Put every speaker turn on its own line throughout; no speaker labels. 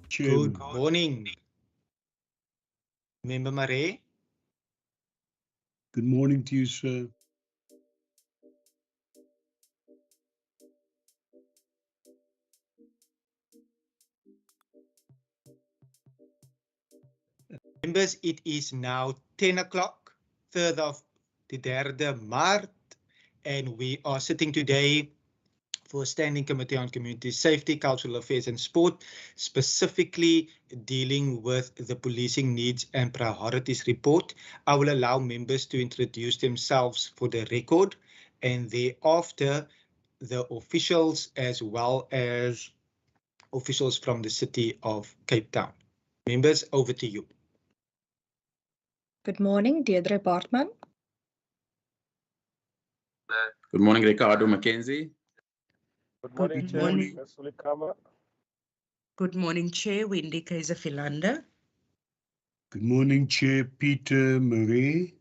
Chairman.
Good morning. Member Marais.
Good morning to you, sir.
Members, it is now 10 o'clock, 3rd of the 3rde Maart, and we are sitting today for Standing Committee on Community Safety, Cultural Affairs and Sport, specifically dealing with the Policing Needs and Priorities report. I will allow members to introduce themselves for the record, and thereafter the officials as well as officials from the City of Cape Town. Members, over to you.
Good morning, Deirdre Bartman.
Good morning, Ricardo Mackenzie.
Good morning,
Good
Chair.
morning.
Leslie Kama.
Good morning, Chair Wendy Kaiser-Philander.
Good morning, Chair Peter Marais.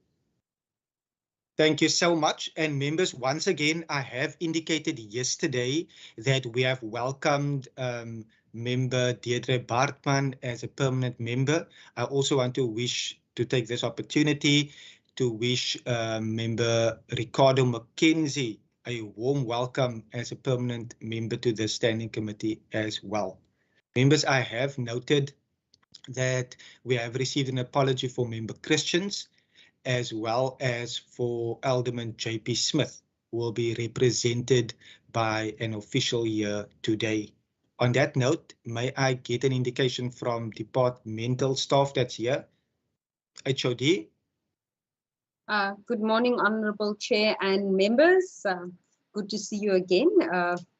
Thank you so much. And members, once again, I have indicated yesterday that we have welcomed member Deirdre Bartman as a permanent member. I also want to take this opportunity to wish member Ricardo Mackenzie a warm welcome as a permanent member to the Standing Committee as well. Members, I have noted that we have received an apology for member Christians, as well as for Alderman J.P. Smith, who will be represented by an official here today. On that note, may I get an indication from departmental staff that's here? HOD?
Good morning, Honourable Chair and members. Good to see you again,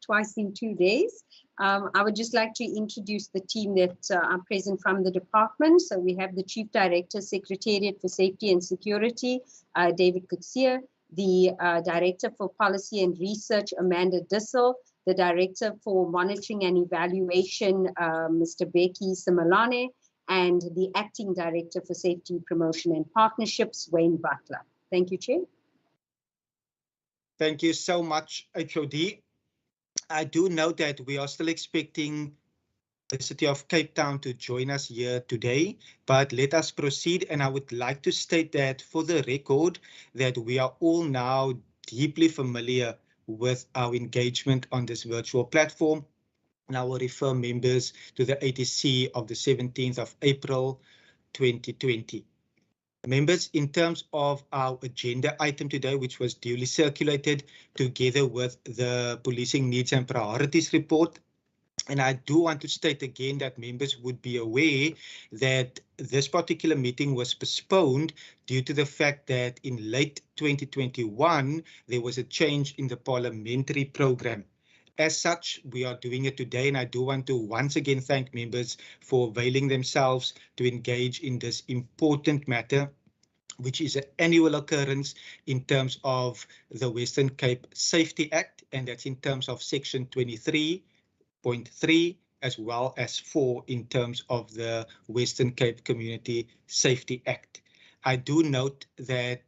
twice in 2 days. I would just like to introduce the team that are present from the department. So we have the Chief Director, Secretariat for Safety and Security, David Kutsia, the Director for Policy and Research, Amanda Dissel, the Director for Monitoring and Evaluation, Mr. Becky Simalane, and the Acting Director for Safety, Promotion and Partnerships, Wayne Butler. Thank you, Chair.
Thank you so much, HOD. I do note that we are still expecting the City of Cape Town to join us here today, but let us proceed. And I would like to state that for the record, that we are all now deeply familiar with our engagement on this virtual platform. And I will refer members to the ATC of the 17th of April 2020. Members, in terms of our agenda item today, which was duly circulated together with the Policing Needs and Priorities report, and I do want to state again that members would be aware that this particular meeting was postponed due to the fact that in late 2021, there was a change in the parliamentary program. As such, we are doing it today, and I do want to once again thank members for availing themselves to engage in this important matter, which is an annual occurrence in terms of the Western Cape Safety Act, and that's in terms of Section 23.3 as well as 4 in terms of the Western Cape Community Safety Act. I do note that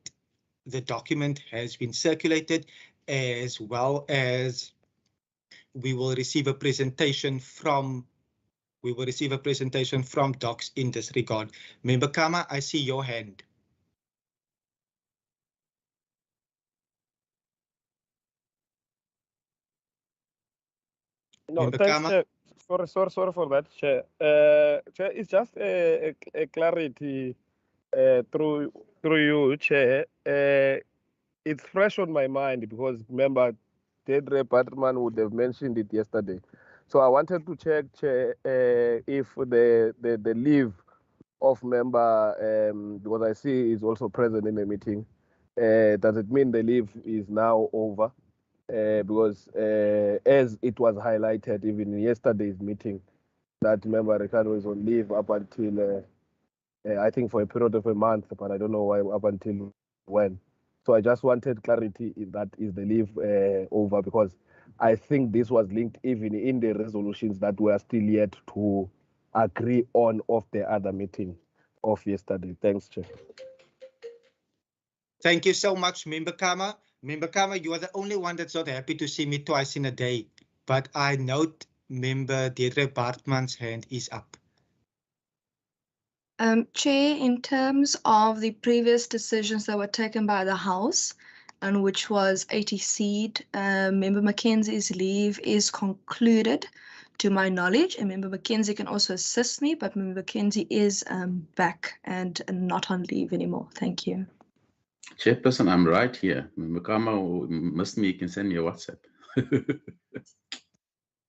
the document has been circulated, as well as we will receive a presentation from Docs in this regard. Member Kama, I see your hand.
No,
Member
thanks,
Kama?
Chair. Sorry for that, Chair. Chair, it's just a clarity through you, Chair. It's fresh on my mind because remember, Deirdre Bartman would have mentioned it yesterday. So I wanted to check, Chair, if the leave of member, because I see is also present in the meeting, does it mean the leave is now over? Because as it was highlighted even in yesterday's meeting, that member Ricardo is on leave up until, I think for a period of a month, but I don't know why up until when. So I just wanted clarity if that is the leave over, because I think this was linked even in the resolutions that were still yet to agree on of the other meeting of yesterday. Thanks, Chair.
Thank you so much, Member Kama. Member Kama, you are the only one that's not happy to see me twice in a day. But I note Member Deirdre Bartman's hand is up.
Chair, in terms of the previous decisions that were taken by the House, and which was 80 seat, Member Mackenzie's leave is concluded to my knowledge, and Member Mackenzie can also assist me, but Member Mackenzie is back and not on leave anymore. Thank you.
Chairperson, I'm right here. Mukama missed me, you can send me a WhatsApp.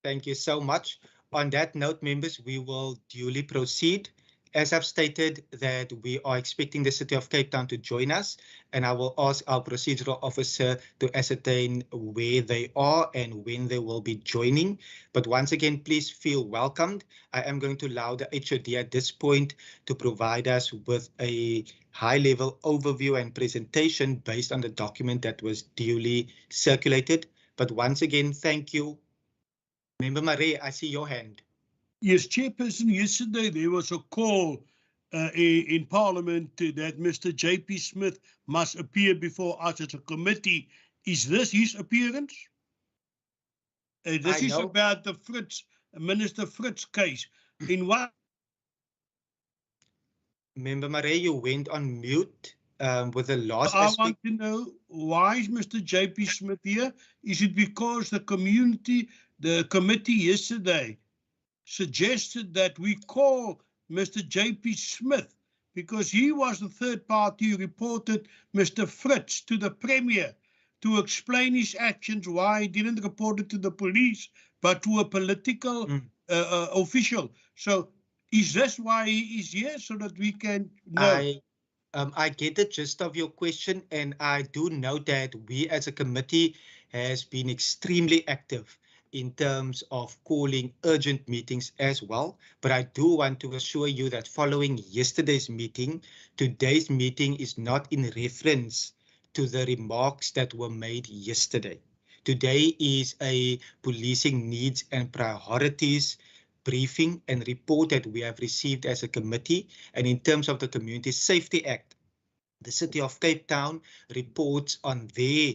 Thank you so much. On that note, members, we will duly proceed. As I've stated, that we are expecting the City of Cape Town to join us, and I will ask our procedural officer to ascertain where they are and when they will be joining. But once again, please feel welcomed. I am going to allow the HOD at this point to provide us with a high-level overview and presentation based on the document that was duly circulated. But once again, thank you. Member Marais, I see your hand.
Yes, Chairperson, yesterday there was a call in Parliament that Mr. J.P. Smith must appear before us as a committee. Is this his appearance? This is about the Minister Fritz case. In what?
Member Marais, you went on mute with the last
I
aspect.
want to know, why is Mr. J.P. Smith here? Is it because the committee yesterday suggested that we call Mr. J.P. Smith because he was the third party who reported Mr. Fritz to the Premier to explain his actions, why he didn't report it to the police, but to a political official. So is this why he is here, so that we can know?
I get the gist of your question, and I do know that we as a committee has been extremely active in terms of calling urgent meetings as well. But I do want to assure you that following yesterday's meeting, today's meeting is not in reference to the remarks that were made yesterday. Today is a policing needs and priorities briefing and report that we have received as a committee. And in terms of the Community Safety Act, the City of Cape Town reports on their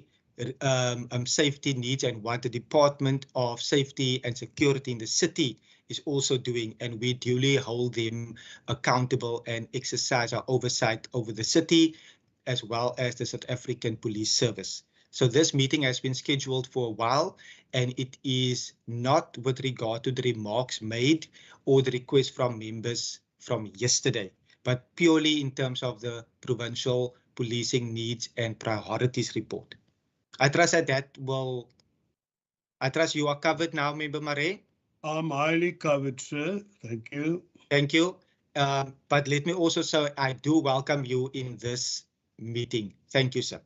safety needs and what the Department of Safety and Security in the city is also doing, and we duly hold them accountable and exercise our oversight over the city as well as the South African Police Service. So this meeting has been scheduled for a while, and it is not with regard to the remarks made or the request from members from yesterday, but purely in terms of the Provincial Policing Needs and Priorities report. I trust I trust you are covered now, Member Marais.
I'm highly covered, sir. Thank you.
Thank you. But let me also say I do welcome you in this meeting. Thank you, sir.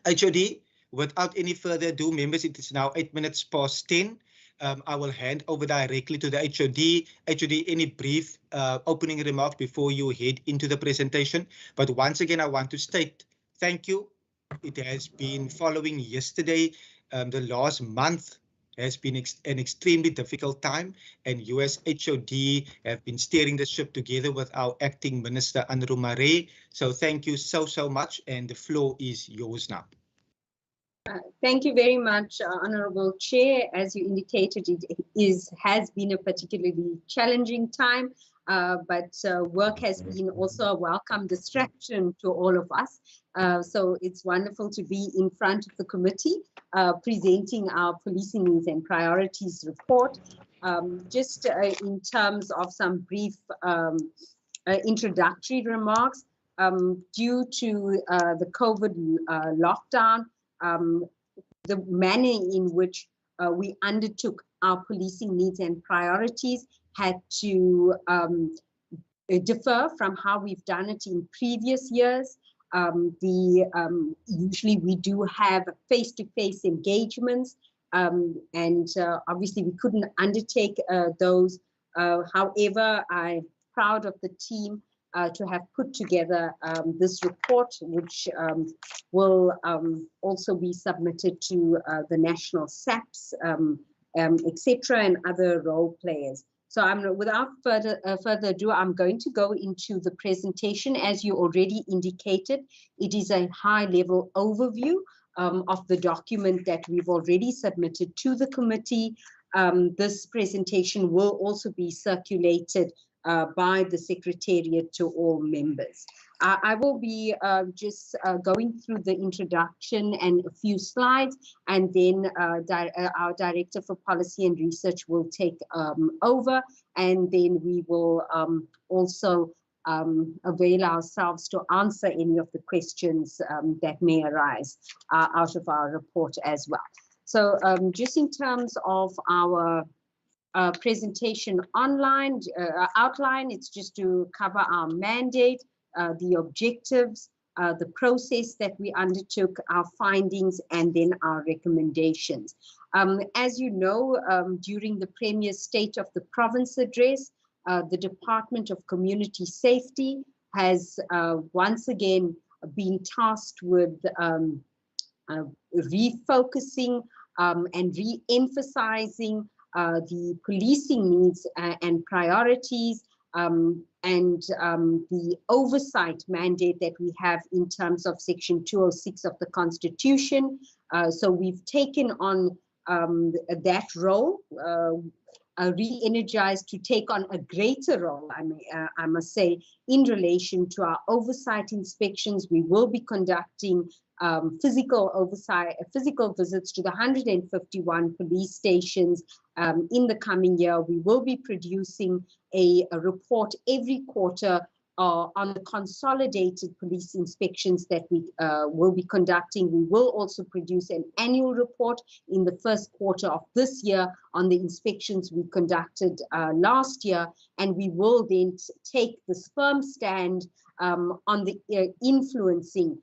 HOD, without any further ado, members, it is now 8 minutes past 10. I will hand over directly to the HOD. HOD, any brief opening remarks before you head into the presentation? But once again, I want to state thank you. It has been following yesterday. The last month has been an extremely difficult time, and you as HOD have been steering the ship together with our acting minister, Anru Marais. So thank you so much, and the floor is yours now.
Thank you very much, Honourable Chair. As you indicated, it has been a particularly challenging time, but work has been also a welcome distraction to all of us. So it's wonderful to be in front of the committee presenting our policing needs and priorities report. Just in terms of some brief introductory remarks, due to the COVID lockdown, the manner in which we undertook our policing needs and priorities had to differ from how we've done it in previous years. Usually we do have face-to-face engagements, and obviously we couldn't undertake those. However, I'm proud of the team to have put together this report, which will also be submitted to the national SAPs, etc., and other role players. So without further ado, I'm going to go into the presentation. As you already indicated, it is a high-level overview of the document that we've already submitted to the committee. This presentation will also be circulated by the Secretariat to all members. I will be just going through the introduction and a few slides, and then our Director for Policy and Research will take over, and then we will also avail ourselves to answer any of the questions that may arise out of our report as well. So just in terms of our presentation online outline, it's just to cover our mandate, the objectives, the process that we undertook, our findings, and then our recommendations. As you know, during the Premier's State of the Province address, the Department of Community Safety has once again been tasked with refocusing and re-emphasizing the policing needs and priorities, and the oversight mandate that we have in terms of Section 206 of the Constitution. So we've taken on that role, re-energized to take on a greater role, I must say, in relation to our oversight inspections. We will be conducting physical visits to the 151 police stations in the coming year. We will be producing a report every quarter on the consolidated police inspections that we will be conducting. We will also produce an annual report in the first quarter of this year on the inspections we conducted last year, and we will then take this firm stand on the influencing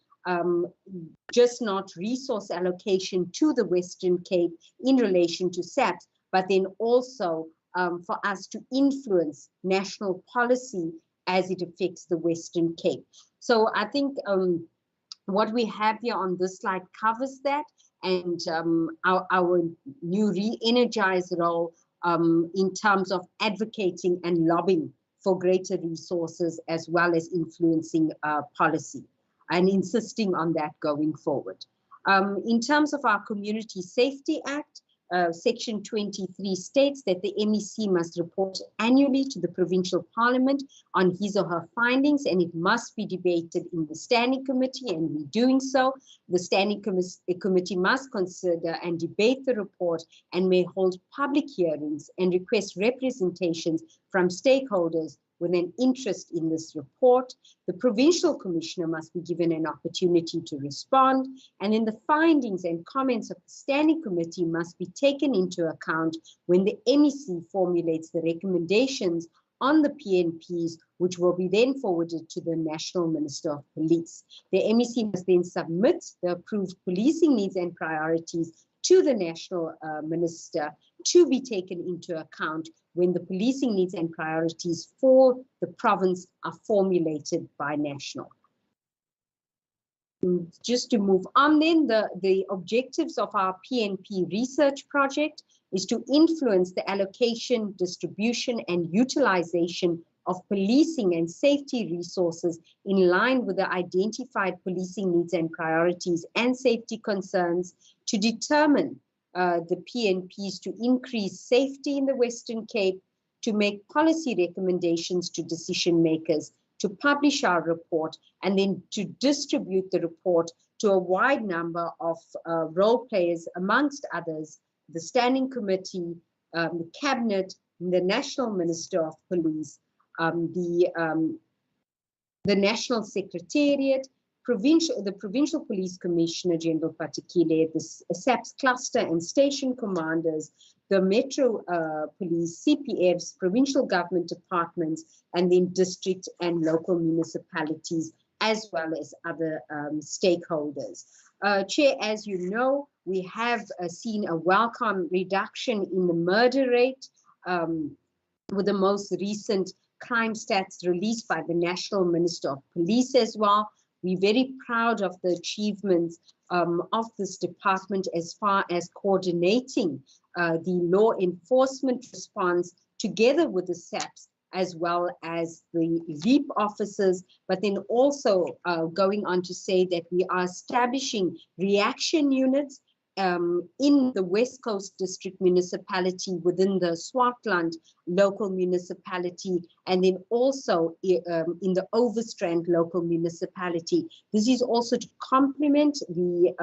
just not resource allocation to the Western Cape in relation to SAPS, but then also for us to influence national policy as it affects the Western Cape. So I think what we have here on this slide covers that, and our new re-energized role in terms of advocating and lobbying for greater resources as well as influencing policy, and insisting on that going forward. In terms of our Community Safety Act, Section 23 states that the MEC must report annually to the Provincial Parliament on his or her findings, and it must be debated in the Standing Committee, and we're doing so. The Standing Committee must consider and debate the report and may hold public hearings and request representations from stakeholders with an interest in this report. The Provincial Commissioner must be given an opportunity to respond, and then the findings and comments of the Standing Committee must be taken into account when the MEC formulates the recommendations on the PNPs, which will be then forwarded to the National Minister of Police. The MEC must then submit the approved policing needs and priorities to the National Minister to be taken into account when the policing needs and priorities for the province are formulated by National. Just to move on then, the objectives of our PNP research project is to influence the allocation, distribution, and utilization of policing and safety resources in line with the identified policing needs and priorities and safety concerns, to determine the PNPs to increase safety in the Western Cape, to make policy recommendations to decision makers, to publish our report, and then to distribute the report to a wide number of role players, amongst others, the Standing Committee, the Cabinet, the National Minister of Police, the National Secretariat, the Provincial Police Commissioner General Patikile, the SAPS cluster and station commanders, the Metro Police, CPFs, provincial government departments, and then district and local municipalities, as well as other stakeholders. Chair, as you know, we have seen a welcome reduction in the murder rate with the most recent crime stats released by the National Minister of Police as well. We're very proud of the achievements of this department as far as coordinating the law enforcement response together with the SAPS, as well as the LEAP officers, but then also going on to say that we are establishing reaction units in the West Coast District Municipality within the Swartland local municipality, and then also in the Overstrand local municipality. This is also to complement the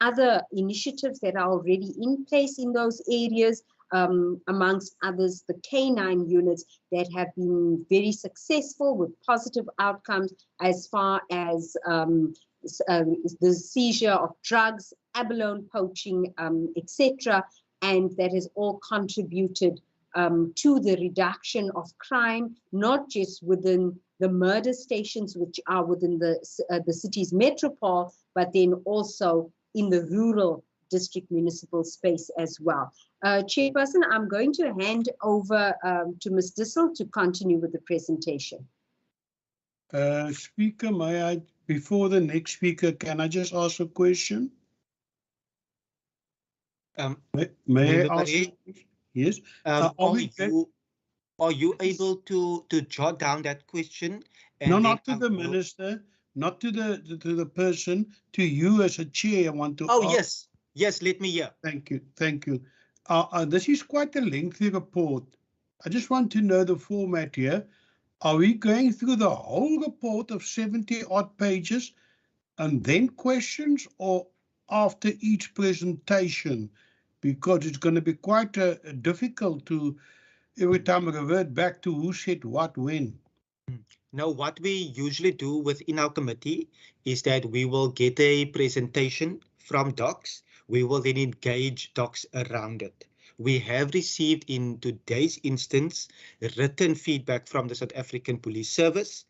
other initiatives that are already in place in those areas, amongst others, the K9 units that have been very successful with positive outcomes as far as the seizure of drugs, abalone poaching, etc., and that has all contributed to the reduction of crime, not just within the murder stations, which are within the city's metropole, but then also in the rural district municipal space as well. Chairperson, I'm going to hand over to Ms. Dissel to continue with the presentation.
Speaker, may I, before the next speaker, can I just ask a question? May I ask? Yes.
Are you able to jot down that question? And
no, not to the minister, not to the person, to you as a chair. I want to.
Oh, ask. Yes, let me hear.
Thank you, thank you. This is quite a lengthy report. I just want to know the format here. Are we going through the whole report of 70 odd pages and then questions, or after each presentation? Because it's going to be quite difficult to every time revert back to who said what when.
No, what we usually do within our committee is that we will get a presentation from docs. We will then engage docs around it. We have received in today's instance written feedback from the South African Police Service,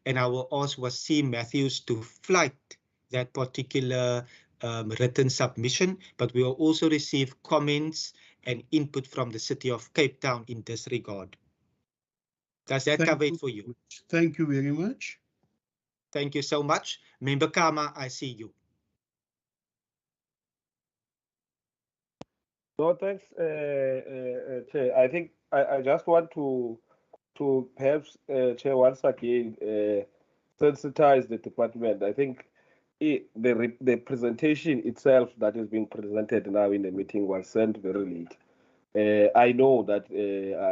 and I will ask Wasim Matthews to flight that particular written submission, but we will also receive comments and input from the City of Cape Town in this regard. Does that cover it for you?
Thank you very much.
Thank you so much. Member Kama, I see you.
No, thanks, Chair. I think I just want to perhaps, Chair, once again sensitize the department. I think the presentation itself that is being presented now in the meeting was sent very late. I know that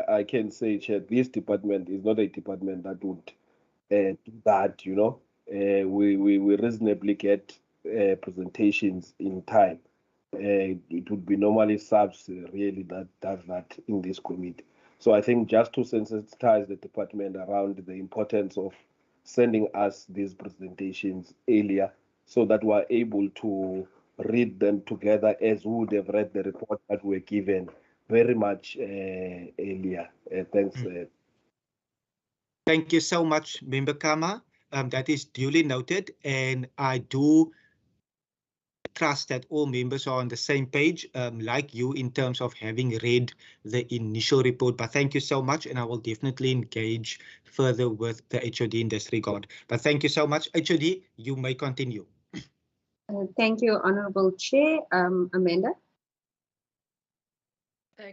I can say, Chair, this department is not a department that would do that, you know. We reasonably get presentations in time. It would be normally subs really that does that in this committee. So I think just to sensitize the department around the importance of sending us these presentations earlier so that we're able to read them together as we would have read the report that were given very much earlier. Thanks.
Thank you so much, Member Kama. That is duly noted, and I do trust that all members are on the same page, like you, in terms of having read the initial report. But thank you so much, and I will definitely engage further with the HOD in this regard. But thank you so much. HOD, you may continue.
Thank you, Honourable Chair. Amanda.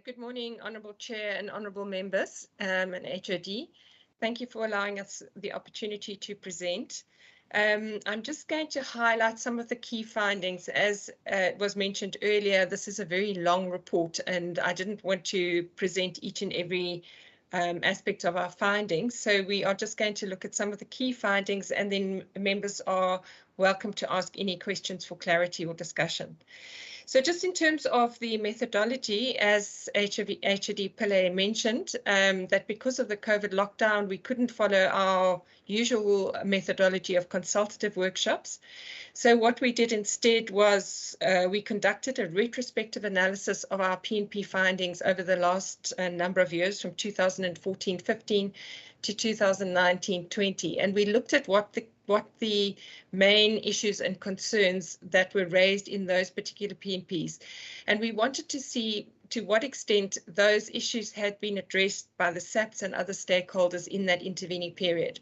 Good morning, Honourable Chair and Honourable Members and HOD. Thank you for allowing us the opportunity to present. I'm just going to highlight some of the key findings. As was mentioned earlier, this is a very long report, and I didn't want to present each and every aspect of our findings. So we are just going to look at some of the key findings, and then members are welcome to ask any questions for clarity or discussion. So just in terms of the methodology, as HOD Pillay mentioned, that because of the COVID lockdown, we couldn't follow our usual methodology of consultative workshops. So what we did instead was we conducted a retrospective analysis of our PNP findings over the last number of years, from 2014-15 to 2019-20, and we looked at what the main issues and concerns that were raised in those particular PNPs. And we wanted to see to what extent those issues had been addressed by the SAPs and other stakeholders in that intervening period.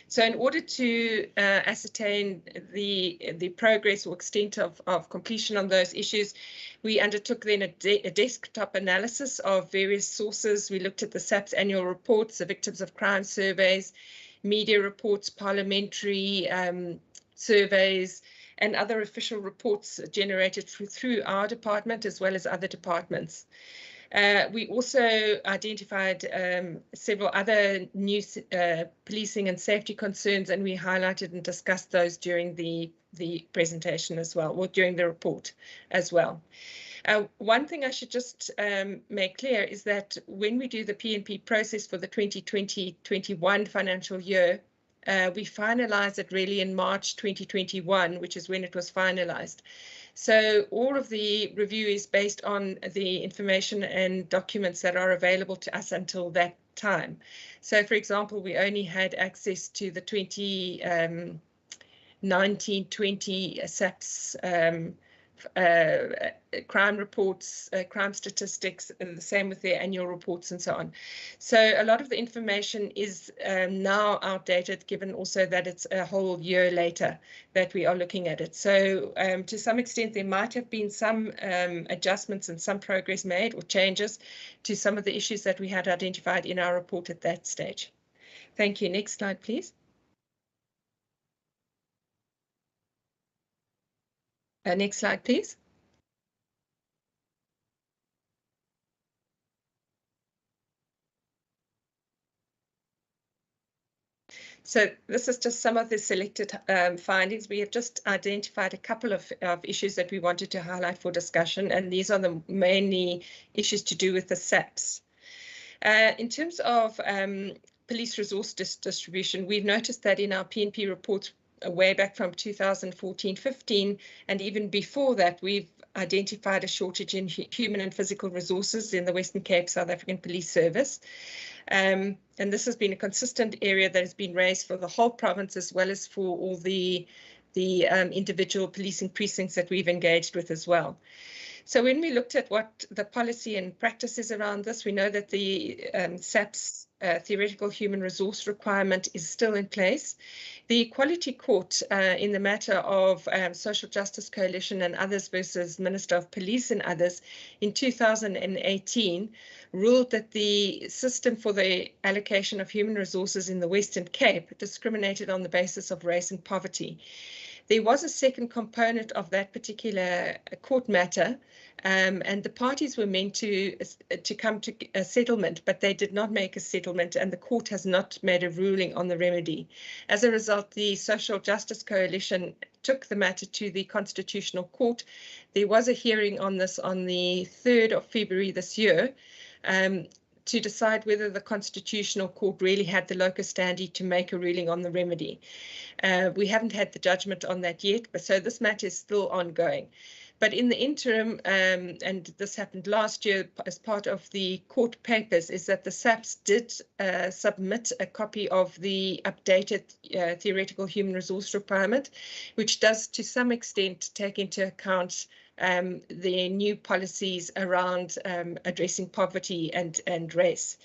So in order to ascertain the progress or extent of completion on those issues, we undertook then a desktop analysis of various sources. We looked at the SAP's annual reports, the victims of crime surveys, media reports, parliamentary surveys, and other official reports generated through our department as well as other departments. We also identified several other new policing and safety concerns, and we highlighted and discussed those during the presentation as well, or during the report as well. One thing I should just make clear is that when we do the P&P process for the 2020-21 financial year, we finalized it really in March 2021, which is when it was finalized. So all of the review is based on the information and documents that are available to us until that time. So, for example, we only had access to the 2019-20 SAPS crime reports, crime statistics, and the same with their annual reports and so on. So a lot of the information is now outdated, given also that it's a whole year later that we are looking at it. So to some extent, there might have been some adjustments and some progress made or changes to some of the issues that we had identified in our report at that stage. Thank you. Next slide, please. Next slide, please. So this is just some of the selected findings. We have just identified a couple of issues that we wanted to highlight for discussion, and these are the mainly issues to do with the SAPS. In terms of police resource distribution, we've noticed that in our P&P reports way back from 2014-15, and even before that, we've identified a shortage in human and physical resources in the Western Cape South African Police Service. And this has been a consistent area that has been raised for the whole province, as well as for all the individual policing precincts that we've engaged with as well. So when we looked at what the policy and practices around this, we know that the SAPS theoretical human resource requirement is still in place. The Equality Court in the matter of Social Justice Coalition and others versus Minister of Police and others in 2018 ruled that the system for the allocation of human resources in the Western Cape discriminated on the basis of race and poverty. There was a second component of that particular court matter, and the parties were meant to come to a settlement, but they did not make a settlement, and the court has not made a ruling on the remedy. As a result, the Social Justice Coalition took the matter to the Constitutional Court. There was a hearing on this on the 3rd of February this year, to decide whether the Constitutional Court really had the locus standi to make a ruling on the remedy. We haven't had the judgment on that yet, but so this matter is still ongoing. But in the interim, and this happened last year as part of the court papers, is that the SAPS did submit a copy of the updated theoretical human resource requirement, which does to some extent take into account the new policies around addressing poverty and race.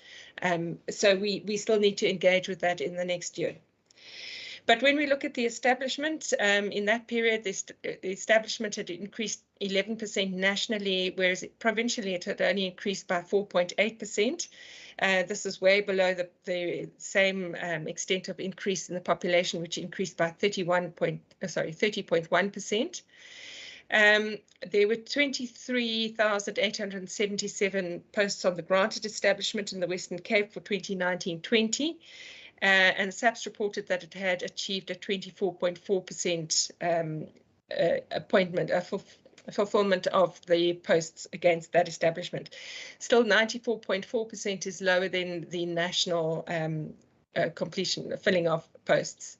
So we still need to engage with that in the next year. But when we look at the establishment, in that period, the establishment had increased 11% nationally, whereas provincially it had only increased by 4.8%. This is way below the same extent of increase in the population, which increased by 30.1%. There were 23,877 posts on the granted establishment in the Western Cape for 2019-20. And SAPS reported that it had achieved a 24.4% fulfillment of the posts against that establishment. Still, 94.4% is lower than the national filling of posts.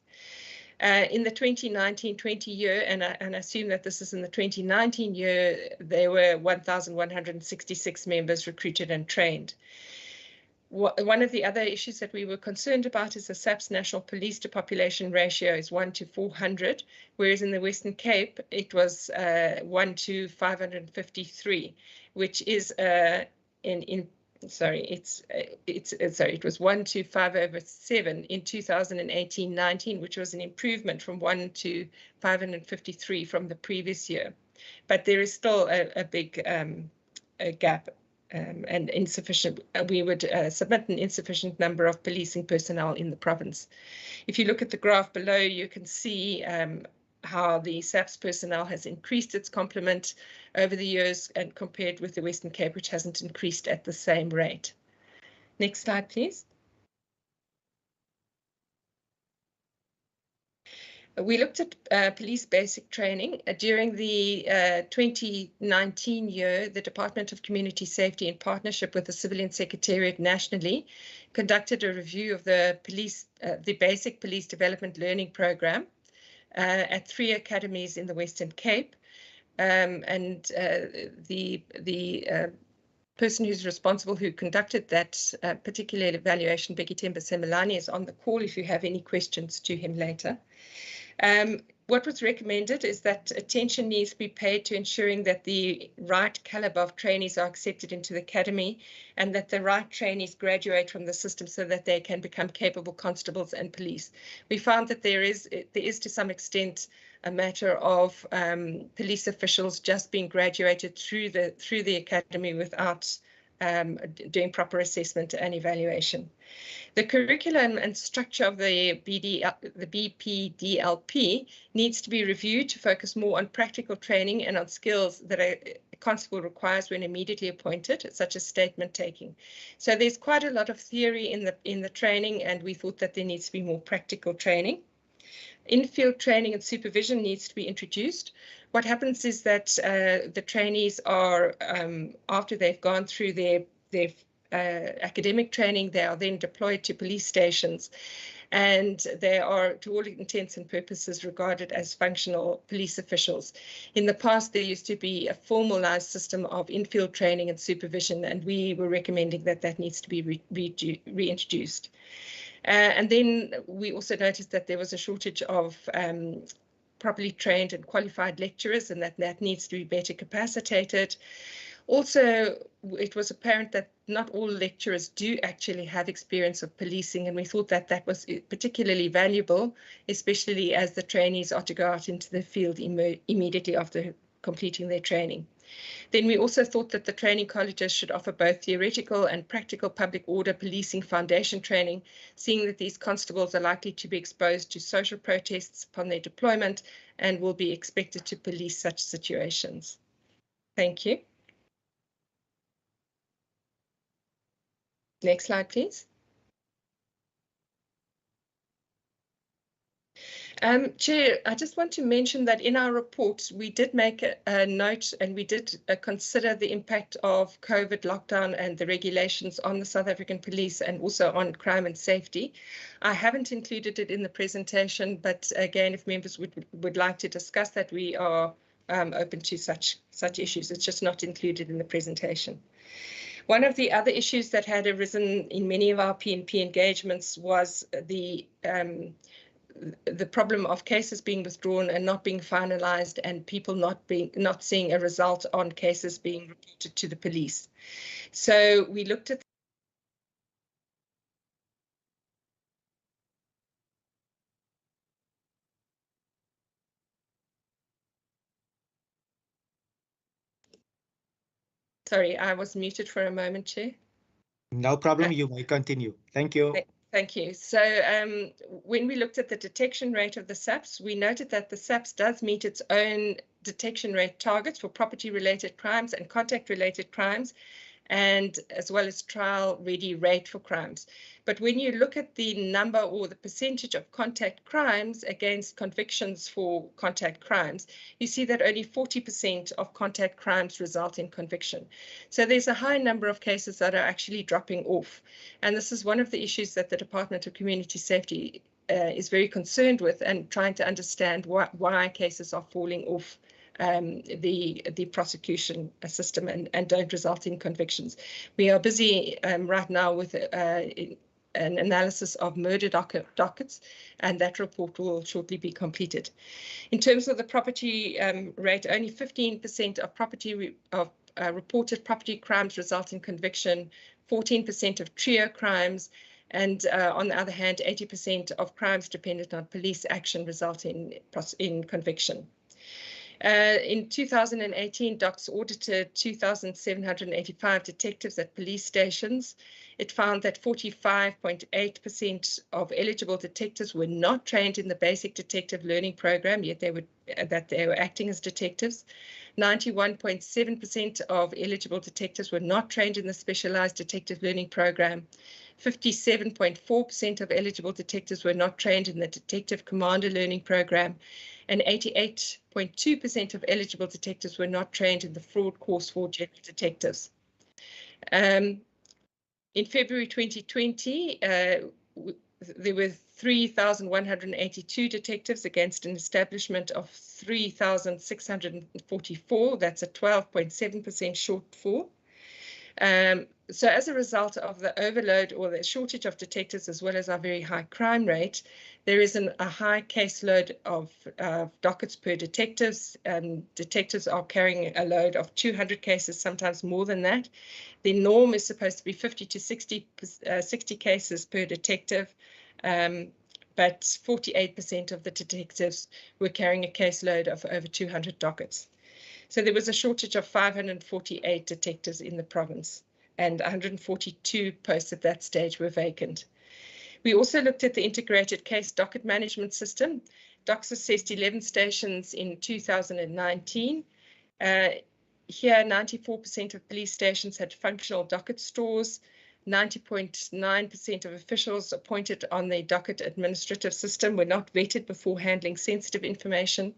In the 2019-20 year, and I assume that this is in the 2019 year, there were 1,166 members recruited and trained. One of the other issues that we were concerned about is the SAPS national police to population ratio is 1 to 400, whereas in the Western Cape it was 1 to 553, which is it was 1 to 5/7 in 2018-19, which was an improvement from 1 to 553 from the previous year. But there is still a big gap. And insufficient, we would submit an insufficient number of policing personnel in the province. If you look at the graph below, you can see how the SAPS personnel has increased its complement over the years and compared with the Western Cape, which hasn't increased at the same rate. Next slide, please. We looked at police basic training. During the 2019 year, the Department of Community Safety, in partnership with the Civilian Secretariat nationally, conducted a review of the basic police development learning program at 3 academies in the Western Cape. The person who's responsible, who conducted that particular evaluation, Becky Temba Semelani, is on the call if you have any questions to him later. What was recommended is that attention needs to be paid to ensuring that the right caliber of trainees are accepted into the academy and that the right trainees graduate from the system so that they can become capable constables and police. We found that there is to some extent a matter of police officials just being graduated through the academy without doing proper assessment and evaluation. The curriculum and structure of the BPDLP needs to be reviewed to focus more on practical training and on skills that a constable requires when immediately appointed, such as statement taking. So there's quite a lot of theory in the training, and we thought that there needs to be more practical training. In-field training and supervision needs to be introduced. What happens is that the trainees are, after they've gone through their academic training, they are then deployed to police stations, and they are, to all intents and purposes, regarded as functional police officials. In the past, there used to be a formalized system of in-field training and supervision, and we were recommending that that needs to be reintroduced. And then we also noticed that there was a shortage of properly trained and qualified lecturers, and that needs to be better capacitated. Also, it was apparent that not all lecturers do actually have experience of policing, and we thought that that was particularly valuable, especially as the trainees are to go out into the field immediately after completing their training. Then we also thought that the training colleges should offer both theoretical and practical public order policing foundation training, seeing that these constables are likely to be exposed to social protests upon their deployment and will be expected to police such situations. Thank you. Next slide, please. Chair, I just want to mention that in our report, we did make a note, and we did consider the impact of COVID lockdown and the regulations on the South African police and also on crime and safety. I haven't included it in the presentation, but again, if members would like to discuss that, we are open to such issues. It's just not included in the presentation. One of the other issues that had arisen in many of our PNP engagements was the problem of cases being withdrawn and not being finalized, and people not seeing a result on cases being reported to the police. So we looked at Sorry, I was muted for a moment, Chair.
No problem, you may continue. Thank you.
Thank you. So when we looked at the detection rate of the SAPS, we noted that the SAPS does meet its own detection rate targets for property-related crimes and contact-related crimes, and as well as trial-ready rate for crimes. But when you look at the number or the percentage of contact crimes against convictions for contact crimes, you see that only 40% of contact crimes result in conviction. So there's a high number of cases that are actually dropping off. And this is one of the issues that the Department of Community Safety is very concerned with, and trying to understand why cases are falling off the prosecution system and don't result in convictions. We are busy right now with an analysis of murder dockets, and that report will shortly be completed. In terms of the property rate, only 15% of reported property crimes result in conviction, 14% of trio crimes, and on the other hand, 80% of crimes dependent on police action result in conviction. In 2018, DOCS audited 2,785 detectives at police stations. It found that 45.8% of eligible detectives were not trained in the basic detective learning program, yet they were that they were acting as detectives. 91.7% of eligible detectives were not trained in the specialized detective learning program. 57.4% of eligible detectives were not trained in the detective commander learning program, and 88.2% of eligible detectives were not trained in the fraud course for general detectives. In February 2020, there were 3,182 detectives against an establishment of 3,644. That's a 12.7% shortfall. So as a result of the overload or the shortage of detectives, as well as our very high crime rate, there is a high caseload of dockets per detectives. Detectives are carrying a load of 200 cases, sometimes more than that. The norm is supposed to be 50 to 60 cases per detective, but 48% of the detectives were carrying a caseload of over 200 dockets. So there was a shortage of 548 detectives in the province, and 142 posts at that stage were vacant. We also looked at the integrated case docket management system. Docs assessed 11 stations in 2019. Here, 94% of police stations had functional docket stores. 90.9% of officials appointed on the docket administrative system were not vetted before handling sensitive information.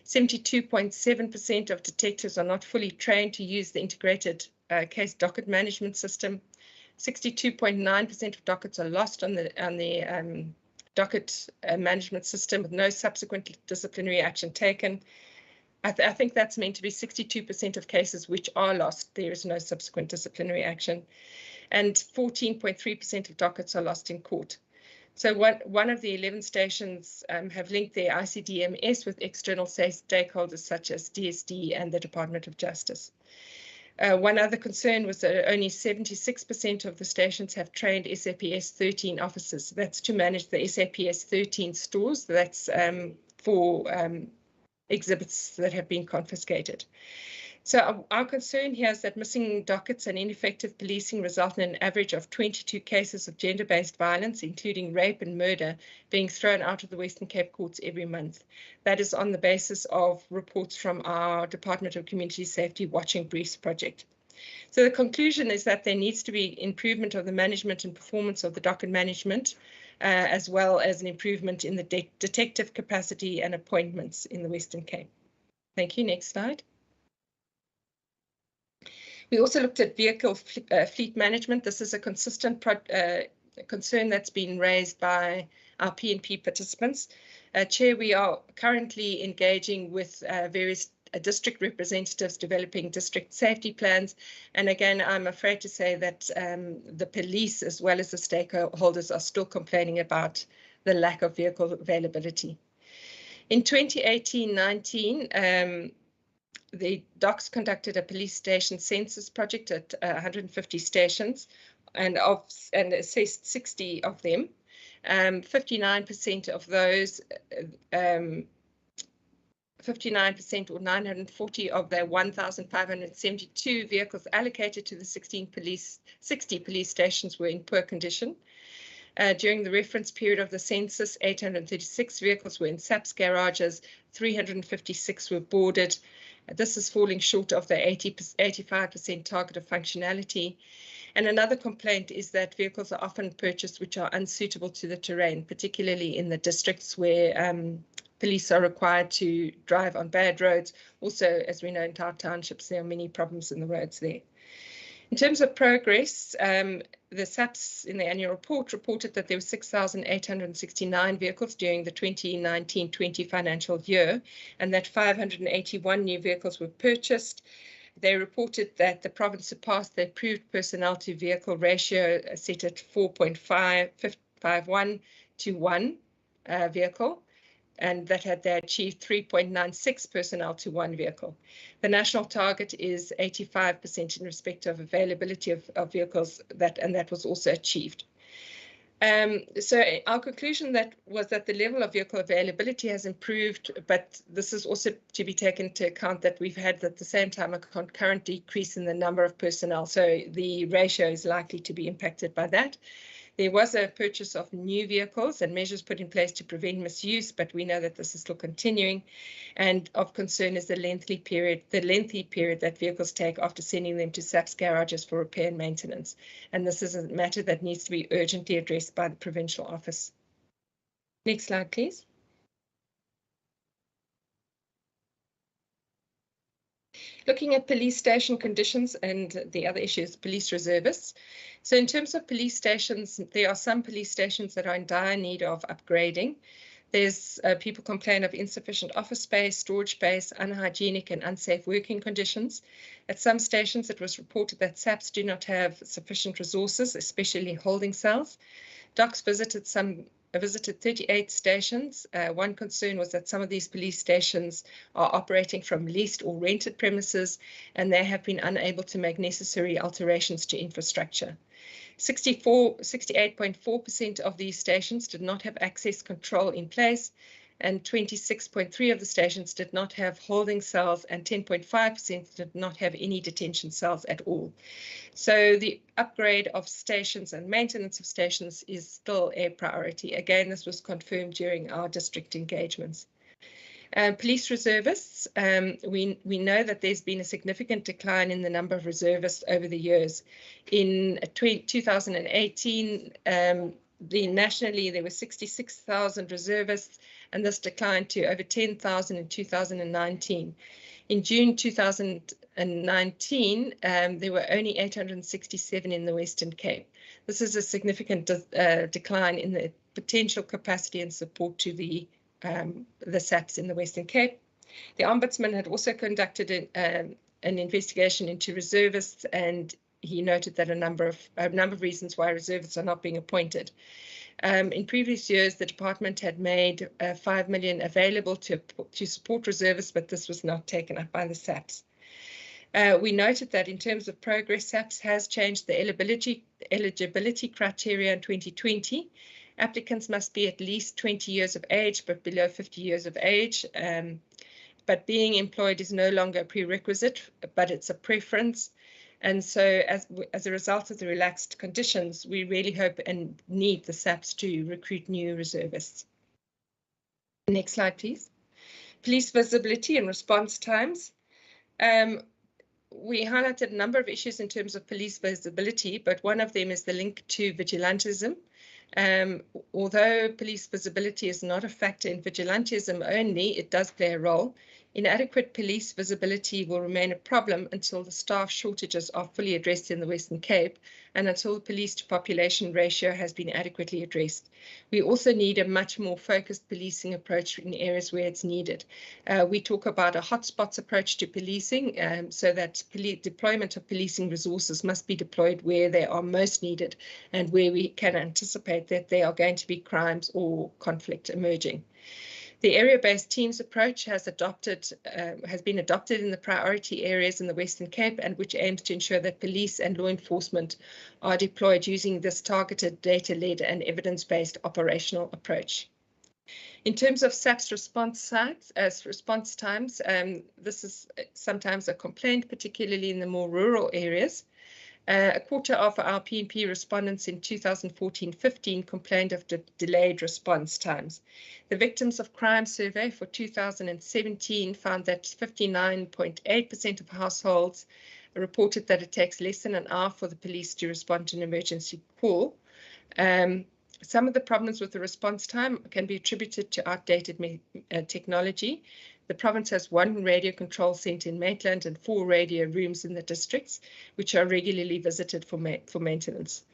72.7% of detectives are not fully trained to use the integrated case docket management system. 62.9% of dockets are lost on the docket management system with no subsequent disciplinary action taken. I think that's meant to be 62% of cases which are lost. There is no subsequent disciplinary action. And 14.3% of dockets are lost in court. So one of the 11 stations have linked their ICDMS with external stakeholders such as DSD and the Department of Justice. One other concern was that only 76% of the stations have trained SAPS 13 officers. That's to manage the SAPS 13 stores. That's for exhibits that have been confiscated. So our concern here is that missing dockets and ineffective policing result in an average of 22 cases of gender-based violence, including rape and murder, being thrown out of the Western Cape courts every month. That is on the basis of reports from our Department of Community Safety Watching Briefs project. So the conclusion is that there needs to be improvement of the management and performance of the docket management, as well as an improvement in the detective capacity and appointments in the Western Cape. Thank you. Next slide. We also looked at vehicle fleet management. This is a consistent concern that's been raised by our PNP participants. Chair, we are currently engaging with various district representatives developing district safety plans. And again, I'm afraid to say that the police, as well as the stakeholders, are still complaining about the lack of vehicle availability. In 2018-19, the DOCS conducted a police station census project at 150 stations and assessed 60 of them. 59% of those, 59% or 940 of their 1,572 vehicles allocated to the 60 police stations were in poor condition. During the reference period of the census, 836 vehicles were in SAPS garages, 356 were boarded. This is falling short of the 85% target of functionality. And another complaint is that vehicles are often purchased which are unsuitable to the terrain, particularly in the districts where police are required to drive on bad roads. Also, as we know, in our townships, there are many problems in the roads there. In terms of progress, the SAPS in the annual report reported that there were 6,869 vehicles during the 2019-20 financial year, and that 581 new vehicles were purchased. They reported that the province surpassed the approved personnel to vehicle ratio set at 4.51 to 1 vehicle, and that they achieved 3.96 personnel to 1 vehicle. The national target is 85% in respect of availability of vehicles, and that was also achieved. So our conclusion was that the level of vehicle availability has improved, but this is also to be taken into account that we've had at the same time a concurrent decrease in the number of personnel. So the ratio is likely to be impacted by that. There was a purchase of new vehicles and measures put in place to prevent misuse, but we know that this is still continuing. And of concern is the lengthy period that vehicles take after sending them to SAPS garages for repair and maintenance. And this is a matter that needs to be urgently addressed by the Provincial Office. Next slide, please. Looking at police station conditions and the other issues, police reservists. So in terms of police stations, there are some police stations that are in dire need of upgrading. There's people complain of insufficient office space, storage space, unhygienic and unsafe working conditions. At some stations, it was reported that SAPs do not have sufficient resources, especially holding cells. Docs visited 38 stations. One concern was that some of these police stations are operating from leased or rented premises, and they have been unable to make necessary alterations to infrastructure. 68.4% of these stations did not have access control in place, and 26.3% of the stations did not have holding cells, and 10.5% did not have any detention cells at all. So the upgrade of stations and maintenance of stations is still a priority. Again, this was confirmed during our district engagements. Police reservists, we know that there's been a significant decline in the number of reservists over the years. In 2018, nationally there were 66,000 reservists, and this declined to over 10,000 in 2019. In June 2019, there were only 867 in the Western Cape. This is a significant decline in the potential capacity and support to the SAPs in the Western Cape. The Ombudsman had also conducted an investigation into reservists, and he noted that a number of reasons why reservists are not being appointed. In previous years, the department had made 5 million available to support reservists, but this was not taken up by the SAPs. We noted that in terms of progress, SAPS has changed the eligibility criteria in 2020. Applicants must be at least 20 years of age, but below 50 years of age. But being employed is no longer a prerequisite, but it's a preference. And so as a result of the relaxed conditions, we really hope and need the SAPs to recruit new reservists. Next slide, please. Police visibility and response times. We highlighted a number of issues in terms of police visibility, but one of them is the link to vigilantism. Although police visibility is not a factor in vigilantism only, it does play a role. Inadequate police visibility will remain a problem until the staff shortages are fully addressed in the Western Cape and until the police to population ratio has been adequately addressed. We also need a much more focused policing approach in areas where it's needed. We talk about a hotspots approach to policing, so that deployment of policing resources must be deployed where they are most needed and where we can anticipate that there are going to be crimes or conflict emerging. The area-based teams approach has been adopted in the priority areas in the Western Cape, and which aims to ensure that police and law enforcement are deployed using this targeted data-led and evidence-based operational approach. In terms of SAPS response times, this is sometimes a complaint, particularly in the more rural areas. A quarter of our PNP respondents in 2014-15 complained of delayed response times. The Victims of Crime survey for 2017 found that 59.8% of households reported that it takes less than an hour for the police to respond to an emergency call. Some of the problems with the response time can be attributed to outdated technology. The province has 1 radio control centre in Maitland and 4 radio rooms in the districts, which are regularly visited for maintenance.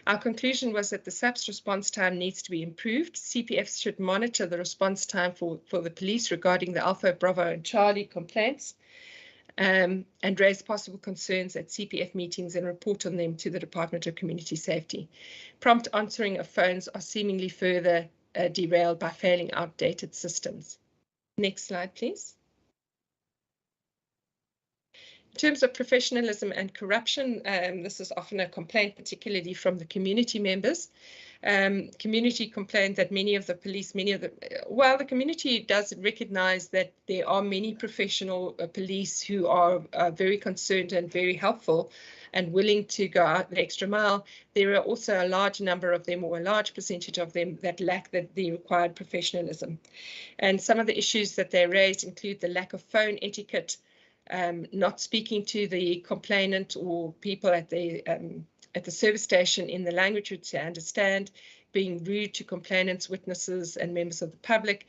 Our conclusion was that the SAPS response time needs to be improved. CPFs should monitor the response time for the police regarding the Alpha, Bravo and Charlie complaints, and raise possible concerns at CPF meetings and report on them to the Department of Community Safety. Prompt answering of phones are seemingly further derailed by failing outdated systems. Next slide, please. In terms of professionalism and corruption, this is often a complaint, particularly from the community members. Community complained that the community does recognize that there are many professional police who are very concerned and very helpful and willing to go out the extra mile. There are also a large number of them, or a large percentage of them, that lack the required professionalism. And some of the issues that they raised include the lack of phone etiquette, not speaking to the complainant or people at the service station in the language which they understand, being rude to complainants, witnesses, and members of the public.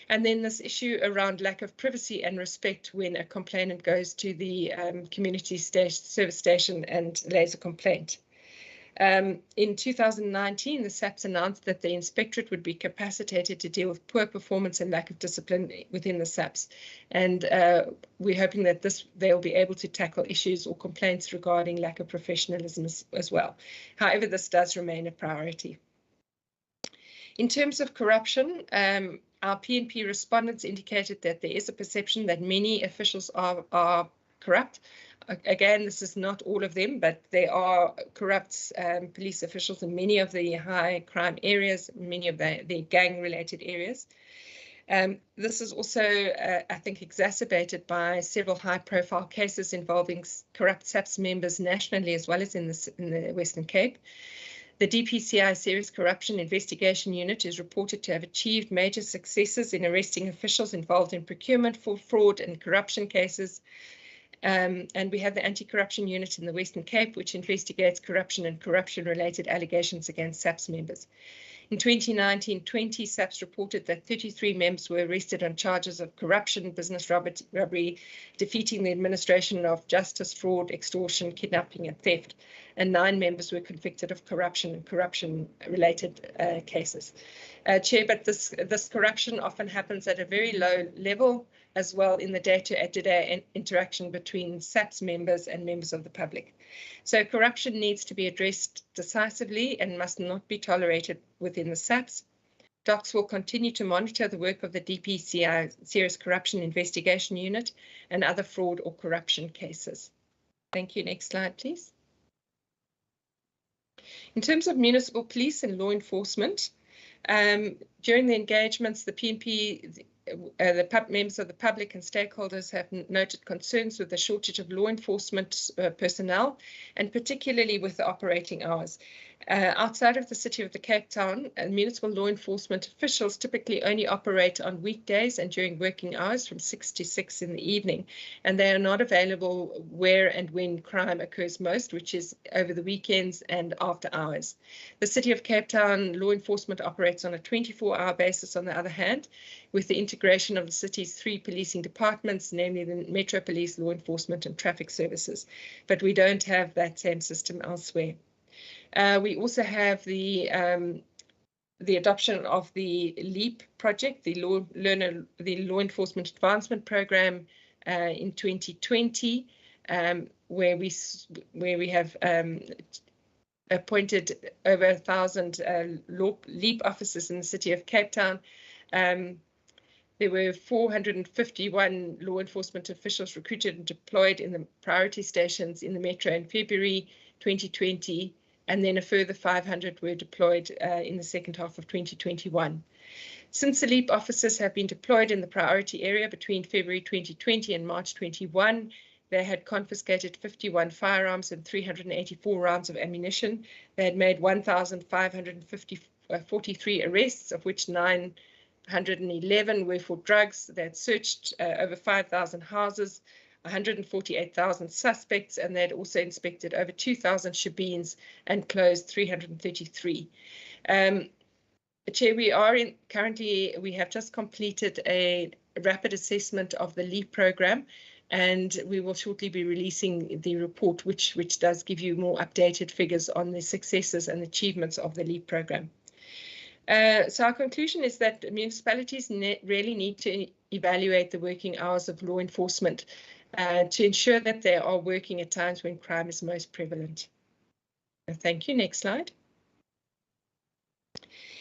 And then this issue around lack of privacy and respect when a complainant goes to the community service station and lays a complaint. In 2019, the SAPS announced that the inspectorate would be capacitated to deal with poor performance and lack of discipline within the SAPS. And we're hoping that they'll be able to tackle issues or complaints regarding lack of professionalism as well. However, this does remain a priority. In terms of corruption, our PNP respondents indicated that there is a perception that many officials are corrupt. Again, this is not all of them, but there are corrupt police officials in many of the high crime areas, many of the gang-related areas. This is also, I think, exacerbated by several high-profile cases involving corrupt SAPS members nationally as well as in the Western Cape. The DPCI Serious Corruption Investigation Unit is reported to have achieved major successes in arresting officials involved in procurement, fraud and corruption cases. And we have the Anti-Corruption Unit in the Western Cape, which investigates corruption and corruption-related allegations against SAPS members. In 2019-20, SAPS reported that 33 members were arrested on charges of corruption, business robbery, defeating the administration of justice, fraud, extortion, kidnapping, and theft. And 9 members were convicted of corruption and corruption-related cases. Chair, but this corruption often happens at a very low level as well in the day-to-day interaction between SAPS members and members of the public. So corruption needs to be addressed decisively and must not be tolerated within the SAPS. DOCS will continue to monitor the work of the DPCI Serious Corruption Investigation Unit and other fraud or corruption cases. Thank you. Next slide, please. In terms of municipal police and law enforcement, during the engagements, the PNP, the members of the public and stakeholders have noted concerns with the shortage of law enforcement personnel, and particularly with the operating hours. Outside of the city of the Cape Town, municipal law enforcement officials typically only operate on weekdays and during working hours from 6 to 6 in the evening, and they are not available where and when crime occurs most, which is over the weekends and after hours. The city of Cape Town law enforcement operates on a 24-hour basis, on the other hand, with the integration of the city's 3 policing departments, namely the Metro Police, Law Enforcement and Traffic Services. But we don't have that same system elsewhere. We also have the adoption of the LEAP project, the Law Enforcement Advancement Program in 2020, where we have appointed over 1,000 LEAP officers in the city of Cape Town. There were 451 law enforcement officials recruited and deployed in the priority stations in the Metro in February 2020, and then a further 500 were deployed in the second half of 2021. Since the LEAP officers have been deployed in the priority area between February 2020 and March 21, they had confiscated 51 firearms and 384 rounds of ammunition. They had made 1,543 arrests, of which 911 were for drugs. They had searched over 5,000 houses, 148,000 suspects, and they had also inspected over 2,000 shebeens and closed 333. Chair, we have just completed a rapid assessment of the LEAP program, and we will shortly be releasing the report, which does give you more updated figures on the successes and achievements of the LEAP program. So our conclusion is that municipalities really need to evaluate the working hours of law enforcement to ensure that they are working at times when crime is most prevalent. Thank you. Next slide.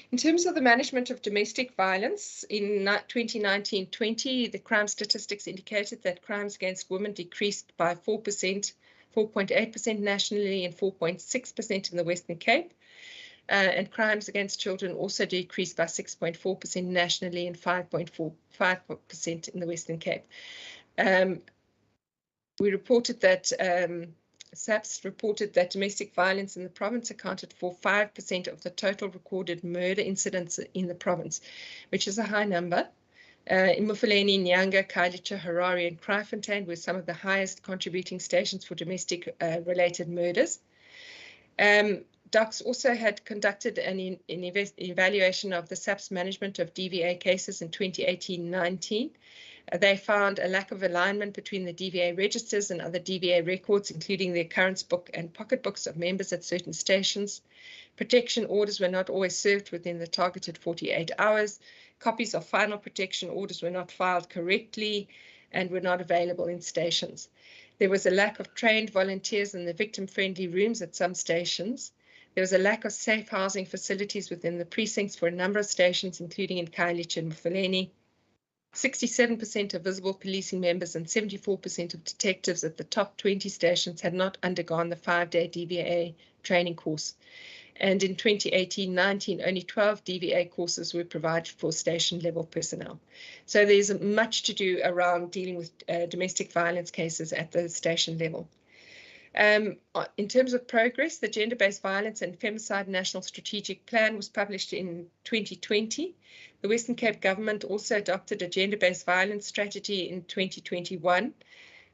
In terms of the management of domestic violence, in 2019-20, the crime statistics indicated that crimes against women decreased by 4%, 4.8% nationally and 4.6% in the Western Cape. and crimes against children also decreased by 6.4% nationally and 5.45% in the Western Cape. We reported that SAPS reported that domestic violence in the province accounted for 5% of the total recorded murder incidents in the province, which is a high number. In Mufuleni, Nyanga, Khayelitsha, Harare, and Kraaifontein were some of the highest contributing stations for domestic related murders. DOCS also had conducted an evaluation of the SAPS management of DVA cases in 2018-19. They found a lack of alignment between the DVA registers and other DVA records, including the occurrence book and pocketbooks of members at certain stations. Protection orders were not always served within the targeted 48 hours. Copies of final protection orders were not filed correctly and were not available in stations. There was a lack of trained volunteers in the victim-friendly rooms at some stations. There was a lack of safe housing facilities within the precincts for a number of stations, including in Khayelitsha and Mufuleni. 67% of visible policing members and 74% of detectives at the top 20 stations had not undergone the 5-day DVA training course. And in 2018-19, only 12 DVA courses were provided for station-level personnel. So there's much to do around dealing with domestic violence cases at the station level. In terms of progress, the Gender-Based Violence and Femicide National Strategic Plan was published in 2020. The Western Cape government also adopted a gender-based violence strategy in 2021.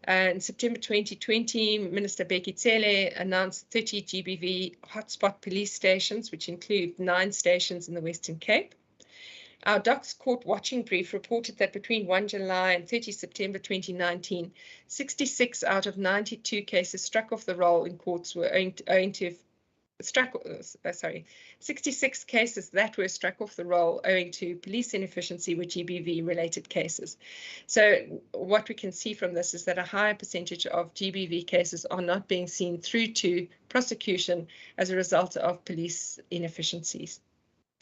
In September 2020, Minister Becky Cele announced 30 GBV hotspot police stations, which include 9 stations in the Western Cape. Our DOCS court watching brief reported that between 1 July and 30 September 2019, 66 out of 92 cases struck off the roll in courts were owing to 66 cases that were struck off the roll owing to police inefficiency with GBV related cases. So what we can see from this is that a higher percentage of GBV cases are not being seen through to prosecution as a result of police inefficiencies.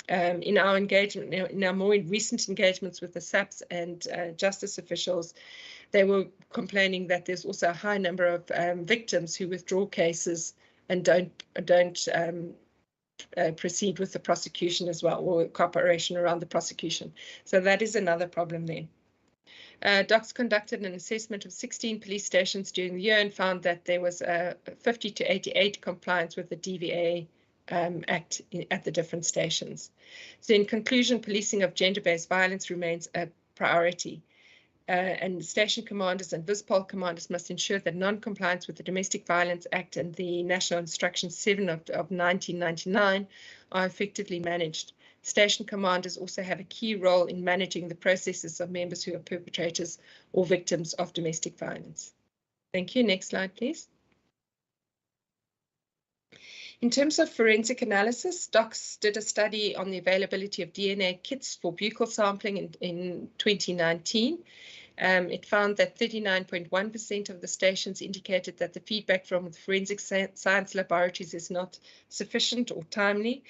In our engagement, in our more recent engagements with the SAPS and justice officials, they were complaining that there's also a high number of victims who withdraw cases and don't proceed with the prosecution as well, or cooperation around the prosecution. So that is another problem there. DOCS conducted an assessment of 16 police stations during the year and found that there was 50 to 88 compliance with the DVA Act at the different stations. So in conclusion, policing of gender-based violence remains a priority. And station commanders and VISPOL commanders must ensure that non-compliance with the Domestic Violence Act and the National Instruction 7 of 1999 are effectively managed. Station commanders also have a key role in managing the processes of members who are perpetrators or victims of domestic violence. Thank you. Next slide, please. In terms of forensic analysis, DOCS did a study on the availability of DNA kits for buccal sampling in 2019. It found that 39.1% of the stations indicated that the feedback from the forensic science laboratories is not sufficient or timely.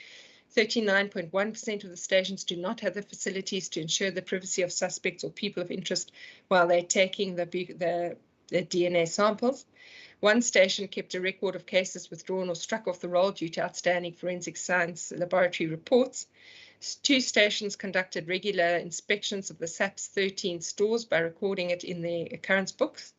39.1% of the stations do not have the facilities to ensure the privacy of suspects or people of interest while they're taking the DNA samples. One station kept a record of cases withdrawn or struck off the roll due to outstanding forensic science laboratory reports. 2 stations conducted regular inspections of the SAPS 13 stores by recording it in their occurrence books.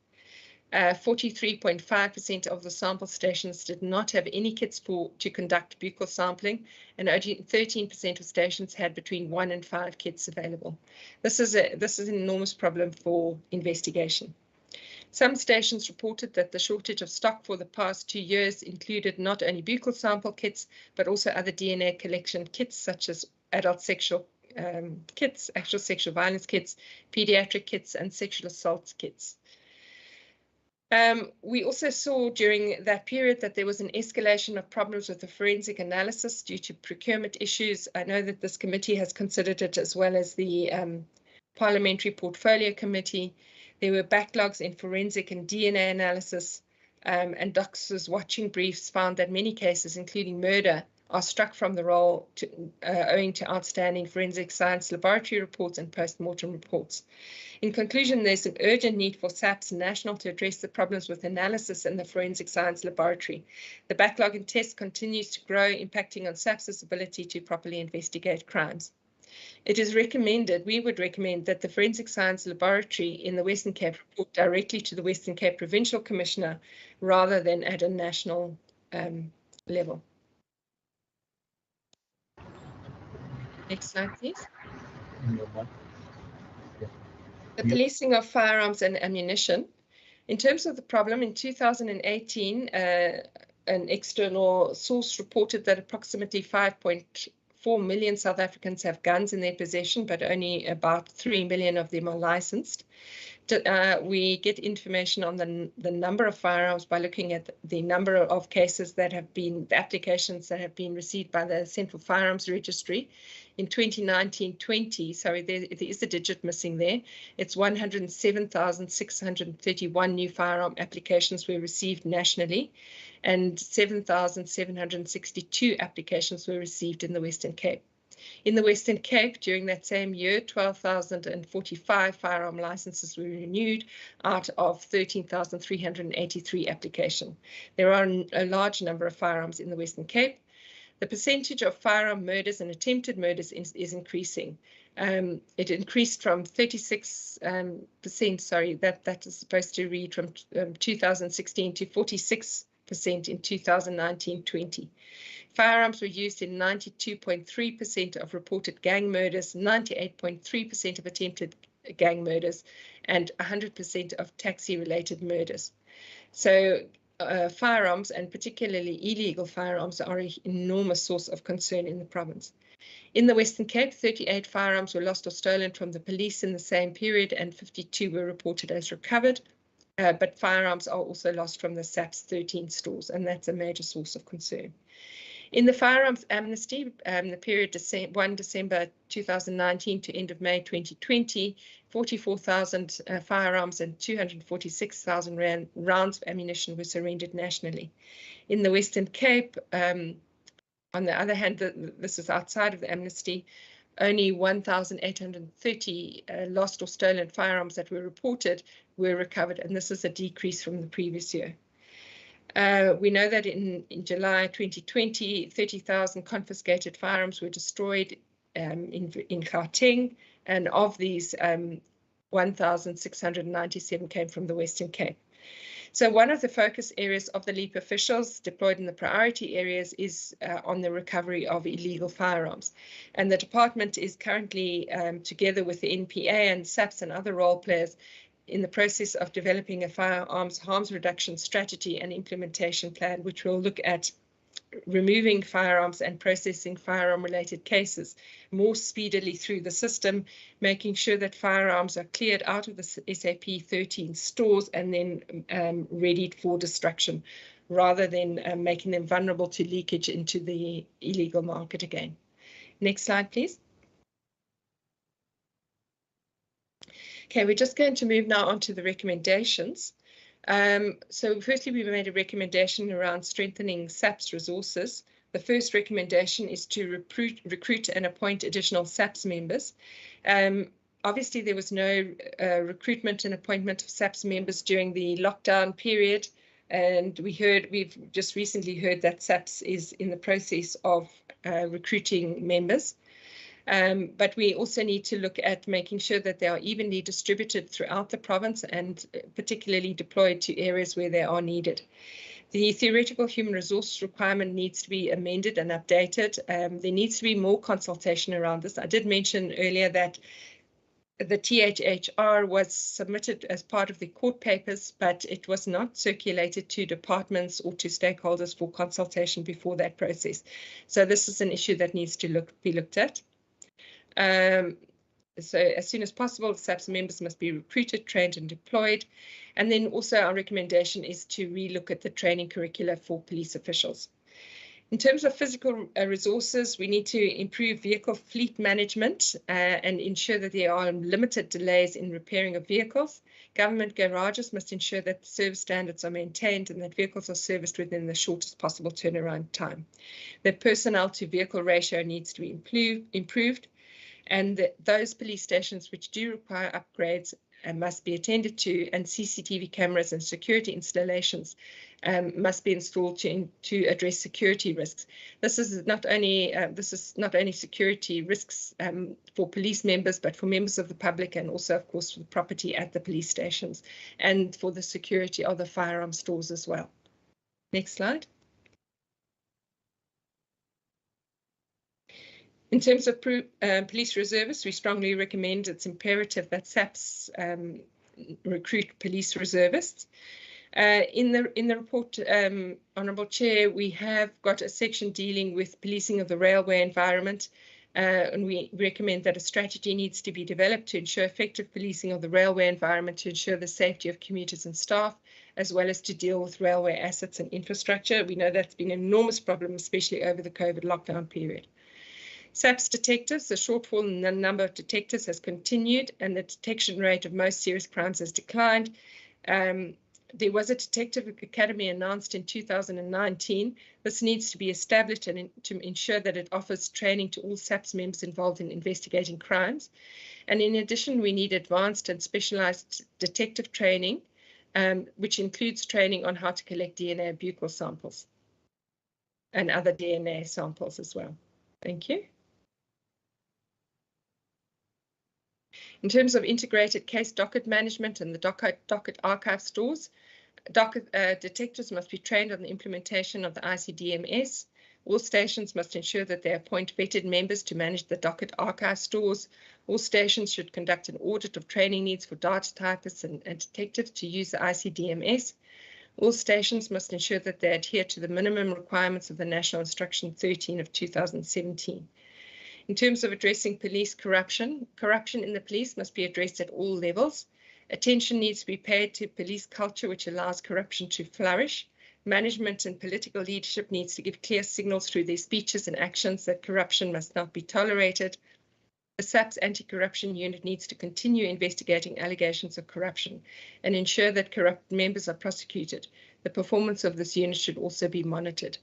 43.5% of the sample stations did not have any kits to conduct buccal sampling, and only 13% of stations had between 1 and 5 kits available. This is an enormous problem for investigation. Some stations reported that the shortage of stock for the past 2 years included not only buccal sample kits, but also other DNA collection kits such as adult sexual kits, actual sexual violence kits, pediatric kits, and sexual assault kits. We also saw during that period that there was an escalation of problems with the forensic analysis due to procurement issues. I know that this committee has considered it as well as the Parliamentary Portfolio Committee. There were backlogs in forensic and DNA analysis, and DOCS's watching briefs found that many cases, including murder, are struck from the role owing to outstanding forensic science laboratory reports and post-mortem reports. In conclusion, there's an urgent need for SAPS National to address the problems with analysis in the forensic science laboratory. The backlog in tests continues to grow, impacting on SAPS's ability to properly investigate crimes. It is recommended, we would recommend that the Forensic Science Laboratory in the Western Cape report directly to the Western Cape Provincial Commissioner rather than at a national level. Next slide, please. The policing of firearms and ammunition. In terms of the problem, in 2018, an external source reported that approximately 5.4 million South Africans have guns in their possession, but only about 3 million of them are licensed. We get information on the number of firearms by looking at the number of cases that have been, the applications that have been received by the Central Firearms Registry. In 2019-20, sorry, there is a digit missing there. It's 107,631 new firearm applications were received nationally, and 7,762 applications were received in the Western Cape. In the Western Cape, during that same year, 12,045 firearm licenses were renewed out of 13,383 applications. There are a large number of firearms in the Western Cape. The percentage of firearm murders and attempted murders is increasing. It increased from 36%, sorry, that is supposed to read from 2016 to 46% in 2019-20. Firearms were used in 92.3% of reported gang murders, 98.3% of attempted gang murders, and 100% of taxi-related murders. So firearms, and particularly illegal firearms, are an enormous source of concern in the province. In the Western Cape, 38 firearms were lost or stolen from the police in the same period, and 52 were reported as recovered. But firearms are also lost from the SAPS 13 stores, and that's a major source of concern. In the firearms amnesty, the period 1 December 2019 to end of May 2020, 44,000 firearms and 246,000 rounds of ammunition were surrendered nationally. In the Western Cape, on the other hand, this is outside of the amnesty, only 1,830 lost or stolen firearms that were reported were recovered, and this is a decrease from the previous year. We know that in July 2020, 30,000 confiscated firearms were destroyed in Gauteng, and of these, 1,697 came from the Western Cape. So one of the focus areas of the LEAP officials deployed in the priority areas is on the recovery of illegal firearms. And the department is currently, together with the NPA and SAPS and other role players, in the process of developing a firearms harms reduction strategy and implementation plan, which will look at removing firearms and processing firearm-related cases more speedily through the system, making sure that firearms are cleared out of the SAP 13 stores and then readied for destruction, rather than making them vulnerable to leakage into the illegal market again. Next slide, please. Okay, we're just going to move now on to the recommendations. So firstly, we made a recommendation around strengthening SAPS resources. The first recommendation is to recruit and appoint additional SAPS members. Obviously, there was no recruitment and appointment of SAPS members during the lockdown period. And we've just recently heard that SAPS is in the process of recruiting members. But we also need to look at making sure that they are evenly distributed throughout the province and particularly deployed to areas where they are needed. The theoretical human resource requirement needs to be amended and updated. There needs to be more consultation around this. I did mention earlier that the THHR was submitted as part of the court papers, but it was not circulated to departments or to stakeholders for consultation before that process. So this is an issue that needs to be looked at. So as soon as possible, SAPS members must be recruited, trained and deployed. And then also our recommendation is to relook at the training curricula for police officials. In terms of physical resources, we need to improve vehicle fleet management and ensure that there are limited delays in repairing of vehicles. Government garages must ensure that service standards are maintained and that vehicles are serviced within the shortest possible turnaround time. The personnel to vehicle ratio needs to be improved, and those police stations which do require upgrades must be attended to, and CCTV cameras and security installations must be installed to address security risks. This is not only security risks for police members, but for members of the public, and also, of course, for the property at the police stations and for the security of the firearm stores as well. Next slide. In terms of police reservists, we strongly recommend it's imperative that SAPS recruit police reservists. In the report, Honourable Chair, we have got a section dealing with policing of the railway environment, and we recommend that a strategy needs to be developed to ensure effective policing of the railway environment to ensure the safety of commuters and staff, as well as to deal with railway assets and infrastructure. We know that's been an enormous problem, especially over the COVID lockdown period. SAPS detectives, the shortfall in the number of detectives has continued, and the detection rate of most serious crimes has declined. There was a detective academy announced in 2019. This needs to be established and to ensure that it offers training to all SAPS members involved in investigating crimes. And in addition, we need advanced and specialized detective training, which includes training on how to collect DNA and buccal samples and other DNA samples as well. Thank you. In terms of integrated case docket management and the docket archive stores, detectives must be trained on the implementation of the ICDMS. All stations must ensure that they appoint vetted members to manage the docket archive stores. All stations should conduct an audit of training needs for data typists and detectives to use the ICDMS. All stations must ensure that they adhere to the minimum requirements of the National Instruction 13 of 2017. In terms of addressing police corruption, corruption in the police must be addressed at all levels. Attention needs to be paid to police culture, which allows corruption to flourish. Management and political leadership needs to give clear signals through their speeches and actions that corruption must not be tolerated. The SAPS anti-corruption unit needs to continue investigating allegations of corruption and ensure that corrupt members are prosecuted. The performance of this unit should also be monitored.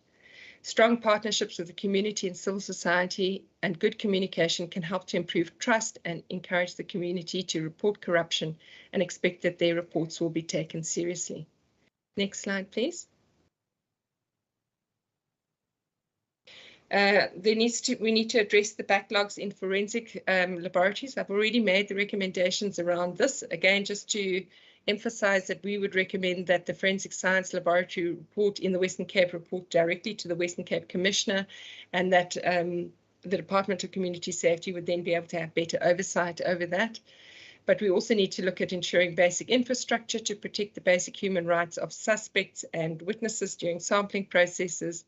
Strong partnerships with the community and civil society and good communication can help to improve trust and encourage the community to report corruption and expect that their reports will be taken seriously. Next slide, please. We need to address the backlogs in forensic laboratories. I've already made the recommendations around this. Again, just to emphasize that we would recommend that the Forensic Science Laboratory report in the Western Cape report directly to the Western Cape Commissioner, and that the Department of Community Safety would then be able to have better oversight over that. But we also need to look at ensuring basic infrastructure to protect the basic human rights of suspects and witnesses during sampling processes,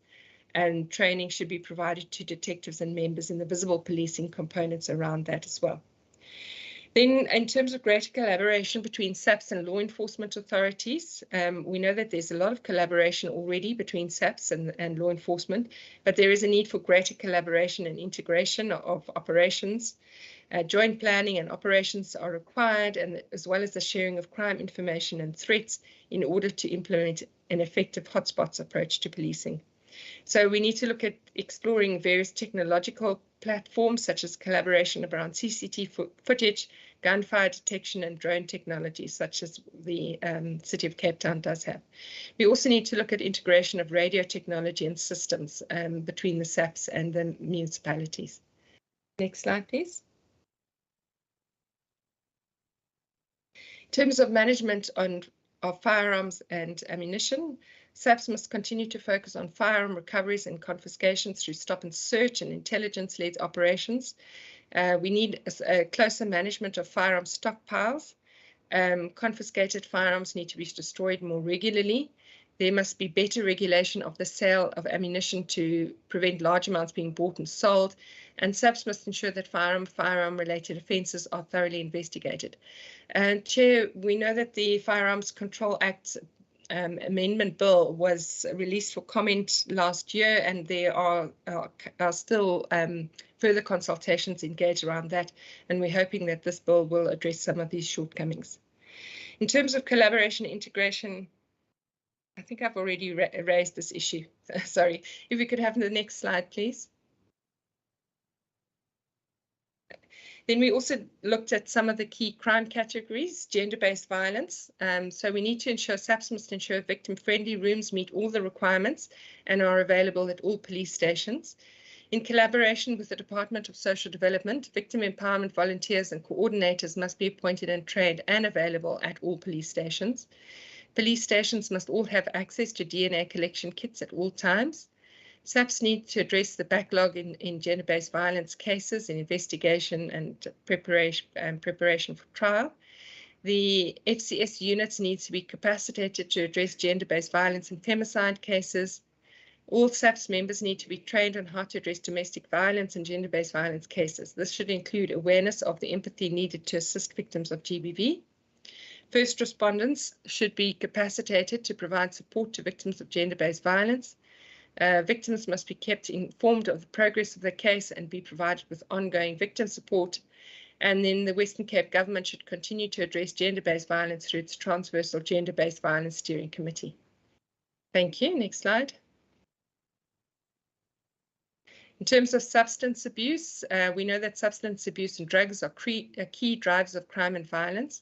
and training should be provided to detectives and members in the visible policing components around that as well. Then, in terms of greater collaboration between SAPS and law enforcement authorities, we know that there's a lot of collaboration already between SAPS and law enforcement, but there is a need for greater collaboration and integration of operations. Joint planning and operations are required, and as well as the sharing of crime information and threats in order to implement an effective hotspots approach to policing. So we need to look at exploring various technological platforms such as collaboration around CCTV footage, gunfire detection and drone technology such as the City of Cape Town does have. We also need to look at integration of radio technology and systems between the SAPS and the municipalities. Next slide, please. In terms of management of firearms and ammunition, SAPS must continue to focus on firearm recoveries and confiscations through stop and search and intelligence-led operations. We need a closer management of firearm stockpiles. Confiscated firearms need to be destroyed more regularly. There must be better regulation of the sale of ammunition to prevent large amounts being bought and sold. And SAPS must ensure that firearm-related offences are thoroughly investigated. And Chair, we know that the Firearms Control Act amendment bill was released for comment last year, and there are still further consultations engaged around that, and we're hoping that this bill will address some of these shortcomings. In terms of collaboration and integration, I think I've already raised this issue. Sorry, if we could have the next slide, please. Then we also looked at some of the key crime categories, gender-based violence. So we need to ensure SAPS must ensure victim-friendly rooms meet all the requirements and are available at all police stations. In collaboration with the Department of Social Development, victim empowerment volunteers and coordinators must be appointed and trained and available at all police stations. Police stations must all have access to DNA collection kits at all times. SAPS need to address the backlog in gender-based violence cases in investigation and preparation for trial. The FCS units need to be capacitated to address gender-based violence and femicide cases. All SAPS members need to be trained on how to address domestic violence and gender-based violence cases. This should include awareness of the empathy needed to assist victims of GBV. First responders should be capacitated to provide support to victims of gender-based violence. Victims must be kept informed of the progress of the case and be provided with ongoing victim support. And then the Western Cape government should continue to address gender-based violence through its transversal gender-based violence steering committee. Thank you. Next slide. In terms of substance abuse, we know that substance abuse and drugs are key drivers of crime and violence.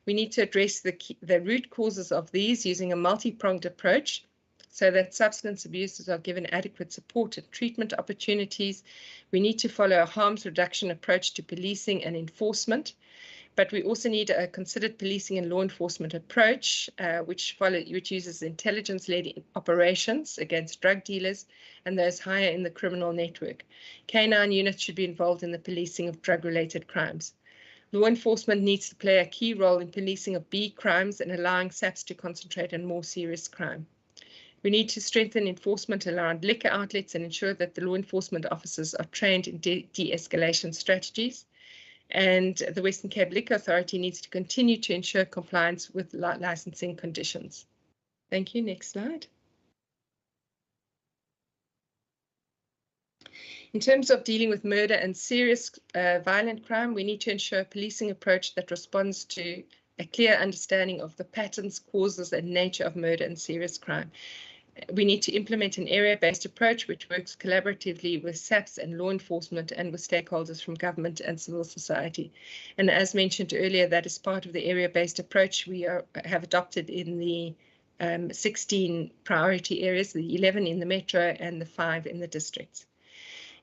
We need to address the root causes of these using a multi-pronged approach, so that substance abusers are given adequate support and treatment opportunities. We need to follow a harms reduction approach to policing and enforcement, but we also need a considered policing and law enforcement approach, which uses intelligence-led operations against drug dealers and those higher in the criminal network. K9 units should be involved in the policing of drug-related crimes. Law enforcement needs to play a key role in policing of B crimes and allowing SAPS to concentrate on more serious crime. We need to strengthen enforcement around liquor outlets and ensure that the law enforcement officers are trained in de-escalation strategies. And the Western Cape Liquor Authority needs to continue to ensure compliance with licensing conditions. Thank you. Next slide. In terms of dealing with murder and serious violent crime, we need to ensure a policing approach that responds to a clear understanding of the patterns, causes, and nature of murder and serious crime. We need to implement an area-based approach which works collaboratively with SAPS and law enforcement and with stakeholders from government and civil society. And as mentioned earlier, that is part of the area-based approach we have adopted in the 16 priority areas, the 11 in the metro and the 5 in the districts.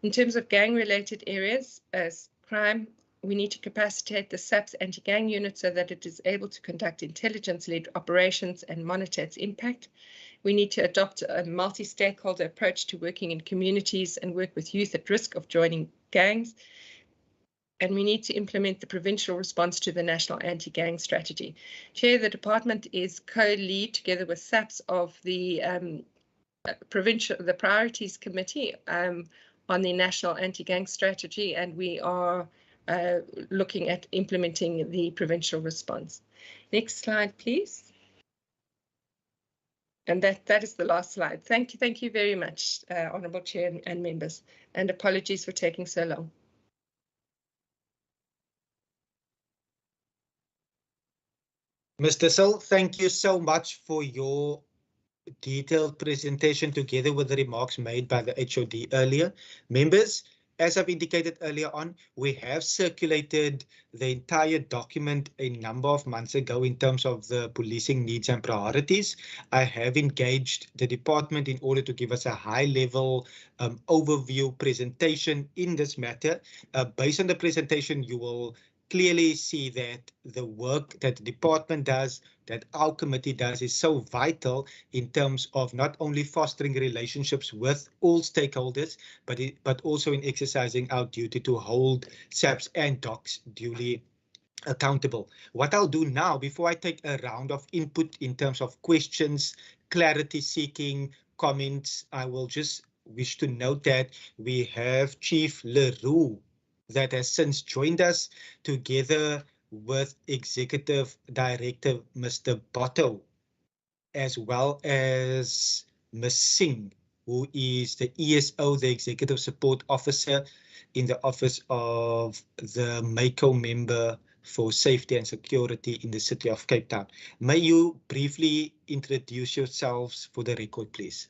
In terms of gang-related areas as crime, we need to capacitate the SAPS anti-gang unit so that it is able to conduct intelligence-led operations and monitor its impact. We need to adopt a multi-stakeholder approach to working in communities and work with youth at risk of joining gangs. And we need to implement the provincial response to the national anti-gang strategy. Chair, the department is co-lead together with SAPS of the priorities committee on the national anti-gang strategy, and we are looking at implementing the provincial response. Next slide, please. And that is the last slide. Thank you very much, Honourable Chair and members, and apologies for taking so long.
Mr. Sil, thank you so much for your detailed presentation together with the remarks made by the HOD earlier. Members, as I've indicated earlier on, we have circulated the entire document a number of months ago in terms of the policing needs and priorities. I have engaged the department in order to give us a high-level overview presentation in this matter. Based on the presentation, you will clearly see that the work that the department does, that our committee does, is so vital in terms of not only fostering relationships with all stakeholders, but also in exercising our duty to hold SAPS and DOCS duly accountable. What I'll do now, before I take a round of input in terms of questions, clarity seeking, comments, I will just wish to note that we have Chief Leroux that has since joined us, together with Executive Director Mr. Botto. as well as Ms. Singh, who is the ESO, the Executive Support Officer in the Office of the MACO Member for Safety and Security in the City of Cape Town. May you briefly introduce yourselves for the record, please?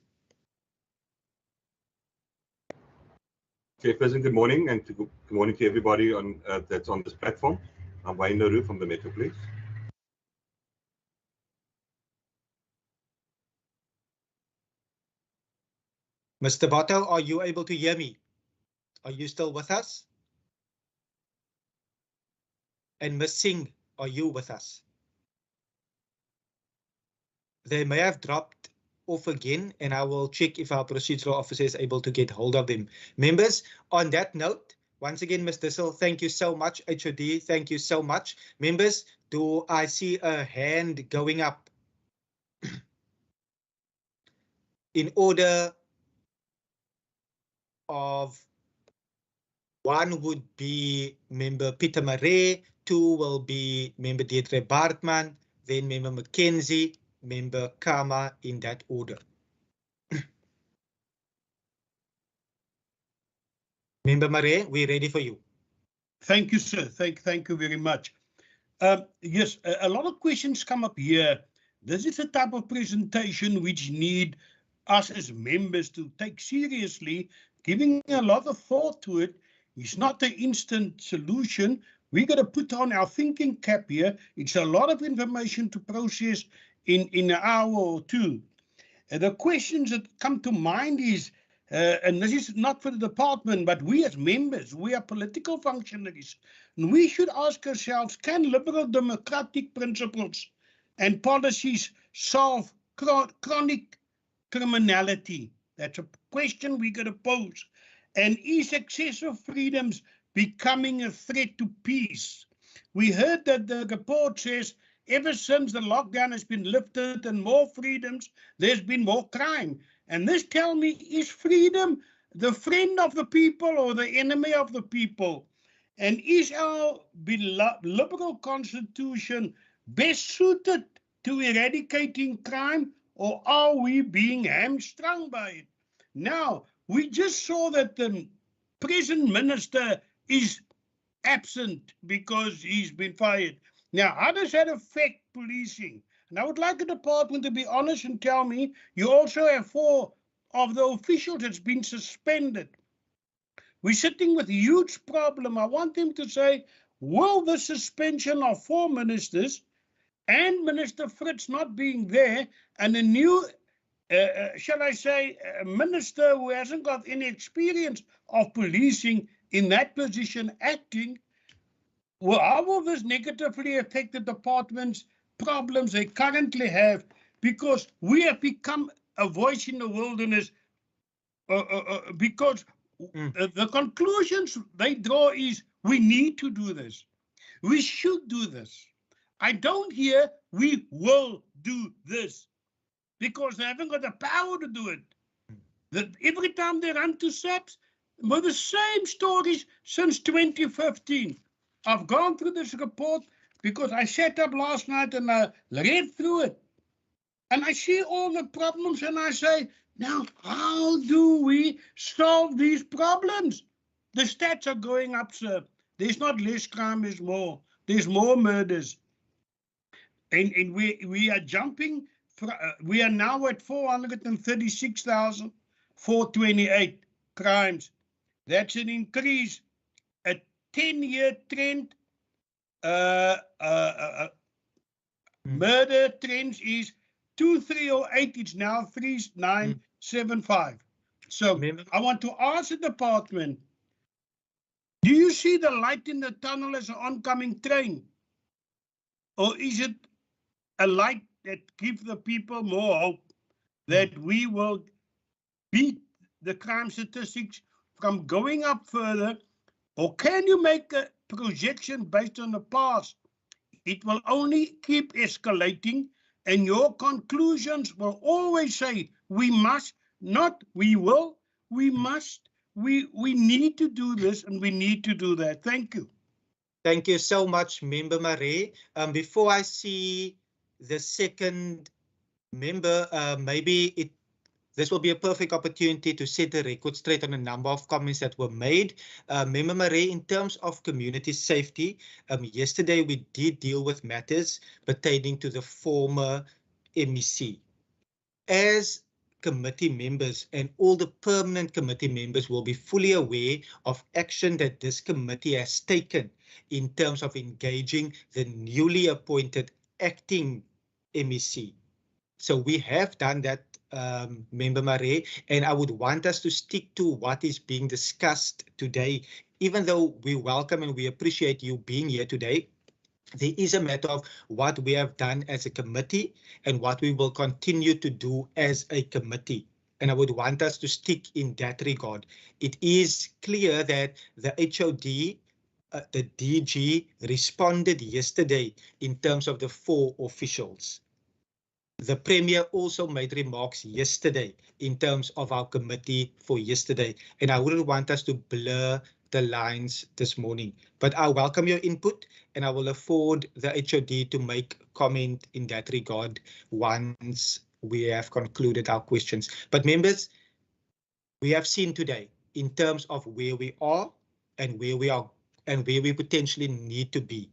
Chairperson, good morning, and good morning to everybody on that's on this platform. I'm Wayne Naru from the Metro Police.
Mr. Botto, are you able to hear me? Are you still with us? And Ms. Singh, are you with us? They may have dropped off again, and I will check if our procedural officer is able to get hold of them. Members, on that note, once again, Ms. Dissel, thank you so much. HOD, thank you so much. Members, do I see a hand going up? In order of one would be Member Peter Marais, two will be Member Deirdre Bartman, then Member Mackenzie, Member Kama, in that order. Member Marais, we're ready for you.
Thank you, sir. Thank you very much. Yes, a lot of questions come up here. This is a type of presentation which need us as members to take seriously, giving a lot of thought to it. It's not the instant solution. We got to put on our thinking cap here. It's a lot of information to process in an hour or two. The questions that come to mind is, and this is not for the department, but we as members, we are political functionaries, and we should ask ourselves, can liberal democratic principles and policies solve chronic criminality? That's a question we got to pose. And is excessive freedoms becoming a threat to peace? We heard that the report says ever since the lockdown has been lifted and more freedoms, there's been more crime. And this tells me, is freedom the friend of the people or the enemy of the people? And is our liberal constitution best suited to eradicating crime, or are we being hamstrung by it? Now, we just saw that the present minister is absent because he's been fired. Now, how does that affect policing? And I would like the department to be honest and tell me, you also have 4 of the officials that's been suspended. We're sitting with a huge problem. I want them to say, will the suspension of 4 ministers and Minister Fritz not being there and a new, shall I say, a minister who hasn't got any experience of policing in that position acting, well, how will this negatively affect the department's problems they currently have? Because we have become a voice in the wilderness, because the conclusions they draw is we need to do this. We should do this. I don't hear we will do this because they haven't got the power to do it. That every time they run to SAPS, with the same stories since 2015. I've gone through this report because I sat up last night and I read through it. And I see all the problems and I say, now, how do we solve these problems? The stats are going up, sir. There's not less crime, there's more. There's more murders. And we are jumping, we are now at 436,428 crimes. That's an increase. A 10-year trend, murder trends is 2308, it's now 3975. So I want to ask the department, do you see the light in the tunnel as an oncoming train? Or is it a light that gives the people more hope that we will beat the crime statistics from going up further? Or can you make a projection based on the past? It will only keep escalating, and your conclusions will always say, we must, not we will, we must, we need to do this and we need to do that. Thank you.
Thank you so much, Member Marais. Before I see the second Member, this will be a perfect opportunity to set the record straight on a number of comments that were made. Member Marais, in terms of community safety, yesterday we did deal with matters pertaining to the former MEC. As committee members and all the permanent committee members will be fully aware of action that this committee has taken in terms of engaging the newly appointed acting MEC. So we have done that, Member Marais, and I would want us to stick to what is being discussed today. Even though we welcome and we appreciate you being here today, there is a matter of what we have done as a committee and what we will continue to do as a committee. And I would want us to stick in that regard. It is clear that the HOD, the DG, responded yesterday in terms of the 4 officials. The Premier also made remarks yesterday in terms of our committee for yesterday, and I wouldn't want us to blur the lines this morning. But I welcome your input, and I will afford the HOD to make comment in that regard once we have concluded our questions. But members, we have seen today in terms of where we are and where we potentially need to be.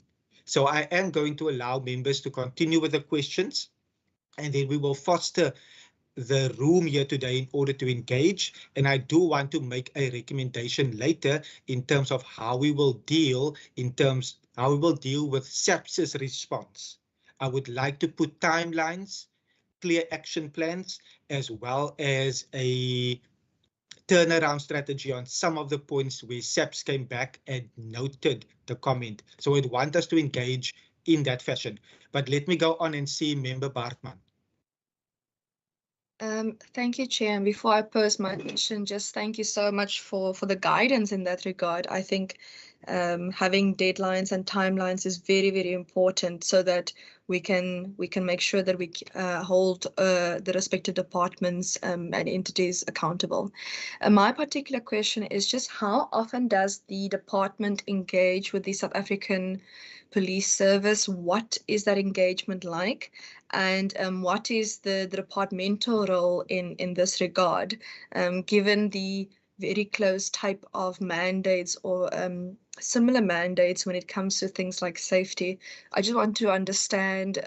So I am going to allow members to continue with the questions, and then we will foster the room here today in order to engage. And I do want to make a recommendation later in terms of how we will deal with SAPS's response. I would like to put timelines, clear action plans, as well as a turnaround strategy on some of the points where SAPS came back and noted the comment. So I'd want us to engage in that fashion. But let me go on and see Member Bartman.
Thank you, Chair. And before I pose my question, just thank you so much for the guidance in that regard. I think having deadlines and timelines is very, very important so that we can make sure that we hold the respective departments and entities accountable. My particular question is just how often does the department engage with the South African Police Service? What is that engagement like? And what is the departmental role in this regard, given the very close type of mandates or similar mandates when it comes to things like safety? I just want to understand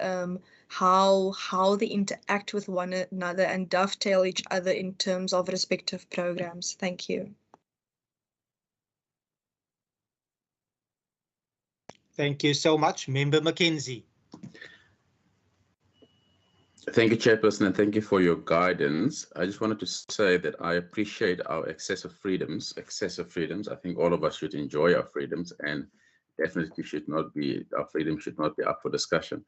how they interact with one another and dovetail each other in terms of respective programs. Thank you.
Thank you so much. Member Mackenzie.
Thank you, Chairperson, and thank you for your guidance. I just wanted to say that I appreciate our excessive freedoms. I think all of us should enjoy our freedoms, and definitely our freedom should not be up for discussion.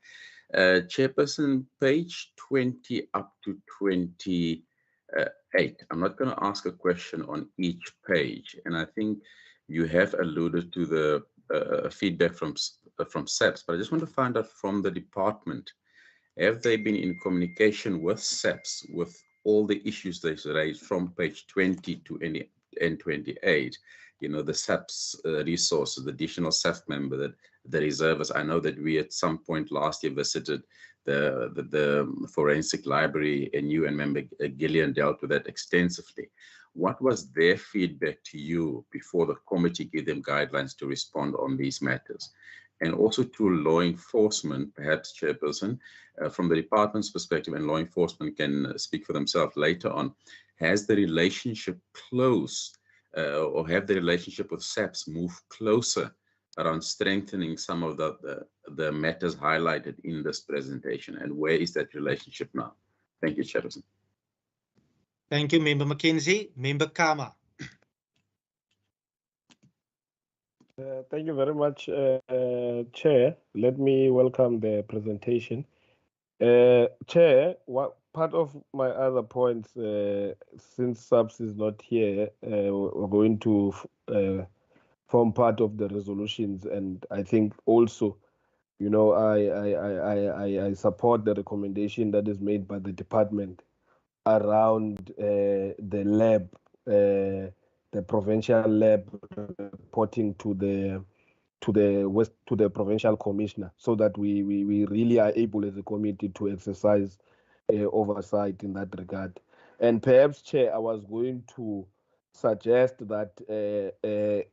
Chairperson, page 20 up to 28. I'm not going to ask a question on each page, and I think you have alluded to the feedback from SAPS, but I just want to find out from the department, have they been in communication with SAPS with all the issues they raised from page 20 to and 28? You know, the SAPS resources, the additional SAP member, the reservists. I know that we at some point last year visited the forensic library, and you and member Gillian dealt with that extensively. What was their feedback to you before the committee gave them guidelines to respond on these matters? And also to law enforcement, perhaps, Chairperson, from the department's perspective, and law enforcement can speak for themselves later on, has the relationship closed or have the relationship with SAPS moved closer around strengthening some of the matters highlighted in this presentation? And where is that relationship now? Thank you, Chairperson.
Thank you, Member Mackenzie. Member Kama.
Thank you very much, Chair. Let me welcome the presentation. Chair, part of my other points, since SAPS is not here, we're going to form part of the resolutions, and I think also, you know, I support the recommendation that is made by the department around the lab, the provincial lab reporting to the provincial commissioner, so that we really are able as a committee to exercise oversight in that regard. And perhaps, Chair, I was going to suggest that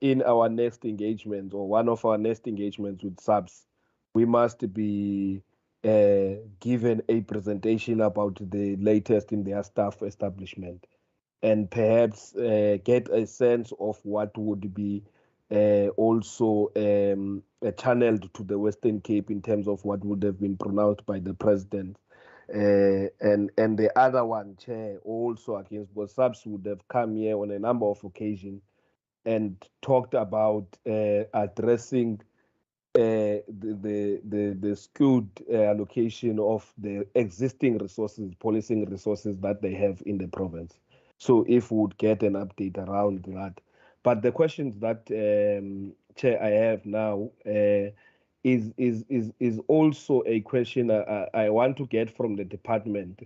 in our next engagement, or one of our next engagements with SABS, we must be given a presentation about the latest in their staff establishment, and perhaps get a sense of what would be also channeled to the Western Cape in terms of what would have been pronounced by the president. And the other one, Chair, also against both SABS would have come here on a number of occasions and talked about addressing the skewed allocation of the existing resources, policing resources that they have in the province. So if we would get an update around that. But the questions that Chair I have now is also a question I want to get from the department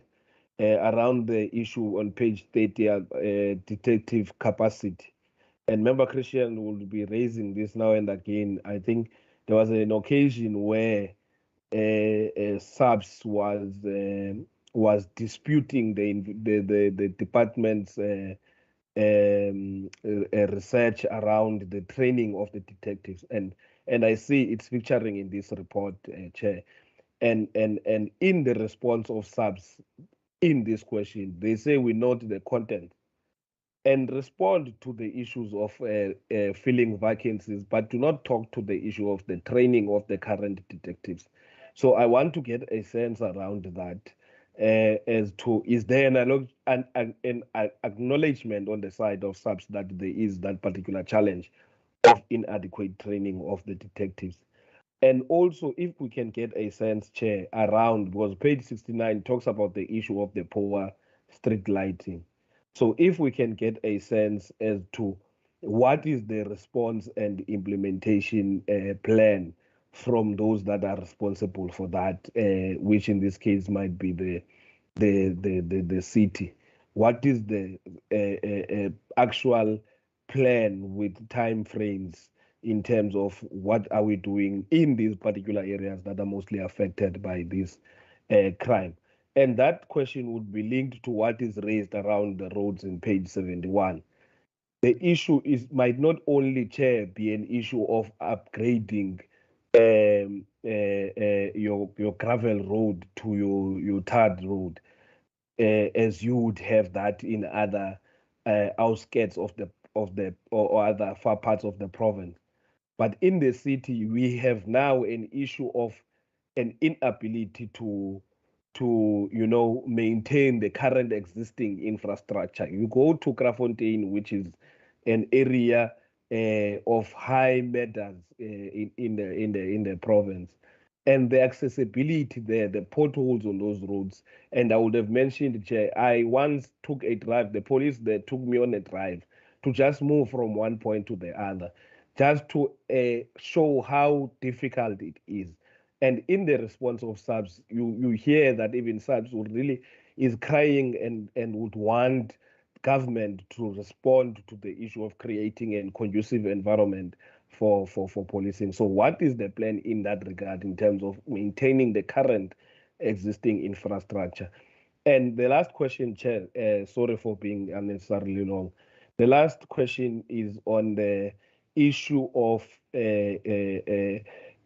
around the issue on page 30, detective capacity. And Member Christian will be raising this now and again. I think there was an occasion where SABS was disputing the department's research around the training of the detectives, and I see it's featuring in this report, Chair. And in the response of SABS in this question, they say we note the content and respond to the issues of filling vacancies, but do not talk to the issue of the training of the current detectives. So I want to get a sense around that as to, is there an acknowledgement on the side of SABS that there is that particular challenge of inadequate training of the detectives? And also, if we can get a sense, Chair, around, because page 69 talks about the issue of the poor street lighting. So if we can get a sense as to what is the response and implementation plan from those that are responsible for that, which in this case might be the city. What is the actual plan with time frames in terms of what are we doing in these particular areas that are mostly affected by this crime? And that question would be linked to what is raised around the roads in page 71. The issue might not only, Chair, be an issue of upgrading your gravel road to your tarred road, as you would have that in other outskirts of the or other far parts of the province. But in the city, we have now an issue of an inability to maintain the current existing infrastructure. You go to Krafontein, which is an area of high meadows in the province, and the accessibility there, the potholes on those roads. And I would have mentioned, Chair, I once took a drive. The police there took me on a drive to just move from one point to the other, just to show how difficult it is. And in the response of SABS, you hear that even SABS is crying and would want government to respond to the issue of creating a conducive environment for policing. So what is the plan in that regard in terms of maintaining the current existing infrastructure? And the last question, Chair, sorry for being unnecessarily long. The last question is on the issue of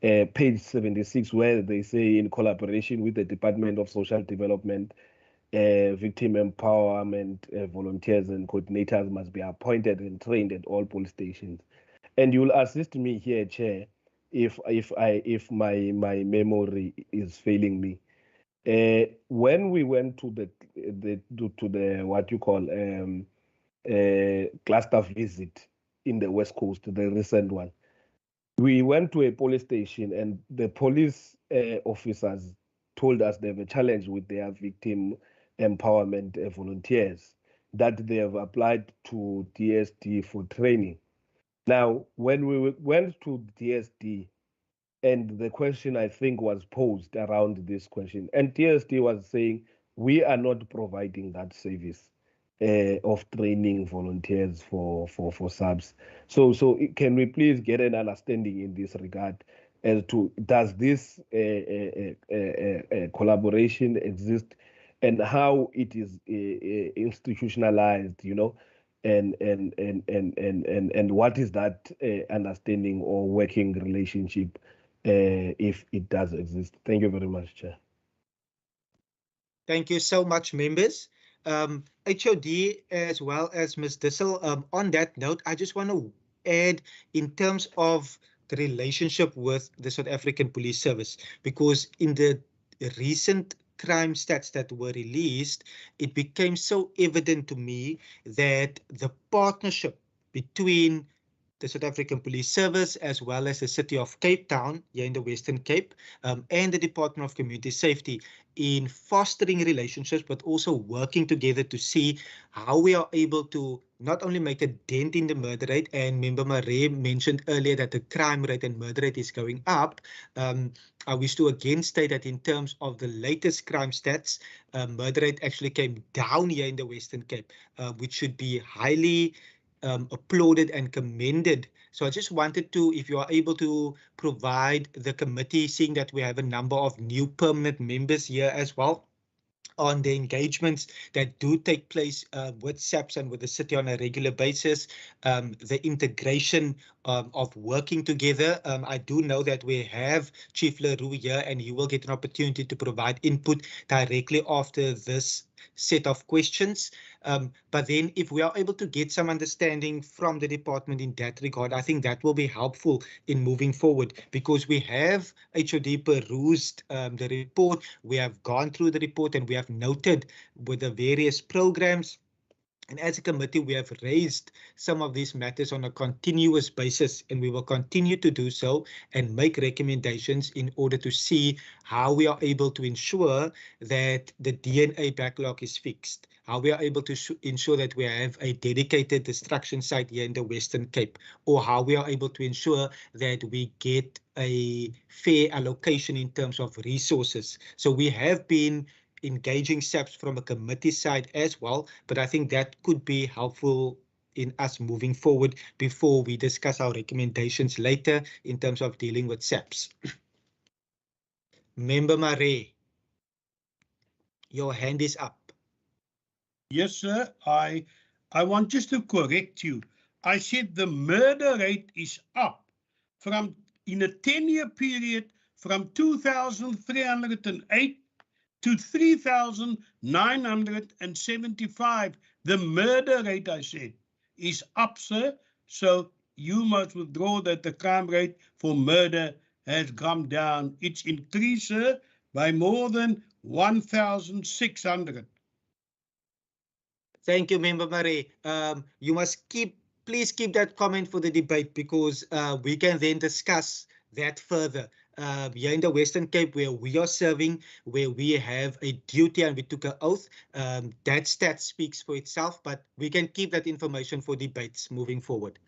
page 76, where they say, in collaboration with the Department of Social Development, victim empowerment volunteers and coordinators must be appointed and trained at all police stations. And you'll assist me here, Chair, if my memory is failing me. When we went to the what you call cluster visit in the West Coast, the recent one, we went to a police station and the police officers told us they have a challenge with their victim empowerment volunteers, that they have applied to DSD for training. Now, when we went to DSD, and the question I think was posed around this question, and DSD was saying, we are not providing that service of training volunteers for SABS. So can we please get an understanding in this regard as to, does this collaboration exist and how it is institutionalized, and what is that understanding or working relationship if it does exist. Thank you very much, Chair.
Thank you so much, members. HOD as well as Ms. Dissel. On that note, I just want to add in terms of the relationship with the South African Police Service, because in the recent crime stats that were released, it became so evident to me that the partnership between the South African Police Service, as well as the City of Cape Town, here in the Western Cape, and the Department of Community Safety in fostering relationships, but also working together to see how we are able to not only make a dent in the murder rate, and Member Marais mentioned earlier that the crime rate and murder rate is going up. I wish to again state that in terms of the latest crime stats, murder rate actually came down here in the Western Cape, which should be highly applauded and commended. So I just wanted to, if you are able to provide the committee, seeing that we have a number of new permanent members here as well, on the engagements that do take place with SAPS and with the city on a regular basis, the integration of working together. I do know that we have Chief Leroux here, and he will get an opportunity to provide input directly after this set of questions. But then if we are able to get some understanding from the department in that regard, I think that will be helpful in moving forward, because we have HOD perused the report, we have gone through the report, and we have noted with the various programs. And as a committee, we have raised some of these matters on a continuous basis, and we will continue to do so and make recommendations in order to see how we are able to ensure that the DNA backlog is fixed, how we are able to ensure that we have a dedicated destruction site here in the Western Cape, or how we are able to ensure that we get a fair allocation in terms of resources. So we have been engaging SAPS from a committee side as well, but I think that could be helpful in us moving forward before we discuss our recommendations later in terms of dealing with SAPS. Member Marais, your hand is up.
Yes, sir. I want just to correct you. I said the murder rate is up from, in a 10-year period, from 2,308 to 3,975. The murder rate, I said, is up, sir. So you must withdraw that the crime rate for murder has come down. It's increased, sir, by more than 1,600.
Thank you, Member Marais. You must please keep that comment for the debate, because we can then discuss that further. Here in the Western Cape, where we are serving, where we have a duty and we took an oath, that stat speaks for itself, but we can keep that information for debates moving forward.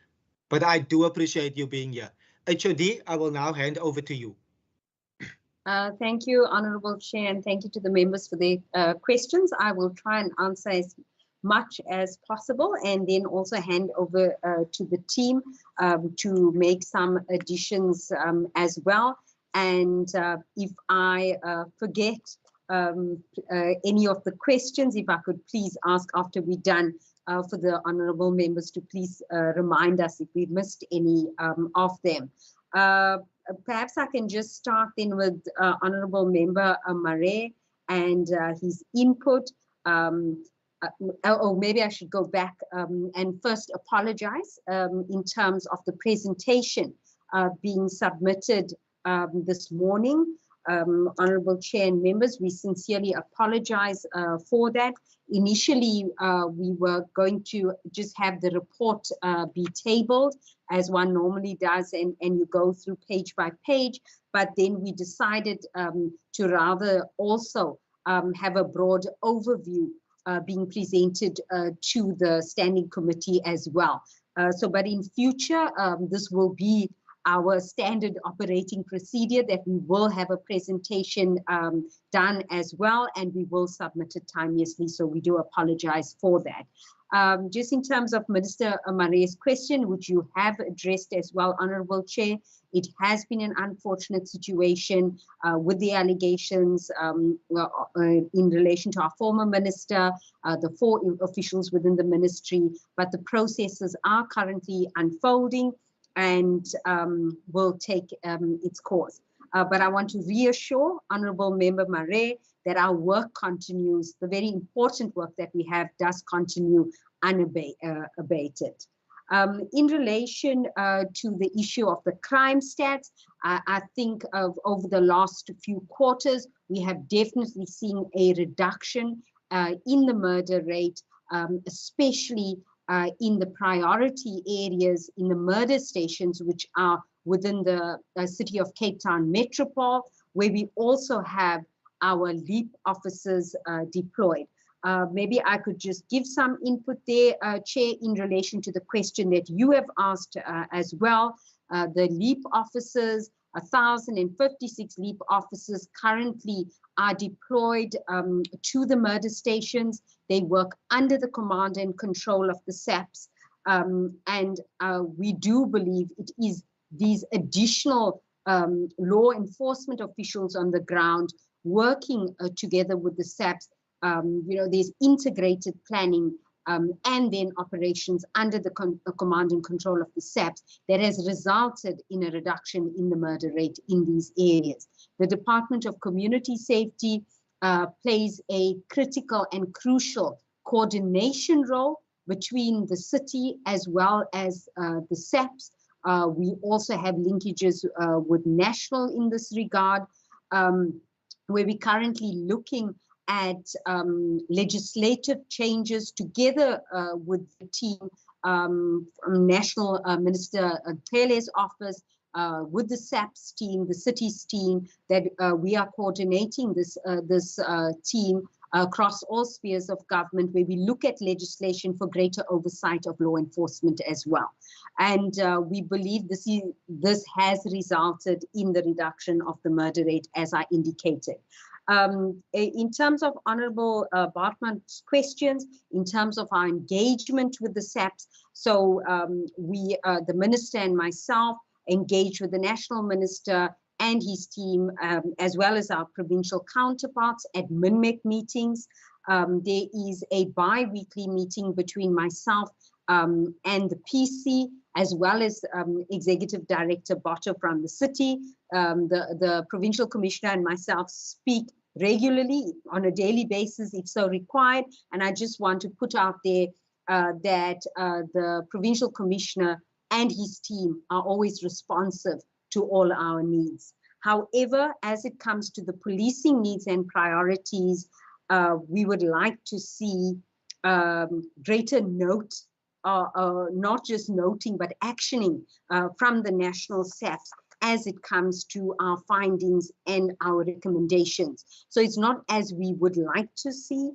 But I do appreciate you being here. HOD, I will now hand over to you.
Thank you, Honourable Chair, and thank you to the members for their questions. I will try and answer as much as possible, and then also hand over to the team to make some additions as well. And if I forget any of the questions, if I could please ask after we're done for the honourable members to please remind us if we missed any of them. Perhaps I can just start then with Honourable Member Marais and his input. Or maybe I should go back and first apologize in terms of the presentation being submitted this morning. Honourable Chair and members, we sincerely apologize for that. Initially, we were going to just have the report be tabled as one normally does, and you go through page by page, but then we decided to rather also have a broad overview being presented to the standing committee as well. But in future, this will be our standard operating procedure, that we will have a presentation done as well, and we will submit it timeously. So we do apologize for that. Just in terms of Minister Mare's question, which you have addressed as well, Honourable Chair, it has been an unfortunate situation with the allegations in relation to our former minister, the 4 officials within the ministry, but the processes are currently unfolding and will take its course. But I want to reassure Honourable Member Mare that our work continues. The very important work that we have does continue unabated. In relation to the issue of the crime stats, I think over the last few quarters, we have definitely seen a reduction in the murder rate, especially in the priority areas, in the murder stations, which are within the city of Cape Town Metropole, where we also have our LEAP officers deployed. Maybe I could just give some input there, Chair, in relation to the question that you have asked as well. The LEAP officers, 1,056 LEAP officers currently are deployed to the murder stations. They work under the command and control of the SAPS. And we do believe it is these additional law enforcement officials on the ground working together with the SAPS. There's integrated planning and then operations under the command and control of the SAPS that has resulted in a reduction in the murder rate in these areas. The Department of Community Safety plays a critical and crucial coordination role between the city as well as the SAPS. We also have linkages with national in this regard, where we're currently looking at legislative changes together with the team from National Minister Tele's office, with the SAPS team, the city's team, that we are coordinating this team across all spheres of government, where we look at legislation for greater oversight of law enforcement as well. And we believe this has resulted in the reduction of the murder rate, as I indicated. In terms of Honourable Bartman's questions, in terms of our engagement with the SAPS, so the Minister and myself, engage with the National Minister and his team, as well as our provincial counterparts at MINMEC meetings. There is a bi-weekly meeting between myself and the PC, as well as Executive Director Botto from the city. The Provincial Commissioner and myself speak regularly on a daily basis if so required. And I just want to put out there that the Provincial Commissioner and his team are always responsive to all our needs. However, as it comes to the policing needs and priorities, we would like to see greater note, not just noting, but actioning from the national SAPS as it comes to our findings and our recommendations. So it's not as we would like to see.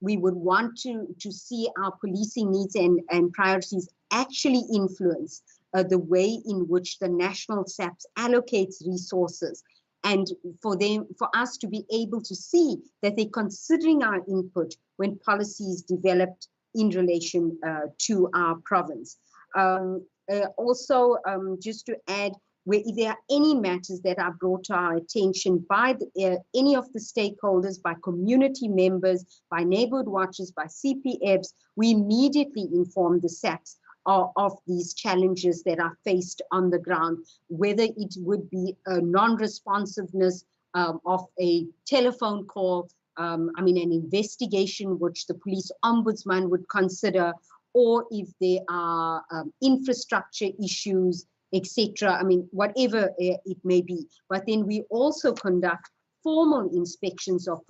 We would want to see our policing needs and priorities actually influence the way in which the national SAPS allocates resources, and for us to be able to see that they're considering our input when policy is developed in relation to our province. Also, just to add, where if there are any matters that are brought to our attention by any of the stakeholders, by community members, by neighborhood watchers, by CPFs, we immediately inform the SAPS of these challenges that are faced on the ground, whether it would be a non-responsiveness of a telephone call, an investigation which the police ombudsman would consider, or if there are infrastructure issues, etc. Whatever it may be. But then we also conduct formal inspections of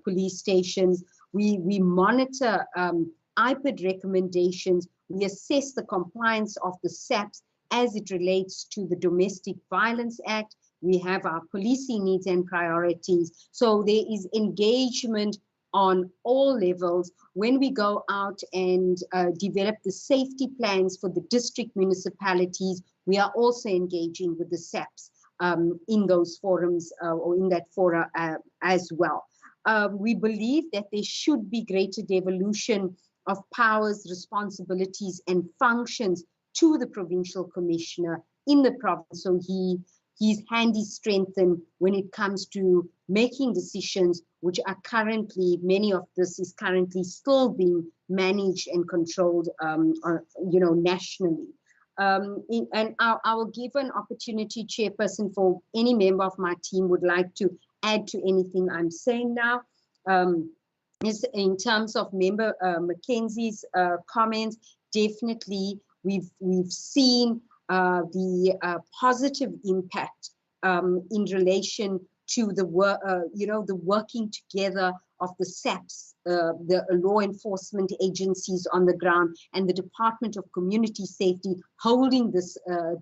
police stations. We monitor IPID recommendations. We assess the compliance of the SAPS as it relates to the Domestic Violence Act. We have our policing needs and priorities. So there is engagement on all levels. When we go out and develop the safety plans for the district municipalities, we are also engaging with the SAPS in those forums or in that fora as well. We believe that there should be greater devolution of powers, responsibilities, and functions to the provincial commissioner in the province. So his hand is strengthened when it comes to making decisions, which are currently, many of this is currently still being managed and controlled, nationally. And I will give an opportunity, Chairperson, for any member of my team would like to add to anything I'm saying now. Is in terms of Member Mackenzie's comments, definitely we've seen the positive impact in relation to the work, the working together of the SAPs, the law enforcement agencies on the ground, and the Department of Community Safety holding this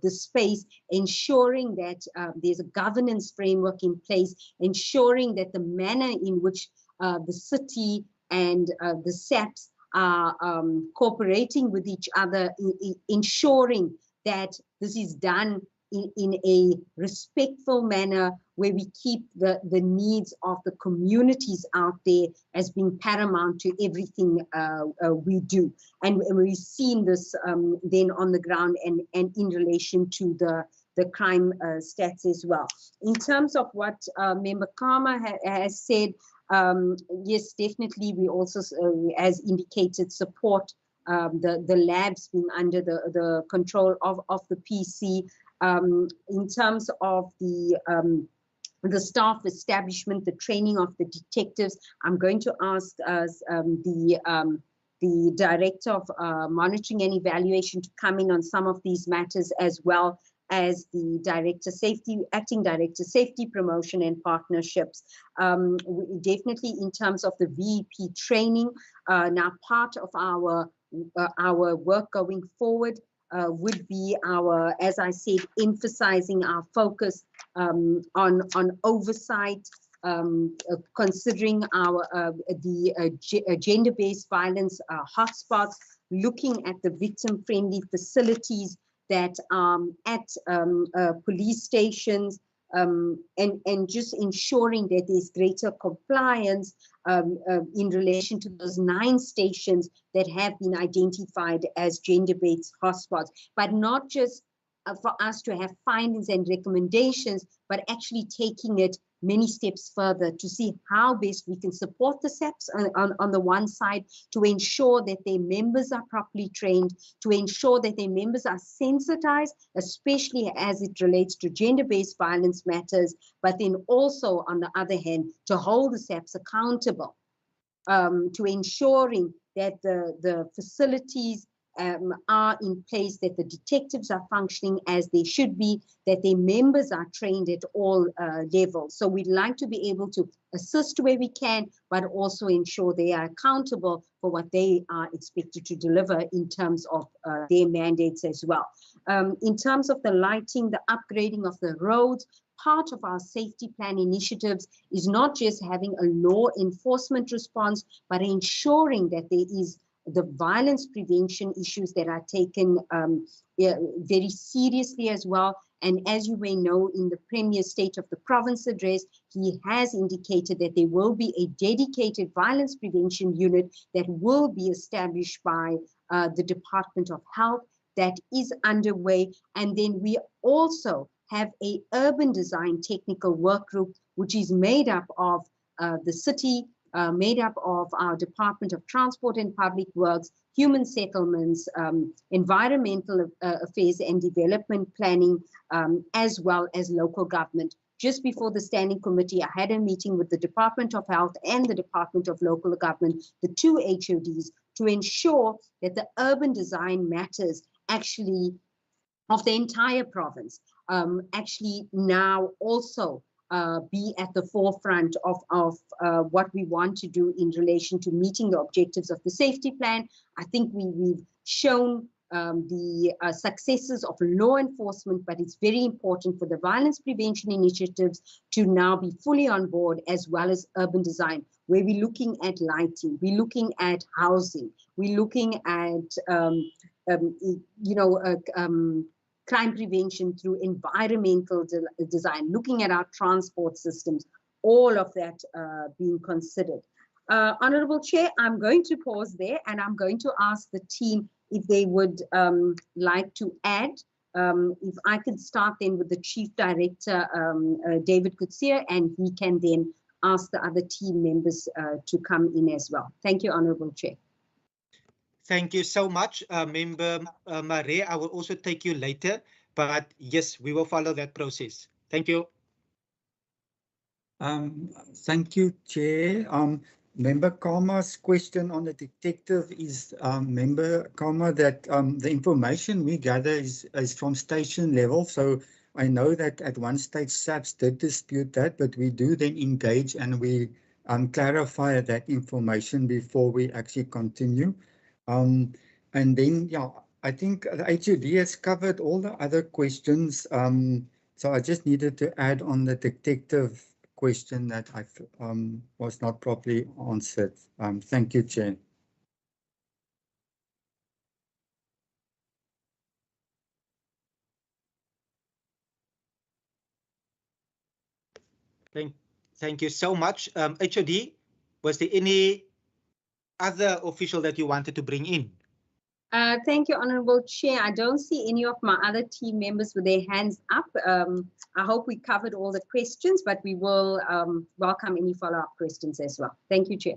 space, ensuring that there's a governance framework in place, ensuring that the manner in which the city and the SAPs are cooperating with each other, ensuring that this is done in a respectful manner, where we keep the needs of the communities out there as being paramount to everything we do. And we've seen this then on the ground and in relation to the crime stats as well. In terms of what Member Karma has said, yes, definitely we also, as indicated, support the labs being under the control of the PC. In terms of the staff establishment, the training of the detectives, I'm going to ask the Director of Monitoring and Evaluation to come in on some of these matters, as well as the Acting Director Safety Promotion and Partnerships. Definitely in terms of the VEP training, now part of our work going forward would be our, as I said, emphasizing our focus on oversight, considering our gender-based violence hotspots, looking at the victim-friendly facilities that at police stations, and just ensuring that there's greater compliance in relation to those 9 stations that have been identified as gender-based hotspots, but not just for us to have findings and recommendations, but actually taking it many steps further to see how best we can support the SAPs on the one side, to ensure that their members are properly trained, to ensure that their members are sensitized, especially as it relates to gender-based violence matters, but then also, on the other hand, to hold the SAPs accountable, to ensuring that the facilities are in place, that the detectives are functioning as they should be, that their members are trained at all levels. So we'd like to be able to assist where we can, but also ensure they are accountable for what they are expected to deliver in terms of their mandates as well. In terms of the lighting, the upgrading of the roads, part of our safety plan initiatives is not just having a law enforcement response, but ensuring that there is the violence prevention issues that are taken very seriously as well. And as you may know, in the Premier's State of the Province address, he has indicated that there will be a dedicated violence prevention unit that will be established by the Department of Health. That is underway. And then we also have a urban design technical work group, which is made up of the city, made up of our Department of Transport and Public Works, Human Settlements, Environmental Affairs and Development Planning, as well as local government. Just before the Standing Committee, I had a meeting with the Department of Health and the Department of Local Government, the 2 HODs, to ensure that the urban design matters actually of the entire province actually now also be at the forefront of what we want to do in relation to meeting the objectives of the safety plan. I think we've shown the successes of law enforcement, but it's very important for the violence prevention initiatives to now be fully on board, as well as urban design, where we're looking at lighting, we're looking at housing, we're looking at crime prevention through environmental design, looking at our transport systems, all of that being considered. Honorable Chair, I'm going to pause there and I'm going to ask the team if they would like to add. If I could start then with the Chief Director, David Kutsia, and he can then ask the other team members to come in as well. Thank you, Honorable Chair.
Thank you so much, Member Marais. I will also take you later, but yes, we will follow that process. Thank you.
Thank you, Chair. Member Kama's question on the detective is, Member Kama, that the information we gather is from station level. So I know that at one stage SAPS did dispute that, but we do then engage and we clarify that information before we actually continue. And then, yeah, I think the HUD has covered all the other questions. So I just needed to add on the detective question that I was not properly answered. Thank you, Chair.
Thank you so much. HOD, was there any other official that you wanted to bring in?
Thank you, Honorable Chair. I don't see any of my other team members with their hands up. I hope we covered all the questions, but we will welcome any follow-up questions as well. Thank you, Chair.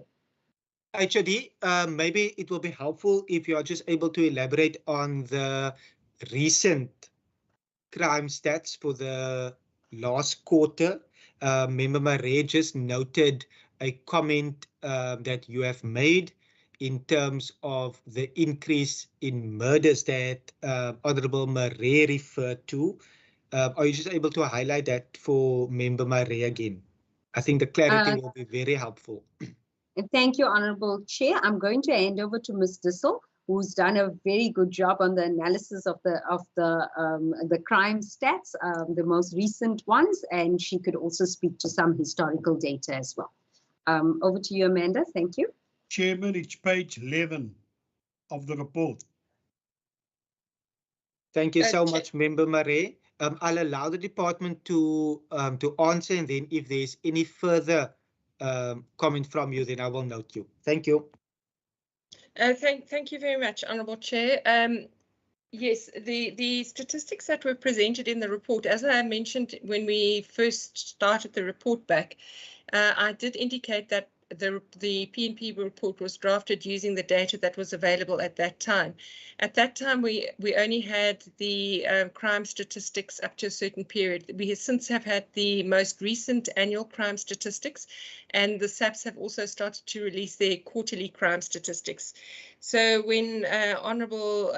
HOD, maybe it will be helpful if you are just able to elaborate on the recent crime stats for the last quarter. Member Marais just noted a comment that you have made in terms of the increase in murders that Honorable Marais referred to. Are you just able to highlight that for Member Marais again? I think the clarity will be very helpful.
Thank you, Honorable Chair. I'm going to hand over to Ms. Dissel, who's done a very good job on the analysis of the crime stats, the most recent ones, and she could also speak to some historical data as well. Over to you, Amanda. Thank you.
Chairman, it's page 11 of the report.
Thank you so much, Member Marais. I'll allow the department to answer, and then if there's any further comment from you, then I will note you. Thank you.
Thank you very much, Honourable Chair. Yes, the statistics that were presented in the report, as I mentioned when we first started the report back, I did indicate that the PNP report was drafted using the data that was available at that time. At that time, we only had the crime statistics up to a certain period. We since have had the most recent annual crime statistics, and the SAPS have also started to release their quarterly crime statistics. So when Honourable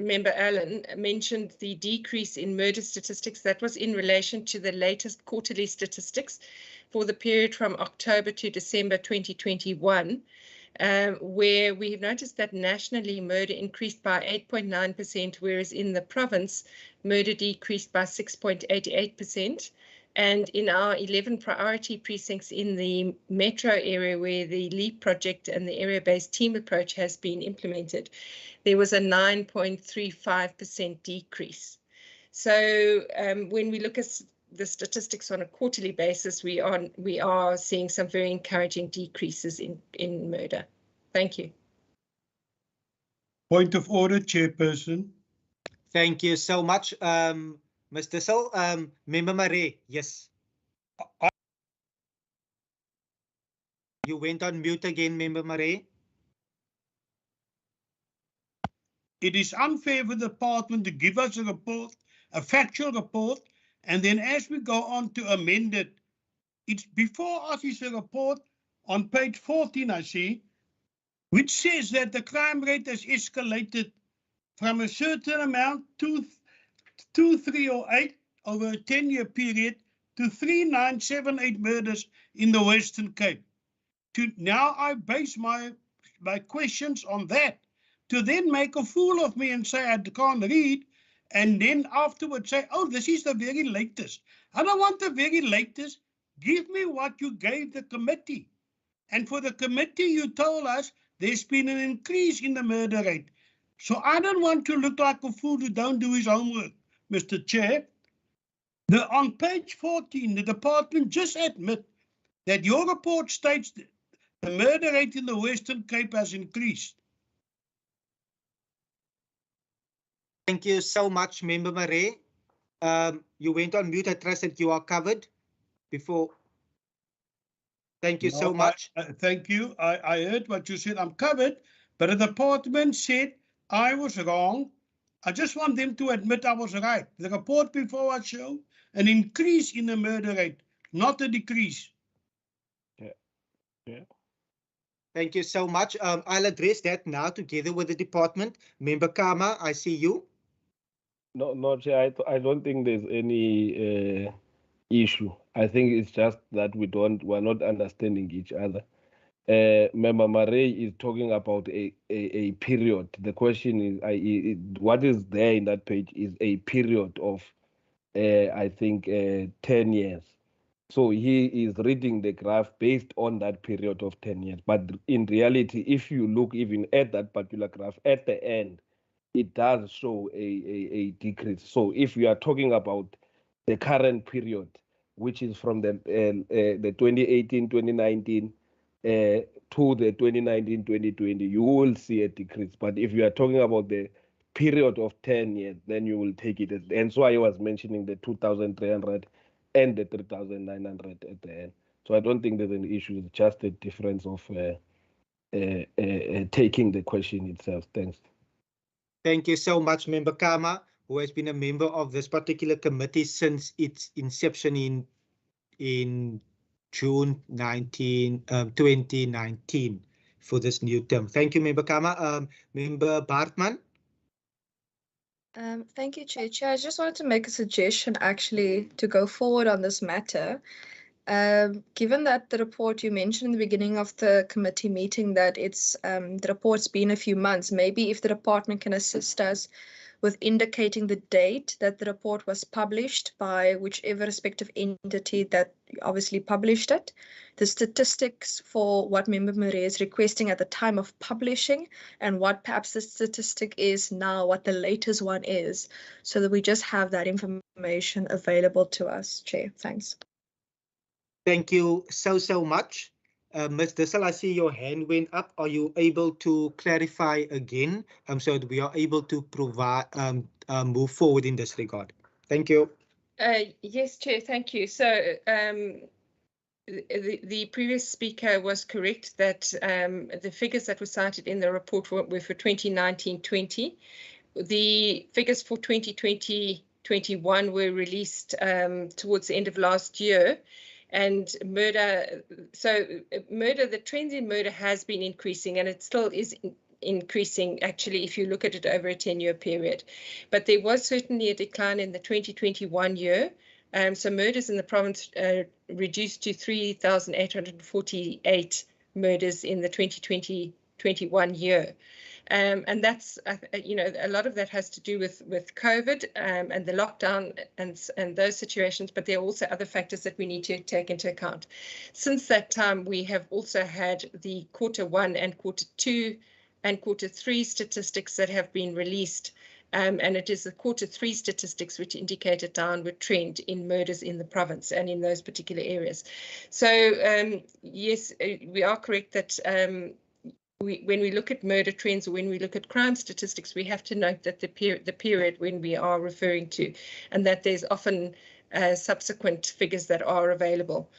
Member Allen mentioned the decrease in murder statistics, that was in relation to the latest quarterly statistics for the period from October to December 2021, where we have noticed that nationally murder increased by 8.9%, whereas in the province, murder decreased by 6.88%. And in our 11 priority precincts in the metro area where the LEAP project and the area-based team approach has been implemented, there was a 9.35% decrease. So when we look at the statistics on a quarterly basis, we are seeing some very encouraging decreases in murder. Thank you.
Point of order, Chairperson.
Thank you so much, Mr. Sil. Member Marais, yes. You went on mute again, Member Marais.
It is unfair for the department to give us a report, a factual report, and then as we go on to amend it, it's before us is a report on page 14, I see, which says that the crime rate has escalated from a certain amount, 2308 over a 10-year period, to 3978 murders in the Western Cape. Now I base my questions on that, to then make a fool of me and say I can't read, and then afterwards say, oh, this is the very latest. I don't want the very latest. Give me what you gave the committee. And for the committee, you told us there's been an increase in the murder rate. So I don't want to look like a fool who don't do his homework, Mr. Chair. On page 14, the department just admit that your report states that the murder rate in the Western Cape has increased.
Thank you so much, Member Marais. You went on mute. I trust that you are covered before. Thank you so much.
Thank you. I heard what you said. I'm covered, but the department said I was wrong. I just want them to admit I was right. The report before us showed an increase in the murder rate, not a decrease.
Yeah.
Thank you so much. I'll address that now together with the department. Member Kama, I see you.
No, Chair, I don't think there's any issue. I think it's just that we're not understanding each other. Member Marais is talking about a period. The question is, what is there in that page is a period of, I think, 10 years. So he is reading the graph based on that period of 10 years. But in reality, if you look even at that particular graph, at the end, it does show a decrease. So if we are talking about the current period, which is from the 2018-2019 to the 2019-2020, you will see a decrease. But if you are talking about the period of 10 years, then you will take it. And so I was mentioning the 2,300 and the 3,900 at the end. So I don't think there's an issue. It's just a difference of taking the question itself. Thanks.
Thank you so much, Member Kama, who has been a member of this particular committee since its inception in June 2019 for this new term. Thank you, Member Kama. Member Bartman.
Thank you, Chair. Chair, I just wanted to make a suggestion actually to go forward on this matter. Given that the report you mentioned in the beginning of the committee meeting that it's the report's been a few months, maybe if the department can assist us with indicating the date that the report was published by whichever respective entity that obviously published it, the statistics for what Member Marais is requesting at the time of publishing, and what perhaps the statistic is now, what the latest one is, so that we just have that information available to us, Chair. Thanks.
Thank you so much. Ms. Dissel, I see your hand went up. Are you able to clarify again so that we are able to provide move forward in this regard? Thank you.
Yes, Chair, thank you. So the previous speaker was correct that the figures that were cited in the report were for 2019-20. The figures for 2020-21 were released towards the end of last year. And murder, the trend in murder has been increasing, and it still is increasing, actually, if you look at it over a 10-year period. But there was certainly a decline in the 2021 year. So murders in the province reduced to 3,848 murders in the 2020-21 year. And that's, a lot of that has to do with COVID and the lockdown and those situations, but there are also other factors that we need to take into account. Since that time, we have also had the Q1 and Q2 and Q3 statistics that have been released. And it is the Q3 statistics which indicate a downward trend in murders in the province and in those particular areas. So, yes, we are correct that when we look at murder trends or when we look at crime statistics, we have to note that the period when we are referring to, and that there's often subsequent figures that are available.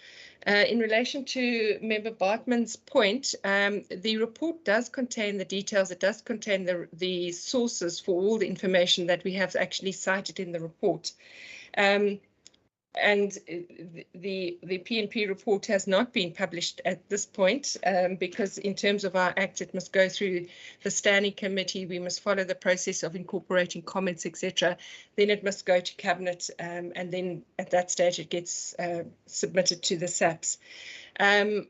In relation to Member Bartman's point, the report does contain the details. It does contain the sources for all the information that we have actually cited in the report. And the PNP report has not been published at this point because in terms of our act, it must go through the standing committee. We must follow the process of incorporating comments, etc. Then it must go to cabinet, and then at that stage it gets submitted to the SAPS. I'm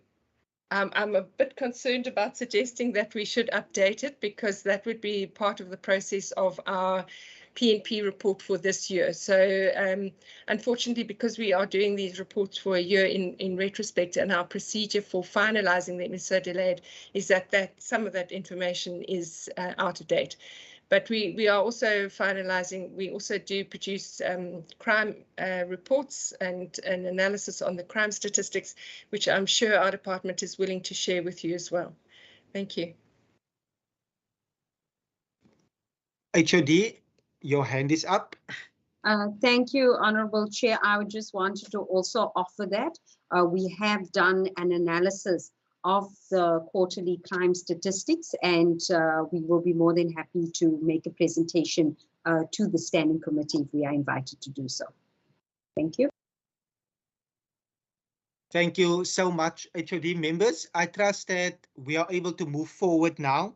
a bit concerned about suggesting that we should update it because that would be part of the process of our PNP report for this year. So unfortunately, because we are doing these reports for a year in retrospect and our procedure for finalizing them is so delayed, is that some of that information is out of date. But we are also finalizing, we also do produce crime reports and an analysis on the crime statistics, which I'm sure our department is willing to share with you as well. Thank you.
HOD, your hand is up.
Thank you, Honorable Chair. I just wanted to also offer that we have done an analysis of the quarterly crime statistics, and we will be more than happy to make a presentation to the standing committee if we are invited to do so. Thank you.
Thank you so much, HOD members. I trust that we are able to move forward now.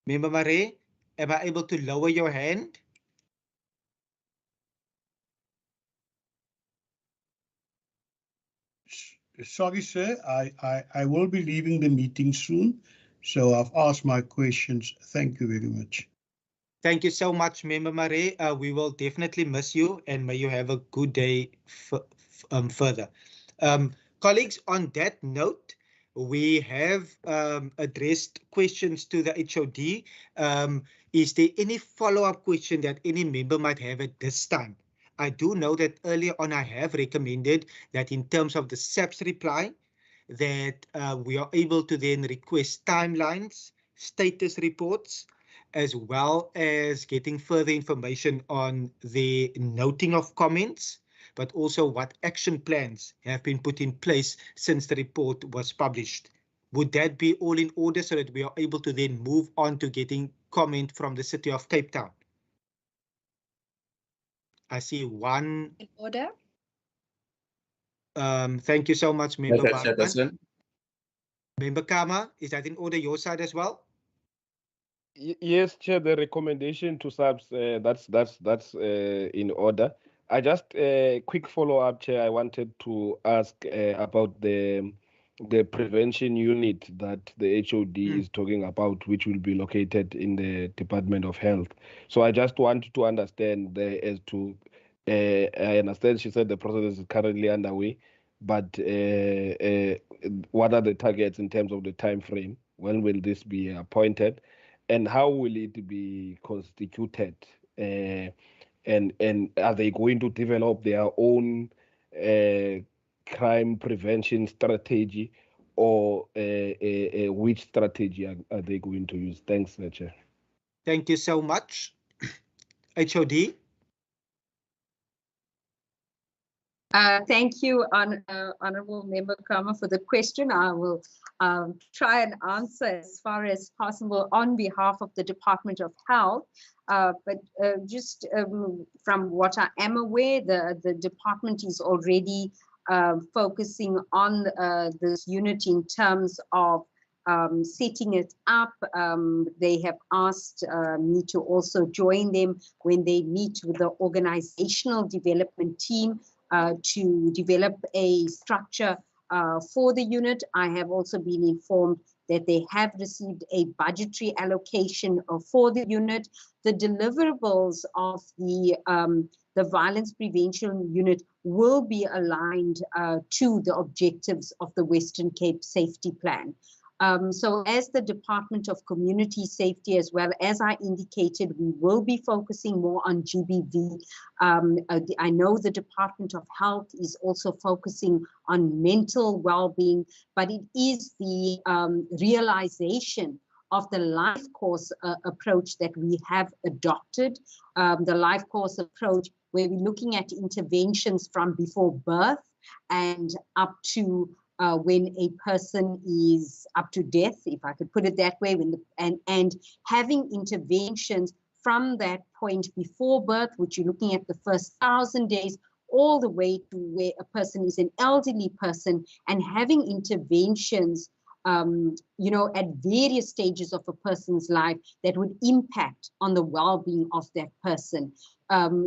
Member Marais, am I able to lower your hand?
Sorry, sir, I will be leaving the meeting soon, so I've asked my questions. Thank you very much.
Thank you so much, Member Marais. We will definitely miss you, and may you have a good day further. Colleagues, on that note, we have addressed questions to the HOD. Is there any follow-up question that any member might have at this time? I do know that earlier on I have recommended that in terms of the SAP's reply, that we are able to then request timelines, status reports, as well as getting further information on the noting of comments, but also what action plans have been put in place since the report was published. Would that be all in order so that we are able to then move on to getting comment from the City of Cape Town? I see one.
In order.
Thank you so much, Member
Okay, Chairperson.
Member Kama, is that in order your side as well?
Yes, Chair, the recommendation to subs, that's in order. I just quick follow-up, Chair. I wanted to ask about the prevention unit that the HOD is talking about, which will be located in the Department of Health. So I just want to understand as to, I understand she said the process is currently underway, but what are the targets in terms of the time frame? When will this be appointed? And how will it be constituted? And are they going to develop their own crime prevention strategy, or which strategy are they going to use? Thanks, Chair.
Thank you so much. HOD.
Thank you, Honorable Member Kama, for the question. I will try and answer as far as possible on behalf of the Department of Health. But just from what I am aware, the department is already focusing on this unit in terms of setting it up. They have asked me to also join them when they meet with the organizational development team to develop a structure for the unit. I have also been informed that they have received a budgetary allocation for the unit. The deliverables of the violence prevention unit will be aligned to the objectives of the Western Cape Safety Plan. So as the Department of Community Safety, as well as I indicated, we will be focusing more on GBV. I know the Department of Health is also focusing on mental well-being, but it is the realization of the life course approach that we have adopted, the life course approach where we're looking at interventions from before birth and up to when a person is up to death, if I could put it that way, and having interventions from that point before birth, which you're looking at the first 1,000 days, all the way to where a person is an elderly person, and having interventions at various stages of a person's life that would impact on the well-being of that person.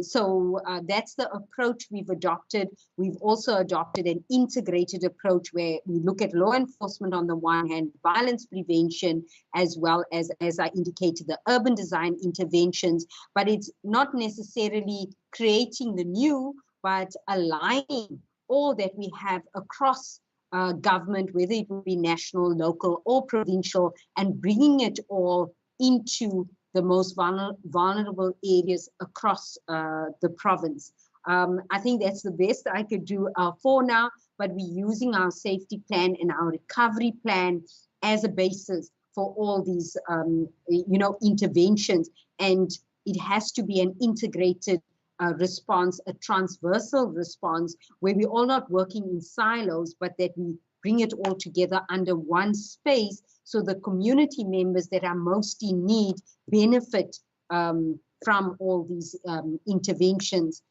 So that's the approach we've adopted. We've also adopted an integrated approach where we look at law enforcement on the one hand, violence prevention, as well as I indicated, the urban design interventions, but it's not necessarily creating the new, but aligning all that we have across government, whether it would be national, local, or provincial, and bringing it all into the most vulnerable areas across the province. I think that's the best I could do for now, but we're using our safety plan and our recovery plan as a basis for all these, interventions. And it has to be an integrated response, a transversal response, where we're all not working in silos, but that we bring it all together under one space, so the community members that are most in need benefit from all these interventions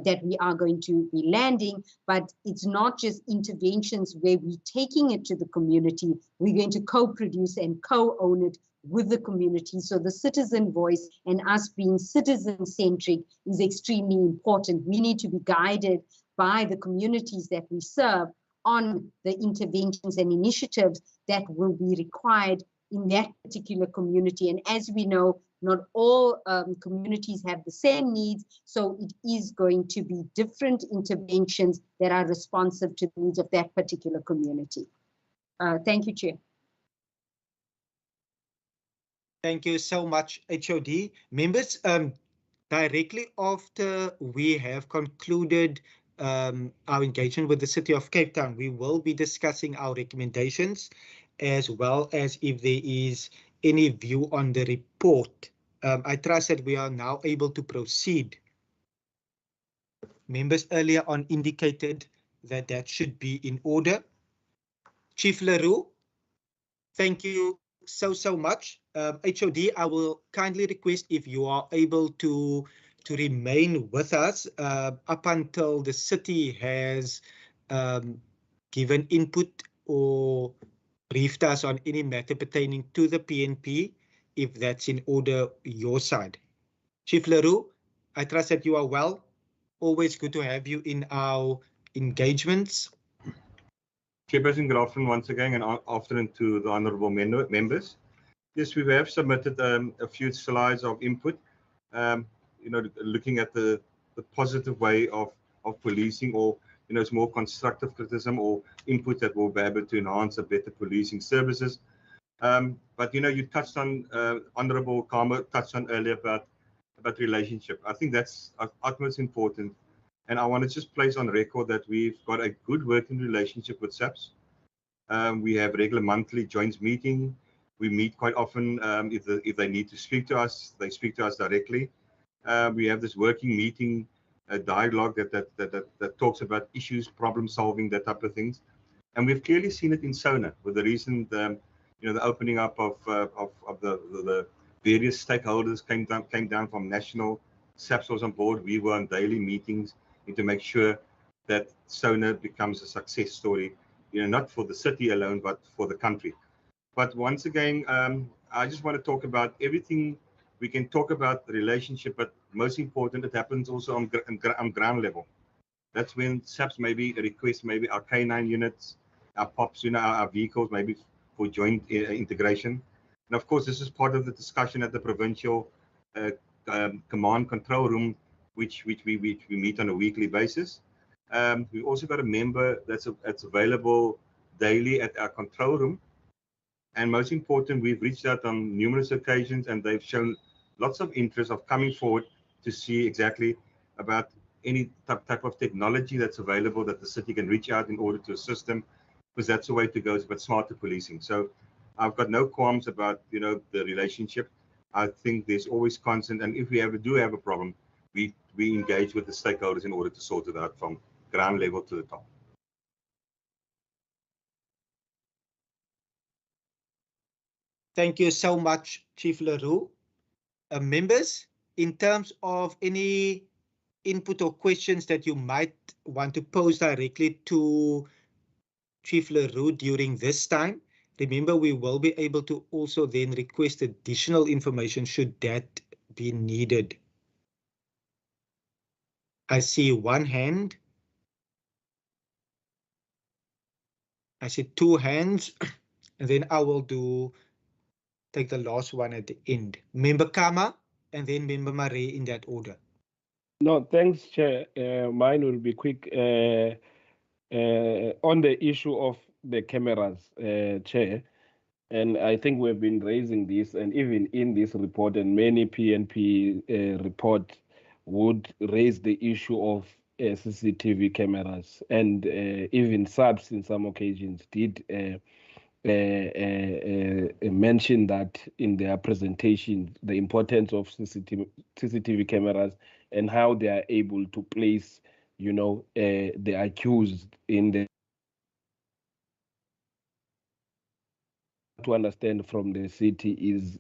that we are going to be landing. But it's not just interventions where we're taking it to the community. We're going to co-produce and co-own it with the community. So the citizen voice and us being citizen-centric is extremely important. We need to be guided by the communities that we serve on the interventions and initiatives that will be required in that particular community. And as we know, not all communities have the same needs, so it is going to be different interventions that are responsive to the needs of that particular community. Thank you, Chair.
Thank you so much, HOD. Members, directly after we have concluded our engagement with the City of Cape Town, we will be discussing our recommendations, as well as if there is any view on the report. I trust that we are now able to proceed. Members earlier on indicated that that should be in order. Chief Leroux, thank you so much. HOD, I will kindly request if you are able to remain with us up until the city has given input or briefed us on any matter pertaining to the PNP, if that's in order your side. Chief Leroux, I trust that you are well. Always good to have you in our engagements.
Chairperson, good afternoon once again, and afternoon to the honourable members. Yes, we have submitted a few slides of input, looking at the positive way of policing, or it's more constructive criticism or input that will be able to enhance a better policing services. But you touched on, Honourable Kama touched on earlier about relationship. I think that's utmost important, and I want to just place on record that we've got a good working relationship with SAPS. We have regular monthly joint meeting. We meet quite often. If they need to speak to us, they speak to us directly. We have this working meeting, a dialogue that talks about issues, problem solving, that type of things. And we've clearly seen it in SONA with the recent, the opening up of the various stakeholders came down from national. SAPS was on board. We were on daily meetings to make sure that SONA becomes a success story, not for the city alone, but for the country. But once again, I just want to talk about everything. We can talk about the relationship, but most important, it happens also on ground level. That's when SAPS maybe request maybe our K9 units, our POPs, our vehicles, maybe for joint integration. And of course, this is part of the discussion at the provincial command control room, which we meet on a weekly basis. We've also got a member that's available daily at our control room. And most important, we've reached out on numerous occasions, and they've shown lots of interest of coming forward to see exactly about any type of technology that's available that the city can reach out in order to assist them, because that's the way to go, but smarter policing. So I've got no qualms about the relationship. I think there's always constant, and if we do have a problem, we engage with the stakeholders in order to sort it out from ground level to the top.
Thank you so much, Chief Leroux. Members, in terms of any input or questions that you might want to pose directly to Chief Leroux during this time, remember we will be able to also then request additional information should that be needed. I see one hand. I see two hands, and then I will take the last one at the end. Member Kama, and then Member Marie in that order.
No, thanks, Chair. Mine will be quick. On the issue of the cameras, Chair, And I think we've been raising this, and even in this report and many PNP report would raise the issue of CCTV cameras, and even SAPS in some occasions did mention that in their presentation, the importance of CCTV cameras and how they are able to place, you know, the accused in the to understand from the city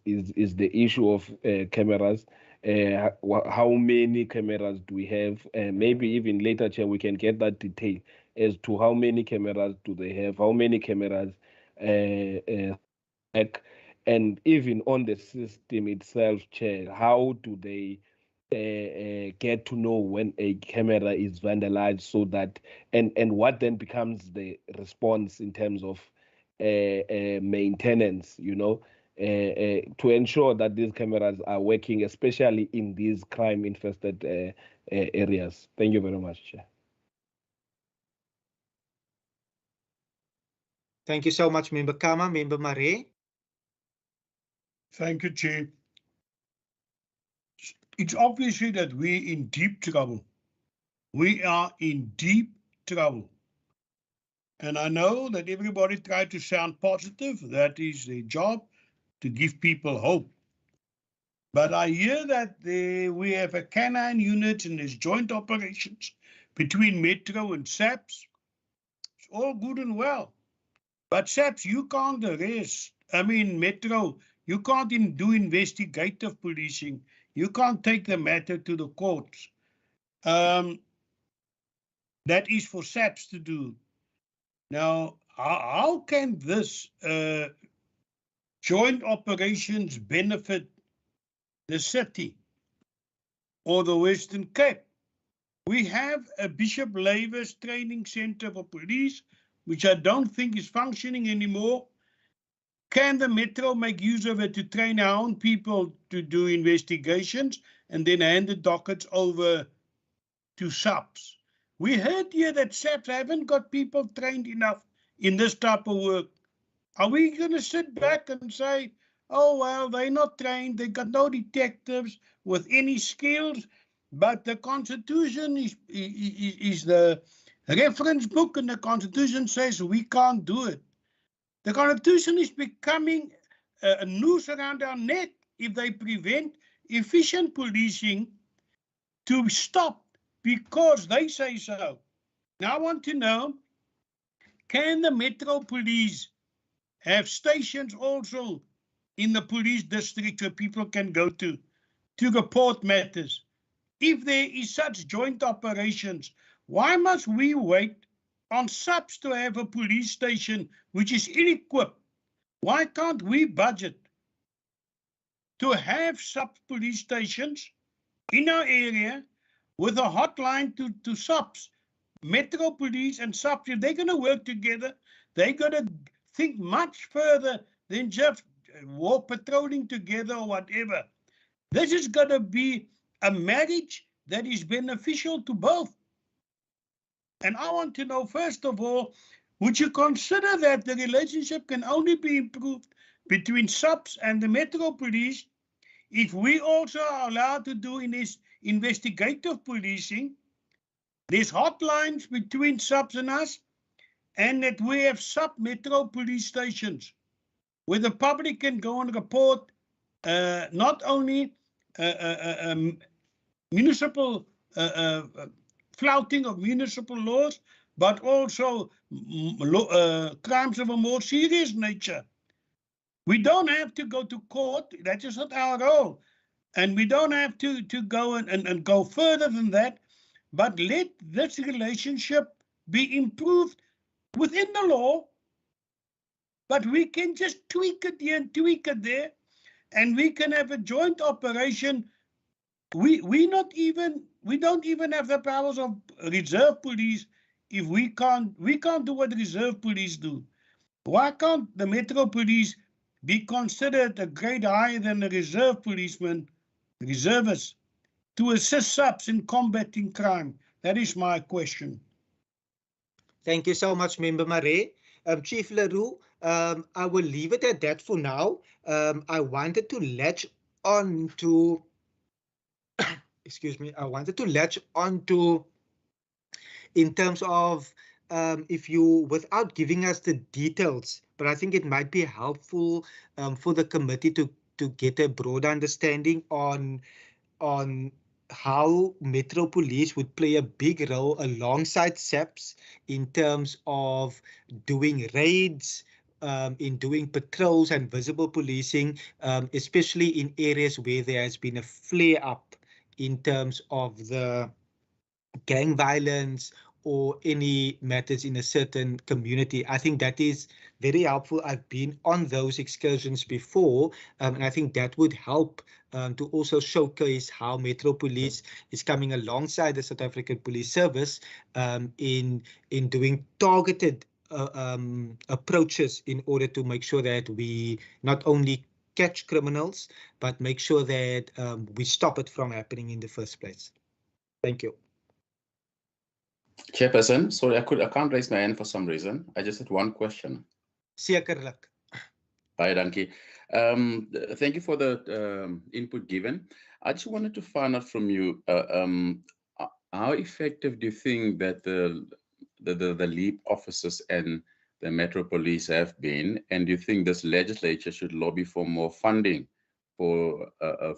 is the issue of cameras. How many cameras do we have? Maybe even later, Chair, we can get that detail as to how many cameras do they have, how many cameras and even on the system itself, Chair, how do they get to know when a camera is vandalized, so that and what then becomes the response in terms of maintenance, you know, to ensure that these cameras are working, especially in these crime-infested areas. Thank you very much, Chair.
Thank you so much, Member Kama. Member Mare.
Thank you, Chair. It's obviously that we're in deep trouble. We are in deep trouble. And I know that everybody tried to sound positive. That is their job, to give people hope. But I hear that we have a canine unit and there's joint operations between Metro and SAPS. It's all good and well. But SAPS, you can't arrest. I mean, Metro, you can't do investigative policing. You can't take the matter to the courts. That is for SAPS to do. Now, how can this joint operations benefit the city or the Western Cape? We have a Bishop Lavis training center for police, which I don't think is functioning anymore. Can the Metro make use of it to train our own people to do investigations and then hand the dockets over to SAPS? We heard here that SAPS haven't got people trained enough in this type of work. Are we going to sit back and say, oh, well, they're not trained, they got no detectives with any skills, but the Constitution is the reference book, and the Constitution says we can't do it. The Constitution is becoming a noose around our neck if they prevent efficient policing to stop because they say so. Now I want to know, can the Metro Police have stations also in the police district where people can go to report matters? If there is such joint operations, why must we wait on SAPS to have a police station which is ill-equipped? Why can't we budget to have SAPS police stations in our area with a hotline to SAPS? Metro Police and SAPS, if they're going to work together, they're going to think much further than just walk patrolling together or whatever. This is going to be a marriage that is beneficial to both. And I want to know, first of all, would you consider that the relationship can only be improved between SAPS and the Metro Police if we also are allowed to do in this investigative policing? There's hotlines between SAPS and us, and that we have sub-Metro police stations where the public can go and report not only municipal flouting of municipal laws, but also crimes of a more serious nature. We don't have to go to court. That is not our role. And we don't have to go and go further than that. But let this relationship be improved within the law. But we can just tweak it here and tweak it there. And we can have a joint operation. We don't even have the powers of reserve police if we can't do what reserve police do. Why can't the Metro Police be considered a grade higher than the reserve policemen, reservists, to assist SAPS in combating crime? That is my question.
Thank you so much, Member Mare. Chief Leroux, I will leave it at that for now. I wanted to latch on to, excuse me, I wanted to latch on to in terms of if you, without giving us the details, but I think it might be helpful for the committee to get a broad understanding on how Metro Police would play a big role alongside SAPS in terms of doing raids, in doing patrols and visible policing, especially in areas where there has been a flare up in terms of the gang violence or any matters in a certain community. I think that is very helpful. I've been on those excursions before, and I think that would help to also showcase how Metro Police is coming alongside the South African Police Service in doing targeted approaches in order to make sure that we not only catch criminals, but make sure that we stop it from happening in the first place. Thank you.
Chairperson, sorry, I can't raise my hand for some reason. I just had one question.
Sekerlik.
Baie dankie. Thank you for the input given. I just wanted to find out from you, how effective do you think that the LEAP officers and the Metro Police have been, and do you think this legislature should lobby for more funding for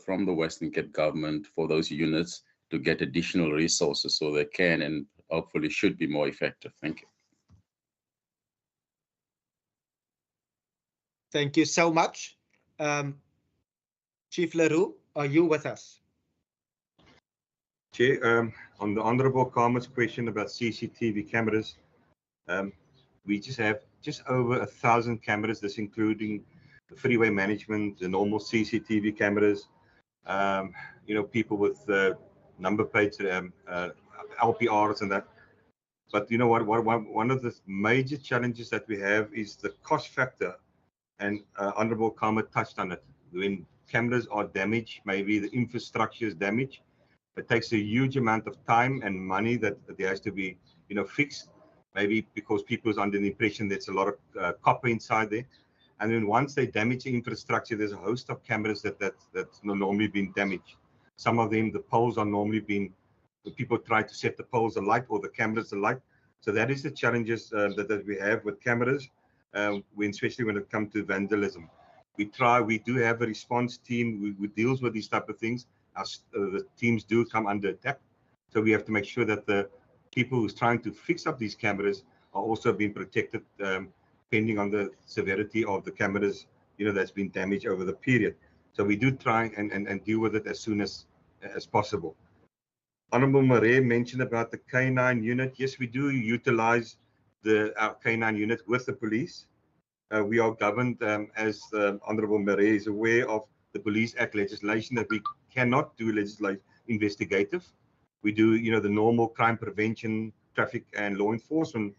from the Western Cape government for those units to get additional resources so they can and hopefully should be more effective? Thank you.
Thank you so much. Chief Leroux, are you with us?
Chair, on the Honourable Karma's question about CCTV cameras, we just have just over 1,000 cameras, this including the freeway management, the normal CCTV cameras, you know, people with number plates, LPRs and that. But you know what, one of the major challenges that we have is the cost factor, and Honourable Karma touched on it. When cameras are damaged, maybe the infrastructure is damaged, it takes a huge amount of time and money that there has to be, you know, fixed. Maybe because people is under the impression there's a lot of copper inside there. And then once they damage the infrastructure, there's a host of cameras that's normally been damaged. Some of them, the poles are normally been, people try to set the poles alight or the cameras alight. So that is the challenges that we have with cameras, especially when it comes to vandalism. We do have a response team who deals with these type of things. The teams do come under attack. So we have to make sure that the people who's trying to fix up these cameras are also being protected, depending on the severity of the cameras, you know, that's been damaged over the period. So we do try and deal with it as soon as possible. Honourable Marais mentioned about the K9 unit. Yes, we do utilize our K9 unit with the police. We are governed, as Honourable Marais is aware of, the Police Act legislation that we cannot do investigative. We do, you know, the normal crime prevention, traffic and law enforcement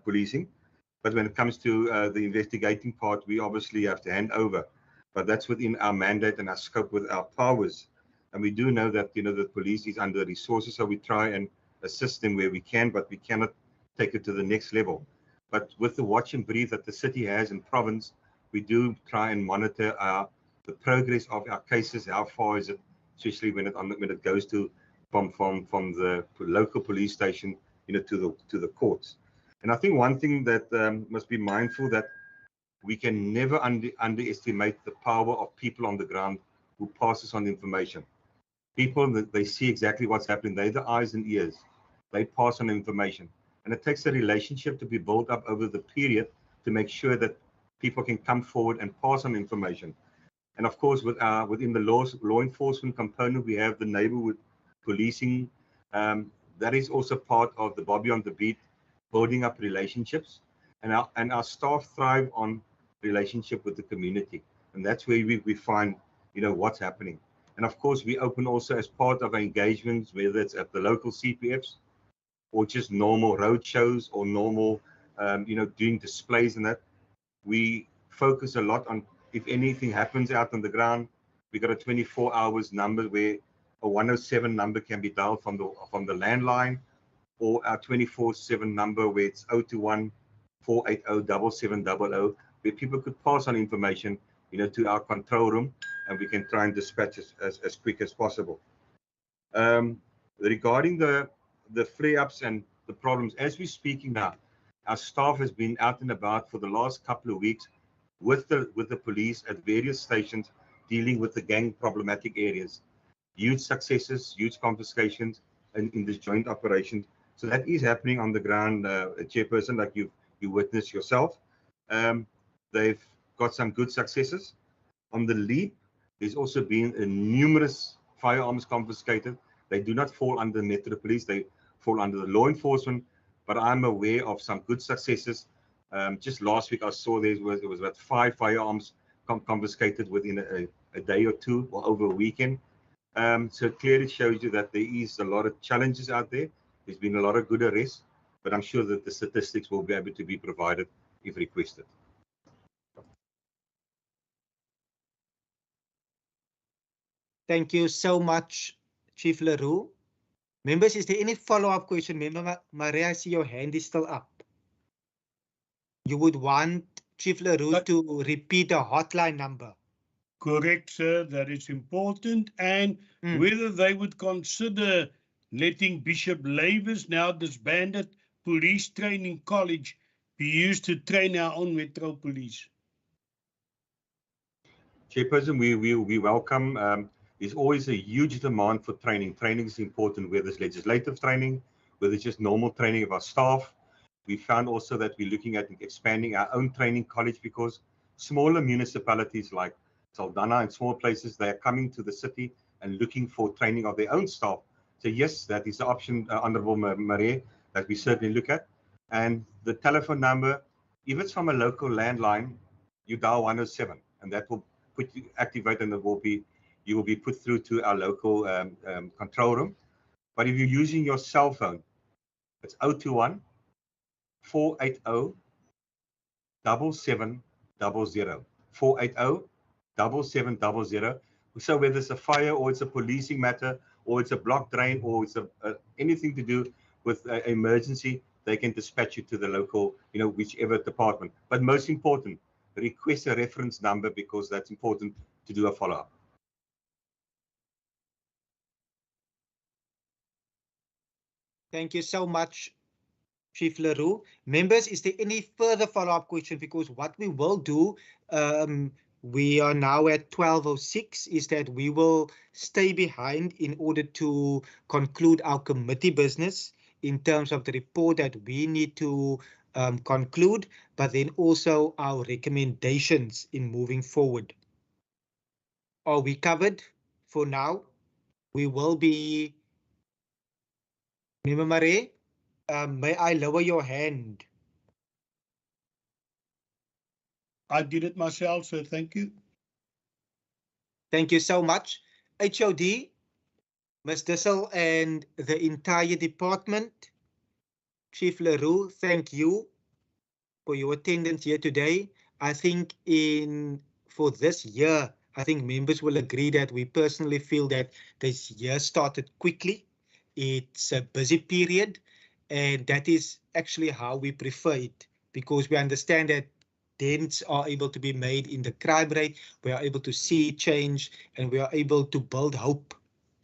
policing. But when it comes to the investigating part, we obviously have to hand over. But that's within our mandate and our scope with our powers. And we do know that, you know, the police is under resources, so we try and assist them where we can, but we cannot take it to the next level. But with the watch and brief that the city has in province, we do try and monitor the progress of our cases. How far is it, especially when it goes to from the local police station, you know, to the courts. And I think one thing that must be mindful, that we can never underestimate the power of people on the ground who passes on information. People, they see exactly what's happening. They're the eyes and ears. They pass on information. And it takes a relationship to be built up over the period to make sure that people can come forward and pass on information. And of course, within the law enforcement component, we have the neighborhood policing. That is also part of the Bobby on the Beat, building up relationships. And our staff thrive on relationship with the community. And that's where we find, you know, what's happening. And of course, we open also as part of our engagements, whether it's at the local CPFs or just normal road shows or normal, you know, doing displays and that. We focus a lot on, if anything happens out on the ground, we got a 24 hours number where a 107 number can be dialed from the landline, or our 24/7 number where it's 021 480-7700, where people could pass on information, to our control room, and we can try and dispatch as quick as possible. Regarding the flare-ups and the problems, as we're speaking now, our staff has been out and about for the last couple of weeks with the police at various stations, dealing with the gang problematic areas. Huge successes, huge confiscations in this joint operation. So that is happening on the ground, Chairperson, like you witnessed yourself. They've got some good successes. On the leap, there's also been numerous firearms confiscated. They do not fall under the Metro Police, they fall under the law enforcement, but I'm aware of some good successes. Just last week I saw there was about 5 firearms confiscated within a day or two, or over a weekend. So it clearly shows you that there is a lot of challenges out there. There's been a lot of good arrests, but I'm sure that the statistics will be able to be provided if requested.
Thank you so much, Chief Leroux. Members, is there any follow-up question? Member Maria, I see your hand is still up. You would want Chief Leroux to repeat a hotline number.
Correct, sir. That is important. And whether they would consider letting Bishop Laver's now disbanded police training college be used to train our own Metro Police.
Chairperson, we welcome. There's always a huge demand for training. Training is important, whether it's legislative training, whether it's just normal training of our staff. We found also that we're looking at expanding our own training college, because smaller municipalities like Saldanha and small places, they are coming to the city and looking for training of their own staff. So yes, that is the option, Honourable Marie, that we certainly look at. And the telephone number, if it's from a local landline, you dial 107, and that will put you activate, and you will be put through to our local control room. But if you're using your cell phone, it's 021 480 7700 480 7700. So whether it's a fire, or it's a policing matter, or it's a block drain, or it's anything to do with emergency, they can dispatch you to the local, whichever department. But most important, request a reference number, because that's important to do a follow-up.
Thank you so much, Chief Leroux. Members, is there any further follow-up question? Because what we will do, we are now at 12:06, is that we will stay behind in order to conclude our committee business in terms of the report that we need to conclude, but then also our recommendations in moving forward. Are we covered for now? We will be... Member Marie, may I lower your hand?
I did it myself, sir. Thank you.
Thank you so much. HOD, Ms. Dissel, and the entire department. Chief Leroux, thank you for your attendance here today. I think for this year, I think members will agree that we personally feel that this year started quickly. It's a busy period, and that is actually how we prefer it, because we understand that dents are able to be made in the crime rate. We are able to see change, and we are able to build hope.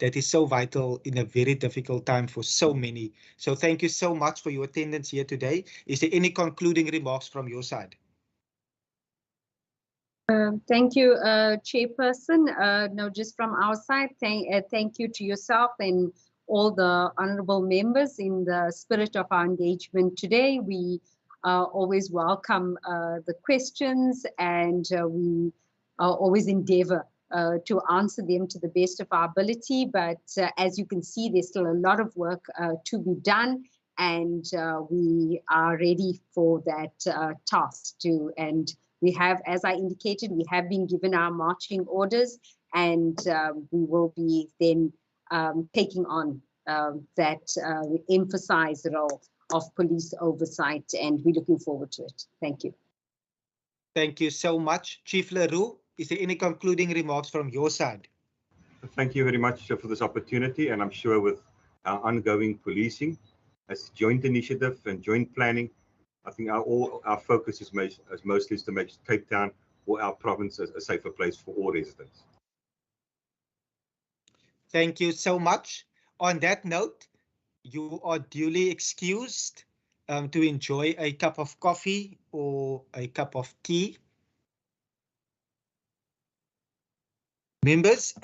That is so vital in a very difficult time for so many. So thank you so much for your attendance here today. Is there any concluding remarks from your side?
Thank you, Chairperson. No, just from our side, thank you to yourself and all the honourable members. In the spirit of our engagement today, we always welcome the questions, and we always endeavour to answer them to the best of our ability. But as you can see, there's still a lot of work to be done, and we are ready for that task and we have, as I indicated, we have been given our marching orders, and we will be then taking on that emphasized role of police oversight, and we're looking forward to it. Thank you.
Thank you so much. Chief Leroux, is there any concluding remarks from your side?
Thank you very much for this opportunity, and I'm sure with our ongoing policing as joint initiative and joint planning, I think our focus is mostly to make Cape Town or our province a safer place for all residents.
Thank you so much. On that note, you are duly excused to enjoy a cup of coffee or a cup of tea. Members,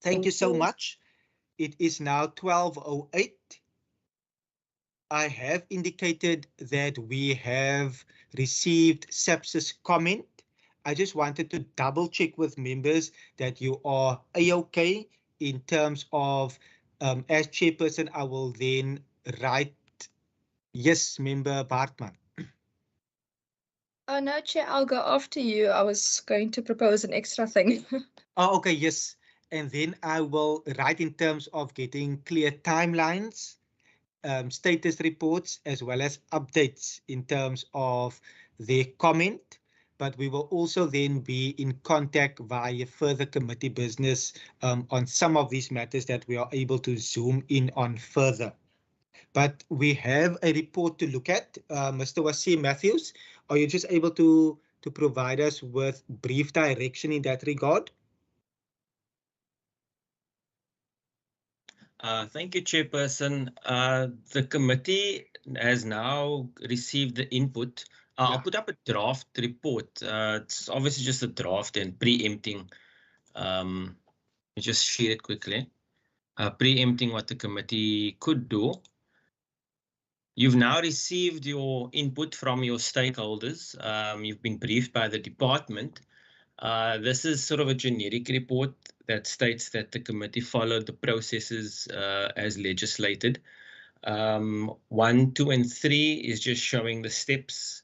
thank you so much. It is now 12:08. I have indicated that we have received SAPS's comment. I just wanted to double check with members that you are A-OK in terms of, as chairperson, I will then write, yes, Member Bartman.
Oh, no, Chair, I'll go after you. I was going to propose an extra thing.
Oh, okay, yes. And then I will write in terms of getting clear timelines, status reports, as well as updates in terms of their comment. But we will also then be in contact via further committee business on some of these matters that we are able to zoom in on further. But we have a report to look at. Mr. Wasim Matthews, are you just able to provide us with brief direction in that regard?
Thank you, Chairperson. The committee has now received the input. I'll put up a draft report. It's obviously just a draft and preempting. Let me just share it quickly. Preempting what the committee could do. You've now received your input from your stakeholders. You've been briefed by the department. This is sort of a generic report that states that the committee followed the processes as legislated. 1, 2, and 3 is just showing the steps.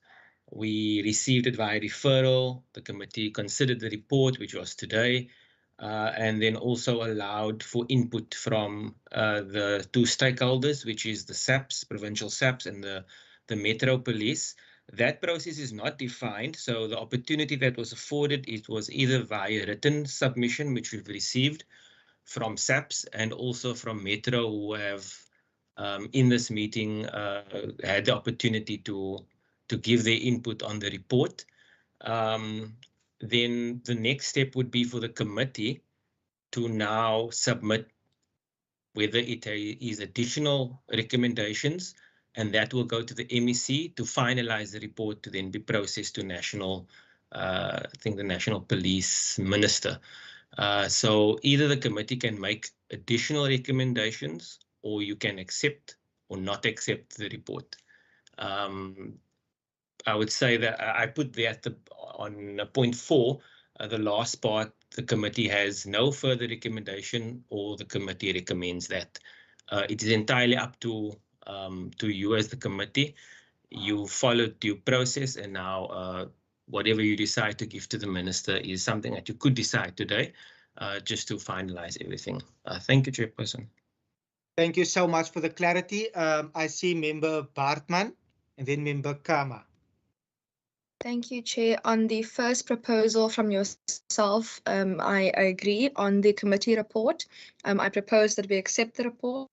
We received it via referral. The committee considered the report, which was today, and then also allowed for input from the 2 stakeholders, which is the SAPS, Provincial SAPS, and the Metro Police. That process is not defined, so the opportunity that was afforded, it was either via written submission, which we've received from SAPS and also from Metro, who have in this meeting had the opportunity to give their input on the report. Then the next step would be for the committee to now submit whether it is additional recommendations, and that will go to the MEC to finalize the report to then be processed to national, I think the National Police Minister. So either the committee can make additional recommendations, or you can accept or not accept the report. I would say that I put that on point 4, the last part, the committee has no further recommendation, or the committee recommends that. It is entirely up to you as the committee. You followed due process, and now whatever you decide to give to the minister is something that you could decide today, just to finalize everything. Thank you, Chairperson.
Thank you so much for the clarity. I see Member Bartman and then Member Kama.
Thank you, Chair. On the first proposal from yourself, I agree. On the committee report, I propose that we accept the report.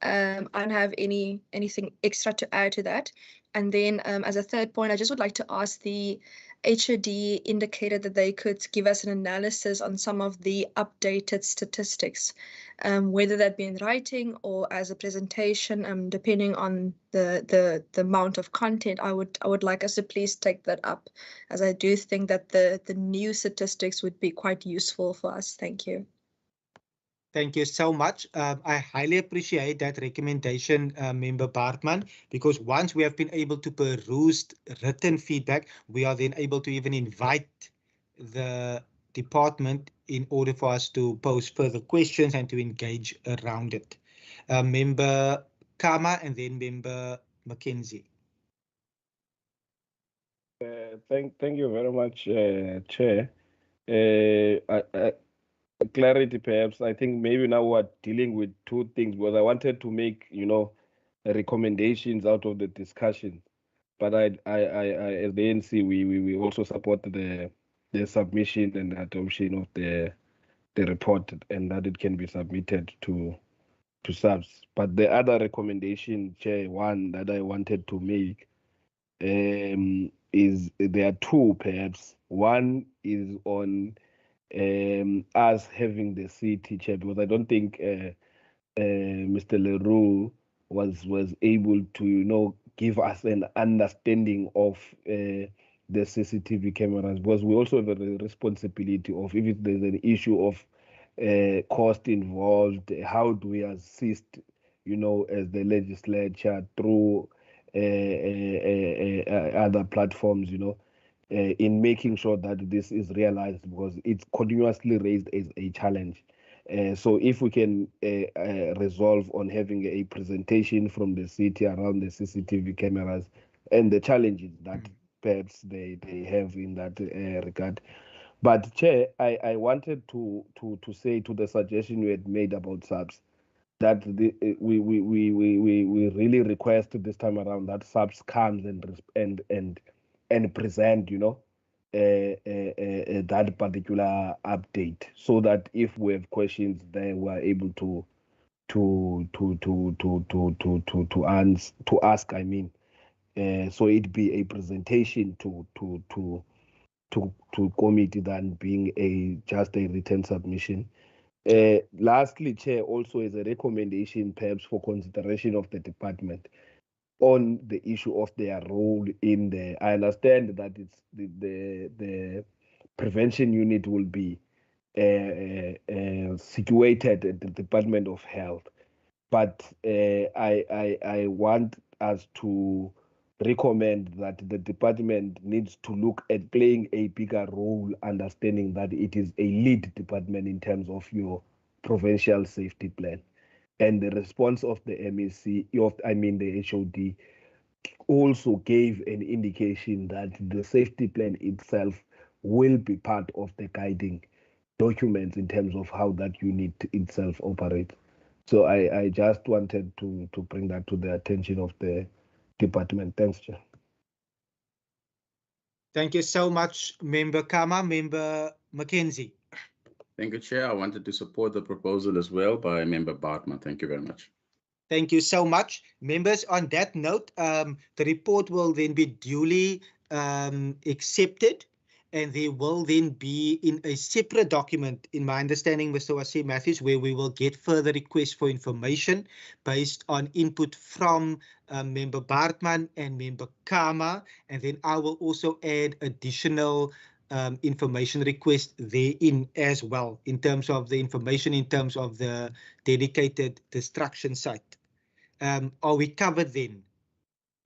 I don't have anything extra to add to that. And then as a third point, I just would like to ask, the HOD indicated that they could give us an analysis on some of the updated statistics, whether that be in writing or as a presentation, depending on the amount of content. I would like us to please take that up, as I do think that the new statistics would be quite useful for us. Thank you.
Thank you so much. I highly appreciate that recommendation, Member Bartman, because once we have been able to peruse written feedback, we are then able to even invite the department in order for us to pose further questions and to engage around it. Member Kama and then Member Mackenzie.
Thank you very much, Chair. Clarity, perhaps. I think maybe now we're dealing with 2 things, because I wanted to make, recommendations out of the discussion. But I as the ANC, we also support the submission and adoption of the report, and that it can be submitted to SAPS. But the other recommendation, Chair, one that I wanted to make is there are two perhaps. One is on us having the city chair, because I don't think Mr. Leroux was able to give us an understanding of the CCTV cameras, because we also have a responsibility of, if there's an issue of cost involved, how do we assist as the legislature through other platforms, in making sure that this is realized, because it's continuously raised as a challenge. So if we can resolve on having a presentation from the city around the CCTV cameras and the challenges that perhaps they have in that regard. But Chair, I wanted to say to the suggestion you had made about SAPS, that we really request this time around that SAPS comes and present, that particular update, so that if we have questions there, we are able to ask. I mean, so it be a presentation to committee than being just a written submission. Lastly, Chair, also as a recommendation, perhaps for consideration of the department on the issue of their role in the. I understand that it's the prevention unit will be situated at the Department of Health, but I want us to recommend that the department needs to look at playing a bigger role, understanding that it is a lead department in terms of your provincial safety plan. And the response of the MEC, the HOD, also gave an indication that the safety plan itself will be part of the guiding documents in terms of how that unit itself operates. So I just wanted to bring that to the attention of the department. Thanks, Chair.
Thank you so much, Member Kama. Member Mackenzie.
Thank you, Chair. I wanted to support the proposal as well by Member Bartman. Thank you very much.
Thank you so much. Members, on that note, the report will then be duly accepted, and there will then be in a separate document, in my understanding, Mr. Wasim Matthews, where we will get further requests for information based on input from Member Bartman and Member Kama, and then I will also add additional information request therein as well, in terms of the information, in terms of the dedicated destruction site. Are we covered then,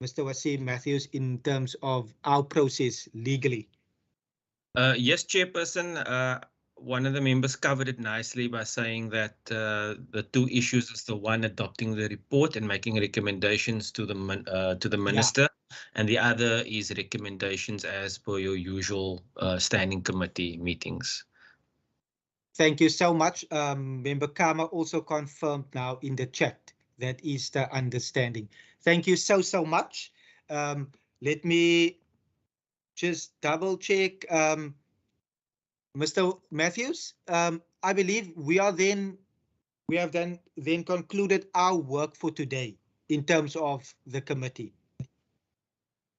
Mr. Wasim Matthews, in terms of our process legally?
Yes, Chairperson. One of the members covered it nicely by saying that the two issues is the one adopting the report and making recommendations to the minister, and the other is recommendations as per your usual standing committee meetings.
Thank you so much. Member Kama also confirmed now in the chat. That is the understanding. Thank you so much. Let me just double check. Mr. Matthews, I believe we have then concluded our work for today in terms of the committee.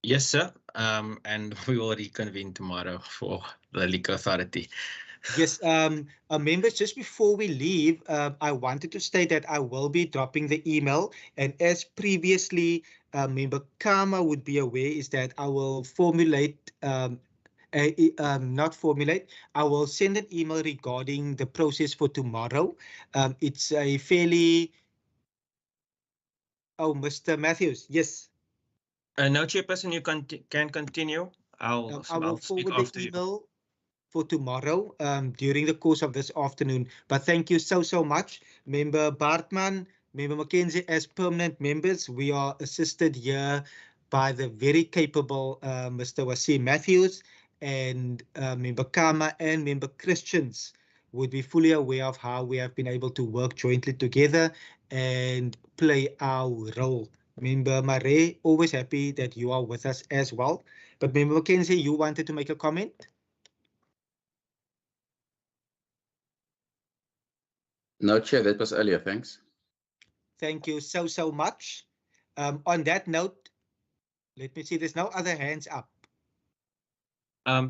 Yes, sir. And we will reconvene tomorrow for the Liquor Authority.
Yes, members, just before we leave, I wanted to state that I will be dropping the email, and as previously Member Kama would be aware, is that I will I will send an email regarding the process for tomorrow. It's a fairly... Oh, Mr. Matthews, yes.
No, Chairperson, you can continue. I will forward the email
for tomorrow during the course of this afternoon. But thank you so much, Member Bartman, Member Mackenzie, as permanent members. We are assisted here by the very capable Mr. Wasim Matthews, and Member Kama and Member Christians would be fully aware of how we have been able to work jointly together and play our role. Member Mare, always happy that you are with us as well. But Member Mackenzie, you wanted to make a comment?
No, Chair, that was earlier. Thanks.
Thank you so much. On that note, let me see, there's no other hands up.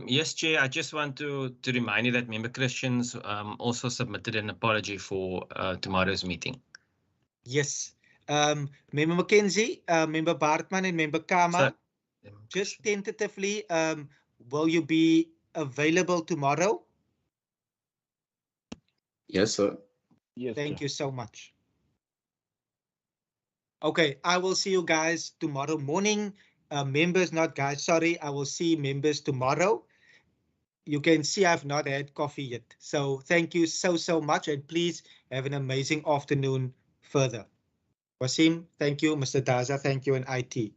Yes, Chair, I just want to remind you that Member Christians also submitted an apology for tomorrow's meeting.
Yes. Member Mackenzie, Member Bartman and Member Kama, just tentatively, will you be available tomorrow?
Yes, sir.
Yes.
Thank
Chair.
you so much. Okay, I will see you guys tomorrow morning. Members, not guys, sorry. I will see members tomorrow. You can see I've not had coffee yet. So thank you so much, and please have an amazing afternoon further. Wasim, thank you. Mr. Daza, thank you, and IT.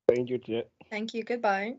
Thank you, Chair.
Thank you. Goodbye.